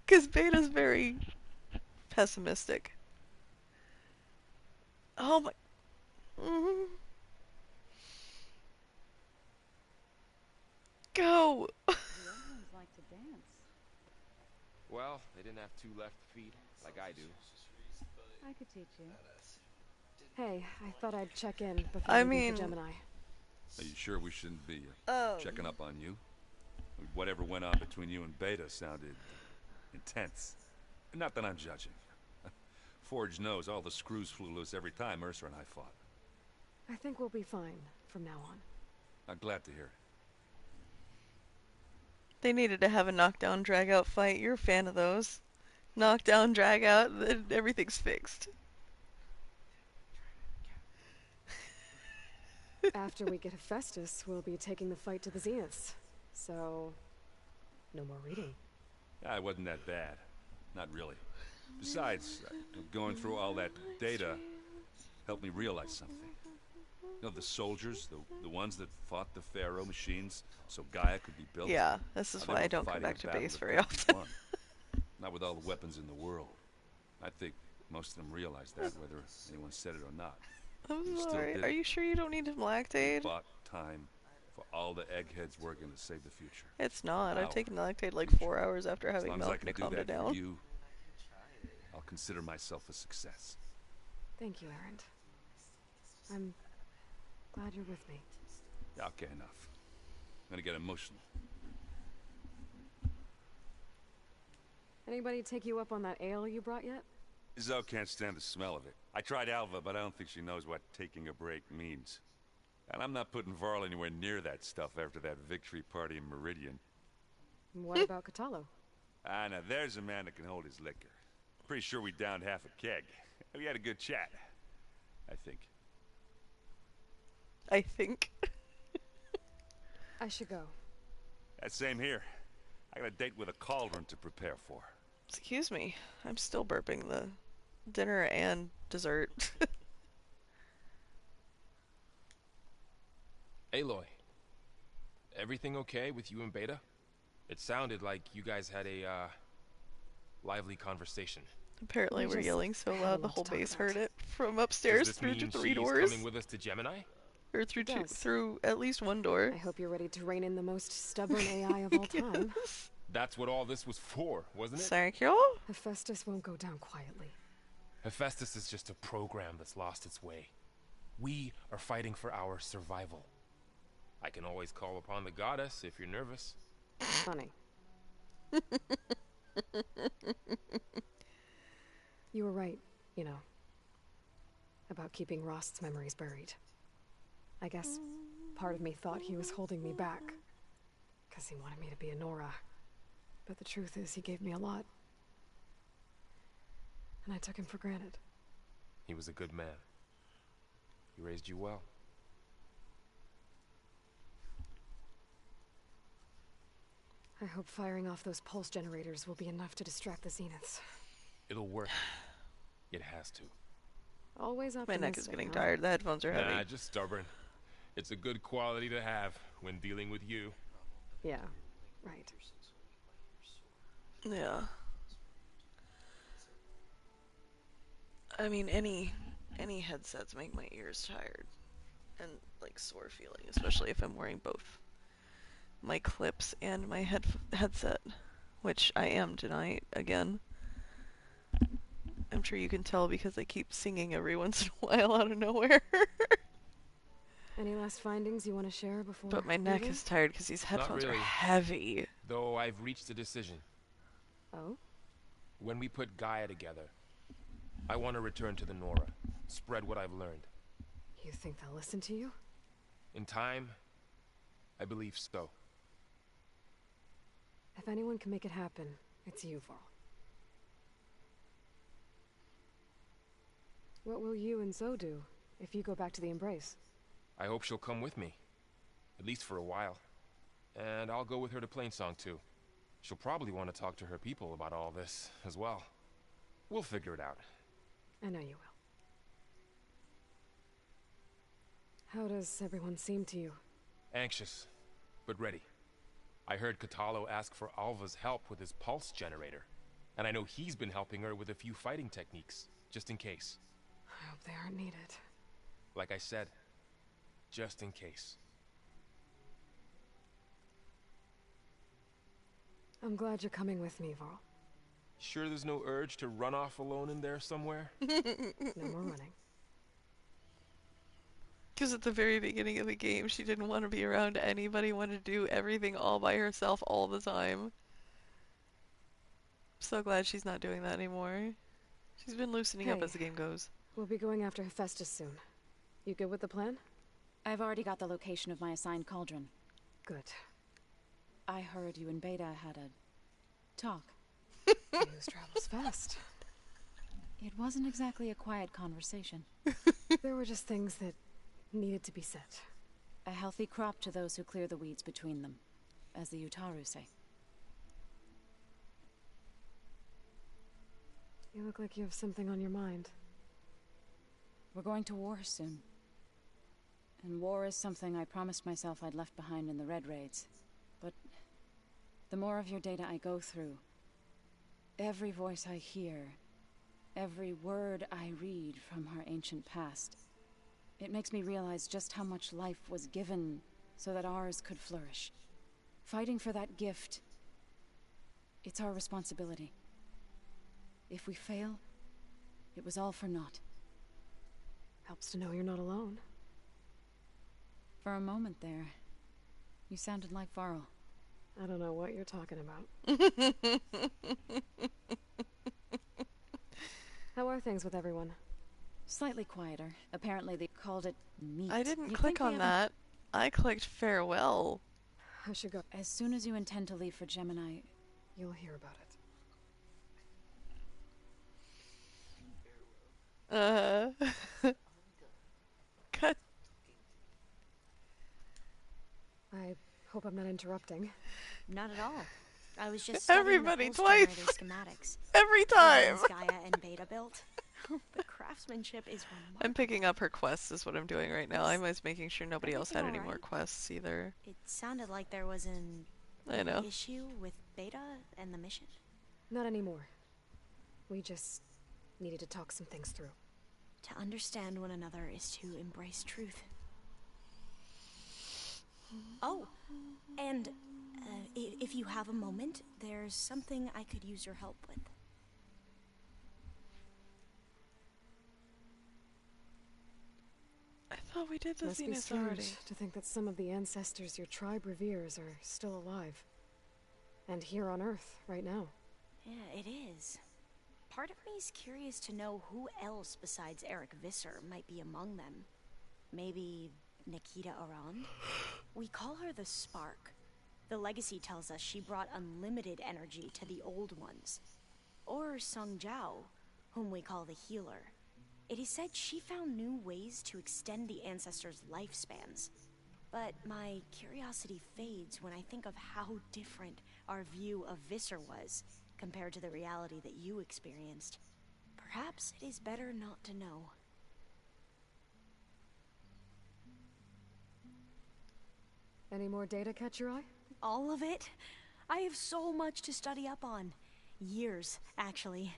Because Beta's very pessimistic. Oh my... go! The young ones like to dance. Well, they didn't have 2 left feet, like I do. I could teach you. Hey, I thought I'd check in before I leaving mean- for Gemini. Are you sure we shouldn't be Oh. checking up on you? Whatever went on between you and Beta sounded intense. Not that I'm judging. Forge knows all the screws flew loose every time Mercer and I fought. I think we'll be fine from now on. I'm glad to hear it. They needed to have a knockdown drag out fight. You're a fan of those. Knockdown, drag out, then everything's fixed. After we get Hephaestus, we'll be taking the fight to the Zeniths. So, no more reading. It wasn't that bad. Not really. Besides, going through all that data helped me realize something. You know, the soldiers, the ones that fought the Pharaoh machines so Gaia could be built? Yeah, this is They why I were don't come fighting back a to battle base that very couldn't be often. won. Not with all the weapons in the world. I think most of them realized that, whether anyone said it or not. I'm They still sorry. did Are it. you sure you don't need some They lactate? bought time for all the eggheads working to save the future. It's not. I've Hour. taken lactate like 4 hours after As having long as I milk can and it do calmed it that down. for you, I'll consider myself a success. Thank you, Erend. I'm glad you're with me. Yeah, okay, enough. I'm gonna get emotional. Anybody take you up on that ale you brought yet? Zoe can't stand the smell of it. I tried Alva, but I don't think she knows what taking a break means. And I'm not putting Varl anywhere near that stuff after that victory party in Meridian. What about Catalo? Ah, now there's a man that can hold his liquor. Pretty sure we downed half a keg. We had a good chat, I think. I think. I should go. That same here. I got a date with a cauldron to prepare for. Excuse me. I'm still burping the dinner and dessert. Aloy, everything okay with you and Beta? It sounded like you guys had a, lively conversation. Apparently we're just yelling so had a loud the lot to whole talk base about. heard it from Does upstairs this through to mean 3 she's doors. coming with us to Gemini? Or through It does. through at least one door. I hope you're ready to rein in the most stubborn AI of all time. That's what all this was for, wasn't it? Thank you. Hephaestus won't go down quietly. Hephaestus is just a program that's lost its way. We are fighting for our survival. I can always call upon the goddess if you're nervous. Funny. You were right, you know, about keeping Rost's memories buried. I guess part of me thought he was holding me back, because he wanted me to be a Nora. But the truth is, he gave me a lot. And I took him for granted. He was a good man. He raised you well. I hope firing off those pulse generators will be enough to distract the Zeniths. It'll work. It has to. Always My optimistic. neck is getting huh? tired. The headphones are heavy. Nah, just stubborn. It's a good quality to have when dealing with you. Yeah, right. Yeah. I mean, any headsets make my ears tired and like sore feeling, especially if I'm wearing both my clips and my headset, which I am tonight again. I'm sure you can tell because I keep singing every once in a while out of nowhere. Any last findings you want to share before? But my neck leaving? is tired because these headphones really. are heavy. Though I've reached a decision. Oh? When we put Gaia together, I want to return to the Nora. Spread what I've learned. You think they'll listen to you? In time, I believe so. If anyone can make it happen, it's you, Varl. What will you and Zoe do if you go back to the Embrace? I hope she'll come with me. At least for a while. And I'll go with her to Plainsong too. She'll probably want to talk to her people about all this as well. We'll figure it out. I know you will. How does everyone seem to you? Anxious, but ready. I heard Catalo ask for Alva's help with his pulse generator. And I know he's been helping her with a few fighting techniques, just in case. I hope they aren't needed. Like I said, just in case. I'm glad you're coming with me, Varl. Sure there's no urge to run off alone in there somewhere? No more running. Because at the very beginning of the game, she didn't want to be around anybody, wanted to do everything all by herself all the time. So glad she's not doing that anymore. She's been loosening up as the game goes. We'll be going after Hephaestus soon. You good with the plan? I've already got the location of my assigned cauldron. Good. I heard you and Beta had a talk. News travels fast. It wasn't exactly a quiet conversation. There were just things that needed to be said. A healthy crop to those who clear the weeds between them, as the Utaru say. You look like you have something on your mind. We're going to war soon. And war is something I promised myself I'd left behind in the Red Raids. But the more of your data I go through, every voice I hear, every word I read from our ancient past, it makes me realize just how much life was given so that ours could flourish. Fighting for that gift, it's our responsibility. If we fail, it was all for naught. Helps to know you're not alone. For a moment there, you sounded like Varl. I don't know what you're talking about. How are things with everyone? Slightly quieter. Apparently they called it meat. I didn't click on that. I clicked farewell. I should go. As soon as you intend to leave for Gemini, you'll hear about it. Cut. I hope I'm not interrupting. Not at all. I was just everybody studying the twice. schematics. Every time. Gaia and Beta built. The craftsmanship is remarkable. I'm picking up her quests is what I'm doing right now. I was making sure nobody else had any all more right? quests either. It sounded like there was an I know. issue with Beta and the mission. Not anymore. We just needed to talk some things through. To understand one another is to embrace truth. Oh, and if you have a moment, there's something I could use your help with. I thought we did the Must be Zenith strange already. to think that some of the ancestors your tribe reveres are still alive. And here on Earth, right now. Yeah, it is. Part of me is curious to know who else besides Eric Visser might be among them. Maybe Nikita Arand? We call her the Spark. The legacy tells us she brought unlimited energy to the old ones. Or Sung Jiao, whom we call the Healer. It is said she found new ways to extend the ancestors' lifespans. But my curiosity fades when I think of how different our view of Visser was compared to the reality that you experienced. Perhaps it is better not to know. Any more data catch your eye? All of it? I have so much to study up on. Years, actually.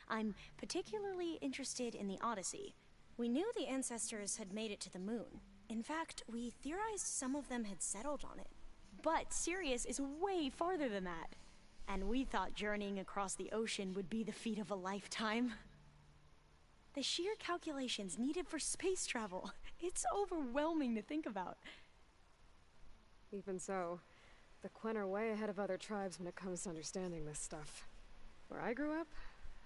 I'm particularly interested in the Odyssey. We knew the ancestors had made it to the moon. In fact, we theorized some of them had settled on it. But Sirius is way farther than that. And we thought journeying across the ocean would be the feat of a lifetime. The sheer calculations needed for space travel. It's overwhelming to think about. Even so, the Quen are way ahead of other tribes when it comes to understanding this stuff. Where I grew up,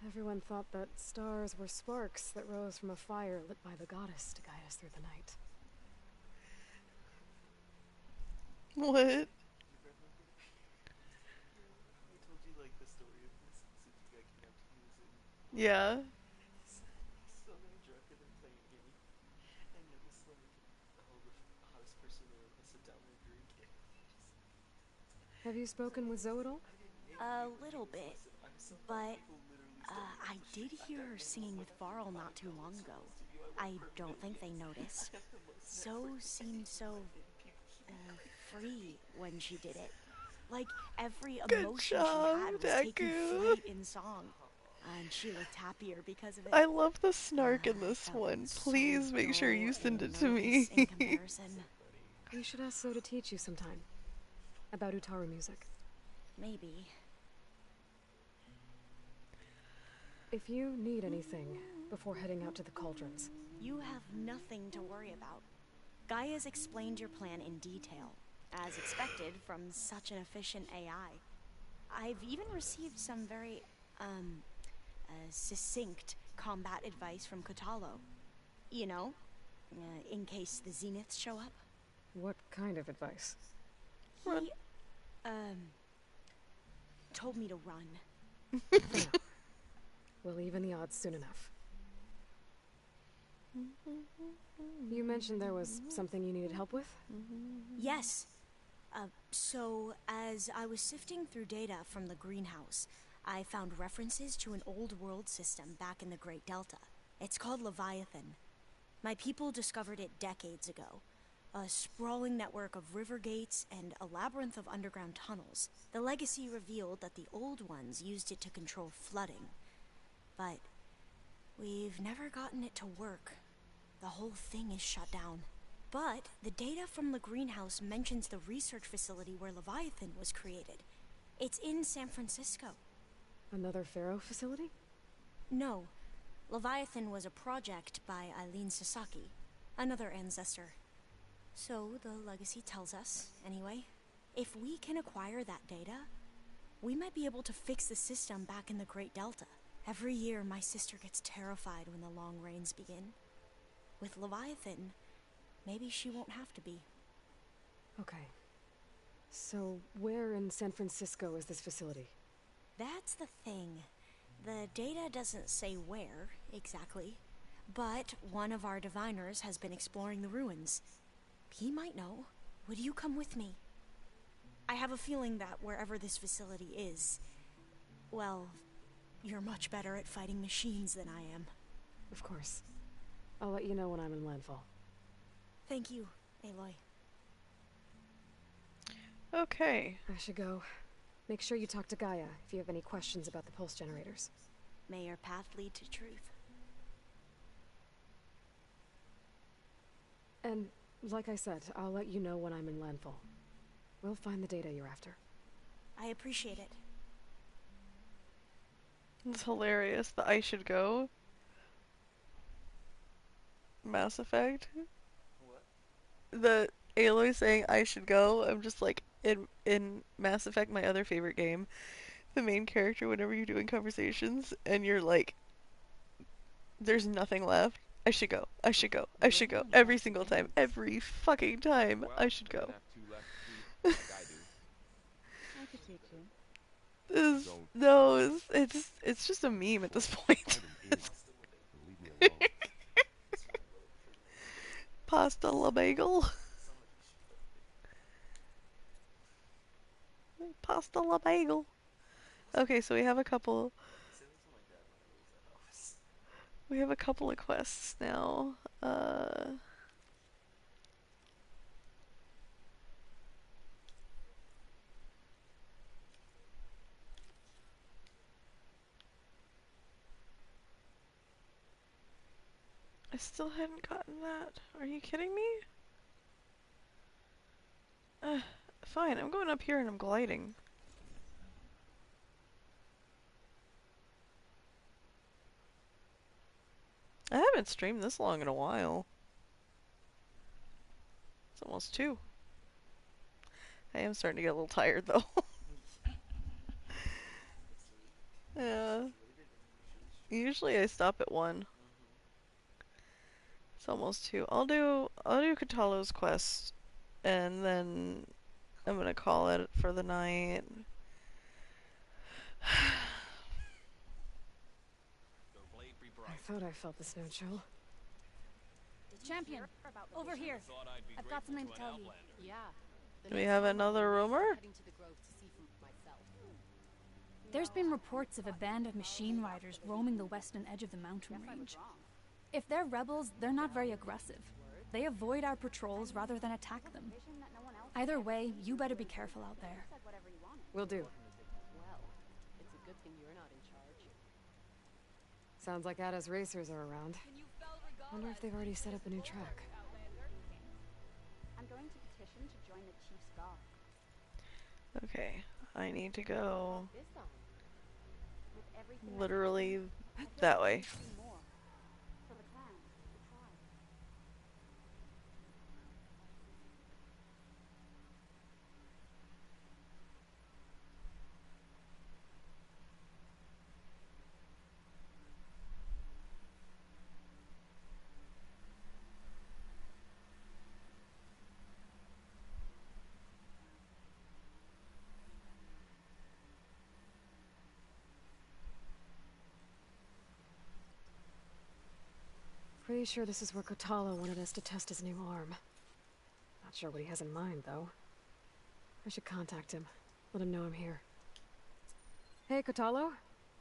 everyone thought that stars were sparks that rose from a fire lit by the goddess to guide us through the night. What? I told you like the story of this since you got kidnapped and he was in. Yeah. So very drunk and then playing a game. And it was like, oh, the hottest person in a sit down and drink. Have you spoken with Zoe at all? A little bit. But I did hear her singing with Varl not too long ago. I don't think they noticed. Zoe seemed so free when she did it. Like every emotion she had was taking flight in song. And she looked happier because of it. I love the snark in this one. Please make sure you send it to me. In comparison. You should ask Zoe to teach you sometime. About Utaru music. maybe. If you need anything before heading out to the cauldrons. You have nothing to worry about. Gaia's explained your plan in detail, as expected from such an efficient AI. I've even received some very, succinct combat advice from Kotalo. You know, in case the Zeniths show up. What kind of advice? He, told me to run. We'll even the odds soon enough. You mentioned there was something you needed help with? Yes. So, as I was sifting through data from the greenhouse, I found references to an old world system back in the Great Delta. It's called Leviathan. My people discovered it decades ago. A sprawling network of river gates and a labyrinth of underground tunnels. The legacy revealed that the old ones used it to control flooding. But we've never gotten it to work. The whole thing is shut down. But the data from the greenhouse mentions the research facility where Leviathan was created. It's in San Francisco. Another Pharaoh facility? No. Leviathan was a project by Eileen Sasaki, another ancestor. So the legacy tells us, anyway, if we can acquire that data, we might be able to fix the system back in the Great Delta. Every year, my sister gets terrified when the long rains begin. With Leviathan, maybe she won't have to be. Okay. So, where in San Francisco is this facility? That's the thing. The data doesn't say where, exactly. But one of our diviners has been exploring the ruins. He might know. Would you come with me? I have a feeling that wherever this facility is, well, you're much better at fighting machines than I am. Of course. I'll let you know when I'm in landfall. Thank you, Aloy. Okay. I should go. Make sure you talk to Gaia if you have any questions about the pulse generators. May your path lead to truth. And, like I said, I'll let you know when I'm in landfall. We'll find the data you're after. I appreciate it. It's hilarious that I should go. Mass Effect. What? The Aloy saying I should go. I'm just like, in Mass Effect, my other favorite game, the main character, whenever you're doing conversations and you're like, there's nothing left, I should go, I should go, I should go. Every single time, every fucking time, I should go. I could take you. No, it's just a meme at this point. Pasta la bagel. Pasta la bagel. Okay, so we have a couple. We have a couple of quests now. I still hadn't gotten that. Are you kidding me? Fine, I'm going up here and I'm gliding. I haven't streamed this long in a while. It's almost 2. I am starting to get a little tired though. Yeah. Usually I stop at 1. It's almost 2. I'll do Katalo's quest and then I'm gonna call it for the night. I thought I felt the snow chill. Champion, over here. I've got something to tell you. Yeah. Do we have another rumor? There's been reports of a band of machine riders roaming the western edge of the mountain range. If they're rebels, they're not very aggressive. They avoid our patrols rather than attack them. Either way, you better be careful out there. Will do. Well, it's a good thing you're not in charge. Sounds like Ada's racers are around. Wonder if they've already set up a new track. I'm going to petition to join the Chief's Guard. Okay. I need to go literally that way. Pretty sure this is where Kotalo wanted us to test his new arm. Not sure what he has in mind, though. I should contact him. Let him know I'm here. Hey, Kotalo.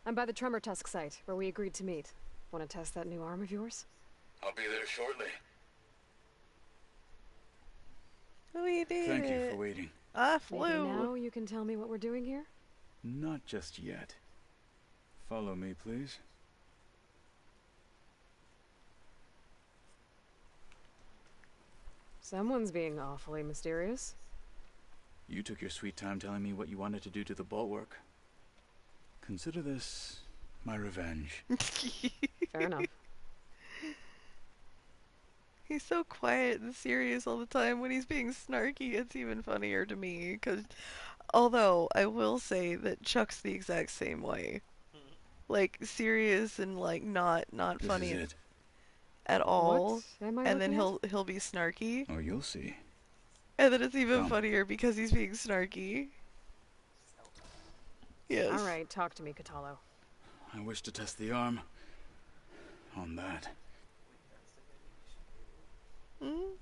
I'm by the Tremor Tusk site, where we agreed to meet. Want to test that new arm of yours? I'll be there shortly. We did. Thank you for waiting. I Maybe flew. now you can tell me what we're doing here? Not just yet. Follow me, please. Someone's being awfully mysterious. You took your sweet time telling me what you wanted to do to the bulwark. Consider this my revenge. Fair enough. He's so quiet and serious all the time. When he's being snarky, it's even funnier to me. Because, although I will say that Chuck's the exact same way, like serious and like not This funny is it. at all. What am I And then looking he'll be snarky, Oh, you'll see. and then it's even Come. funnier because he's being snarky. Yes. All right, talk to me, Kotalo. I wish to test the arm on that. Hmm?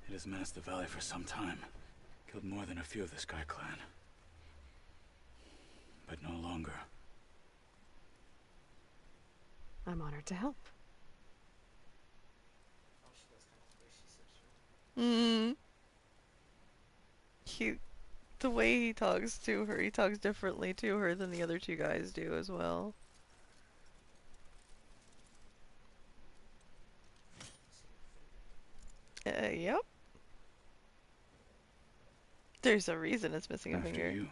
It has menaced the valley for some time. Killed more than a few of the Sky Clan. But no longer. I'm honored to help. Hmm. The way he talks to her, he talks differently to her than the other two guys do as well. Yep. There's a reason it's missing a After finger. you.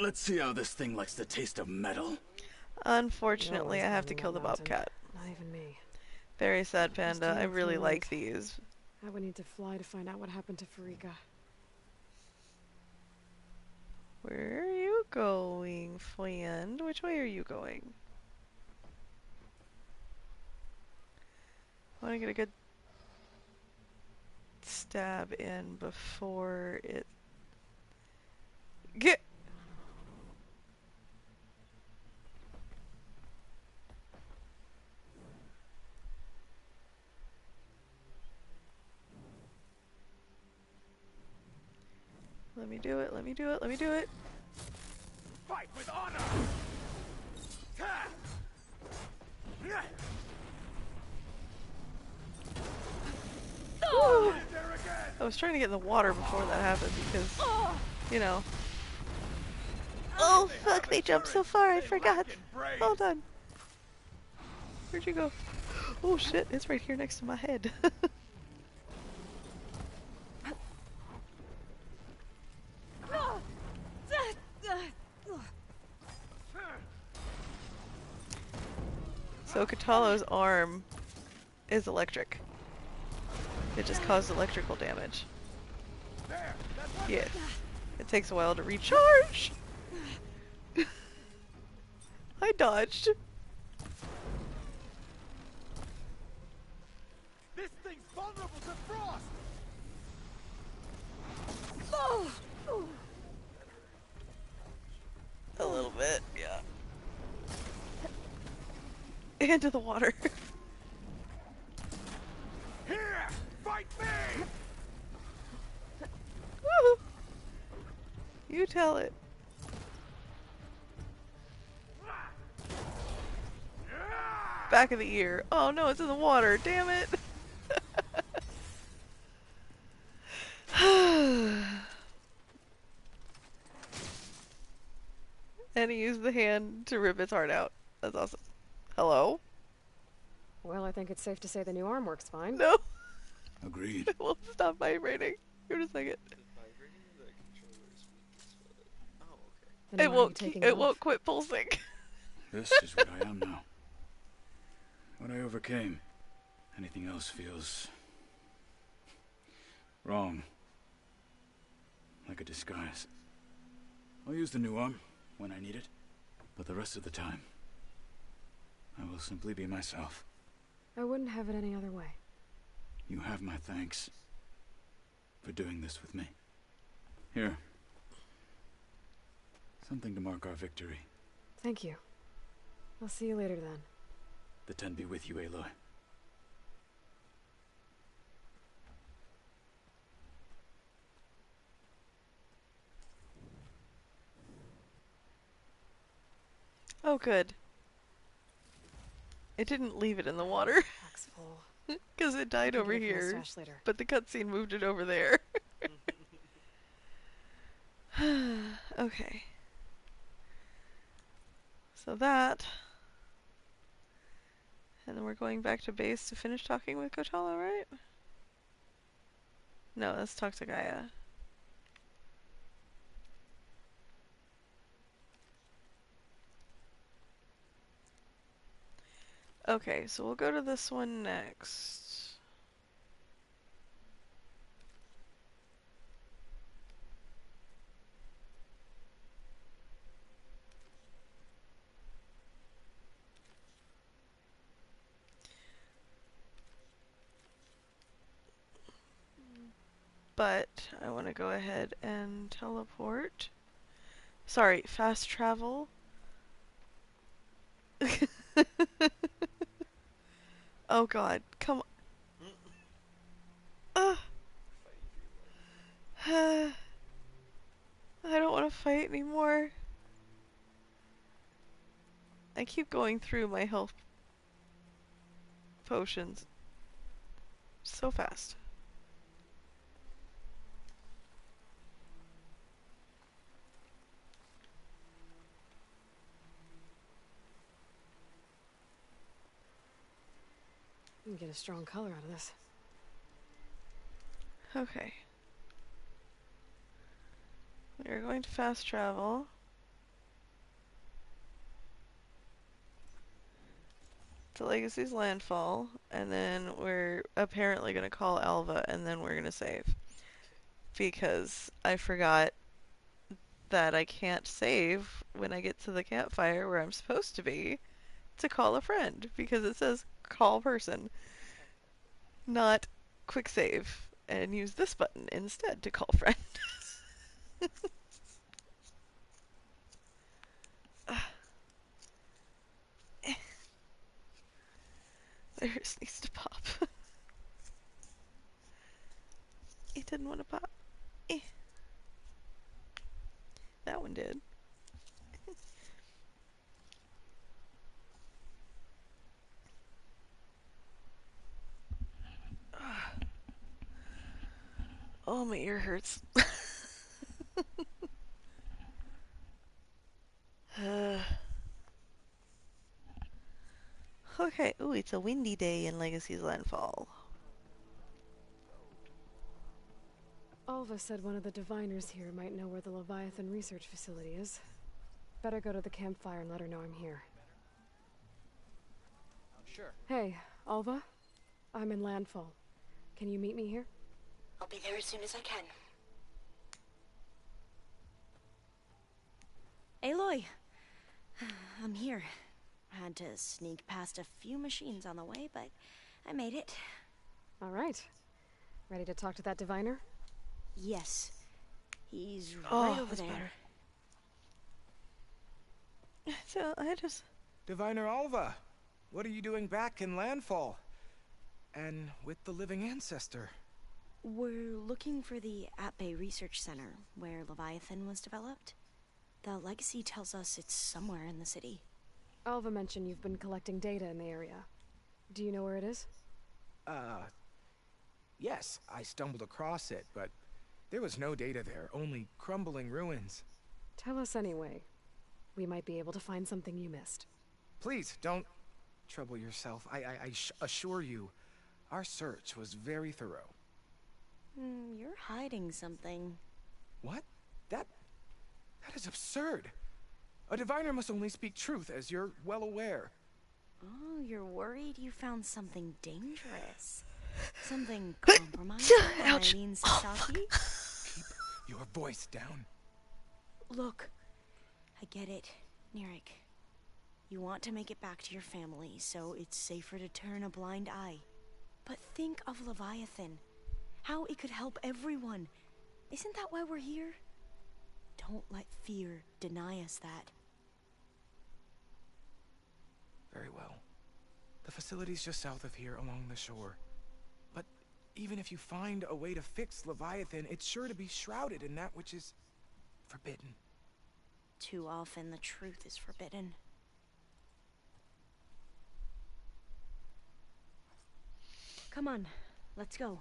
Let's see how this thing likes the taste of metal. Unfortunately, I have to climbing kill the that mountain. bobcat. Not even me. Very sad, Panda. I Just really too like late. these. I would need to fly to find out what happened to Farika. Where are you going, friend? Which way are you going? I want to get a good stab in before it... Get! Let me do it, let me do it, let me do it. Fight with honor! Woo! I was trying to get in the water before that happened because, you know. Oh fuck, they jumped so far, I forgot. Hold on. Where'd you go? Oh shit, it's right here next to my head. So Katalo's arm is electric. It just caused electrical damage. Yes. It takes a while to recharge. I dodged. This thing's vulnerable to frost! A little bit, yeah. Into the water. Here! Fight me! Woo! You tell it. Back of the ear. Oh no, it's in the water. Damn it. And he used the hand to rip its heart out. That's awesome. Hello? Well, I think it's safe to say the new arm works fine. No. Agreed. It won't stop vibrating. Give it a second. Then why are you taking It off? won't quit pulsing. This is what I am now. What I overcame. Anything else feels wrong. Like a disguise. I'll use the new arm when I need it, but the rest of the time, I will simply be myself. I wouldn't have it any other way. You have my thanks for doing this with me. Here. Something to mark our victory. Thank you. I'll see you later then. The Ten be with you, Aloy. Oh, good. It didn't leave it in the water. Pack's full. Because it died can over get it from the here. stash later. But the cutscene moved it over there. Okay. So that. And then we're going back to base to finish talking with Kotala, right? No, let's talk to Gaia. Okay, so we'll go to this one next. But I want to go ahead and teleport. Sorry, fast travel. Oh god, come on. I don't want to fight anymore. I keep going through my health potions so fast. You can get a strong color out of this. Okay. We're going to fast travel. To Legacy's Landfall, and then we're apparently going to call Alva, and then we're going to save. Because I forgot that I can't save when I get to the campfire where I'm supposed to be to call a friend, because it says call person, not quick save, and use this button instead to call friend. Theirs needs to pop. It didn't want to pop. That one did. Oh, my ear hurts. Okay, ooh, it's a windy day in Legacy's Landfall. Alva said one of the diviners here might know where the Leviathan research facility is. Better go to the campfire and let her know I'm here. Sure. Hey, Alva? I'm in Landfall. Can you meet me here? I'll be there as soon as I can. Aloy! I'm here. Had to sneak past a few machines on the way, but I made it. All right. Ready to talk to that diviner? Yes. He's right over there. Better. So, I just... Diviner Alva, what are you doing back in Landfall? And with the living ancestor? We're looking for the At-Bay Research Center, where Leviathan was developed. The Legacy tells us it's somewhere in the city. Alva mentioned you've been collecting data in the area. Do you know where it is? Yes, I stumbled across it, but there was no data there, only crumbling ruins. Tell us anyway. We might be able to find something you missed. Please, don't trouble yourself. I assure you, Our search was very thorough. You're hiding something. What? That is absurd. A diviner must only speak truth, as you're well aware. Oh, you're worried you found something dangerous. Something compromising for Eileen Sasaki? Keep your voice down. Look, I get it, Nirik. You want to make it back to your family, so it's safer to turn a blind eye. But think of Leviathan. How it could help everyone. Isn't that why we're here? Don't let fear deny us that. Very well. The facility's just south of here, along the shore. But even if you find a way to fix Leviathan, it's sure to be shrouded in that which is forbidden. Too often the truth is forbidden. Come on, let's go.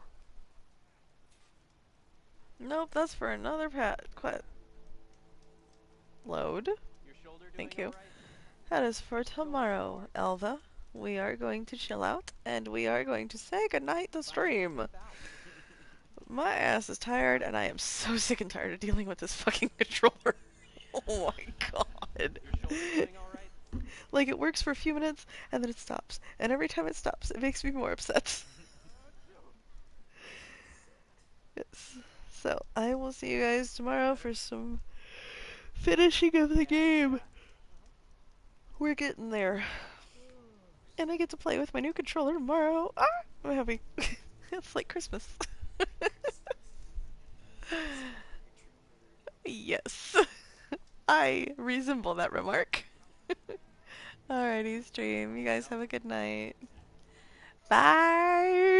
Nope, that's for another quest. Load. Thank you. That is for tomorrow, Elva. We are going to chill out, and we are going to say goodnight to stream. My ass is tired, and I am so sick and tired of dealing with this fucking controller. Oh my god. Like, it works for a few minutes, and then it stops. And every time it stops, it makes me more upset. Yes. So, I will see you guys tomorrow for some finishing of the game. We're getting there. And I get to play with my new controller tomorrow. Ah! I'm happy. It's like Christmas. Yes. I resemble that remark. Alrighty, stream. You guys have a good night. Bye!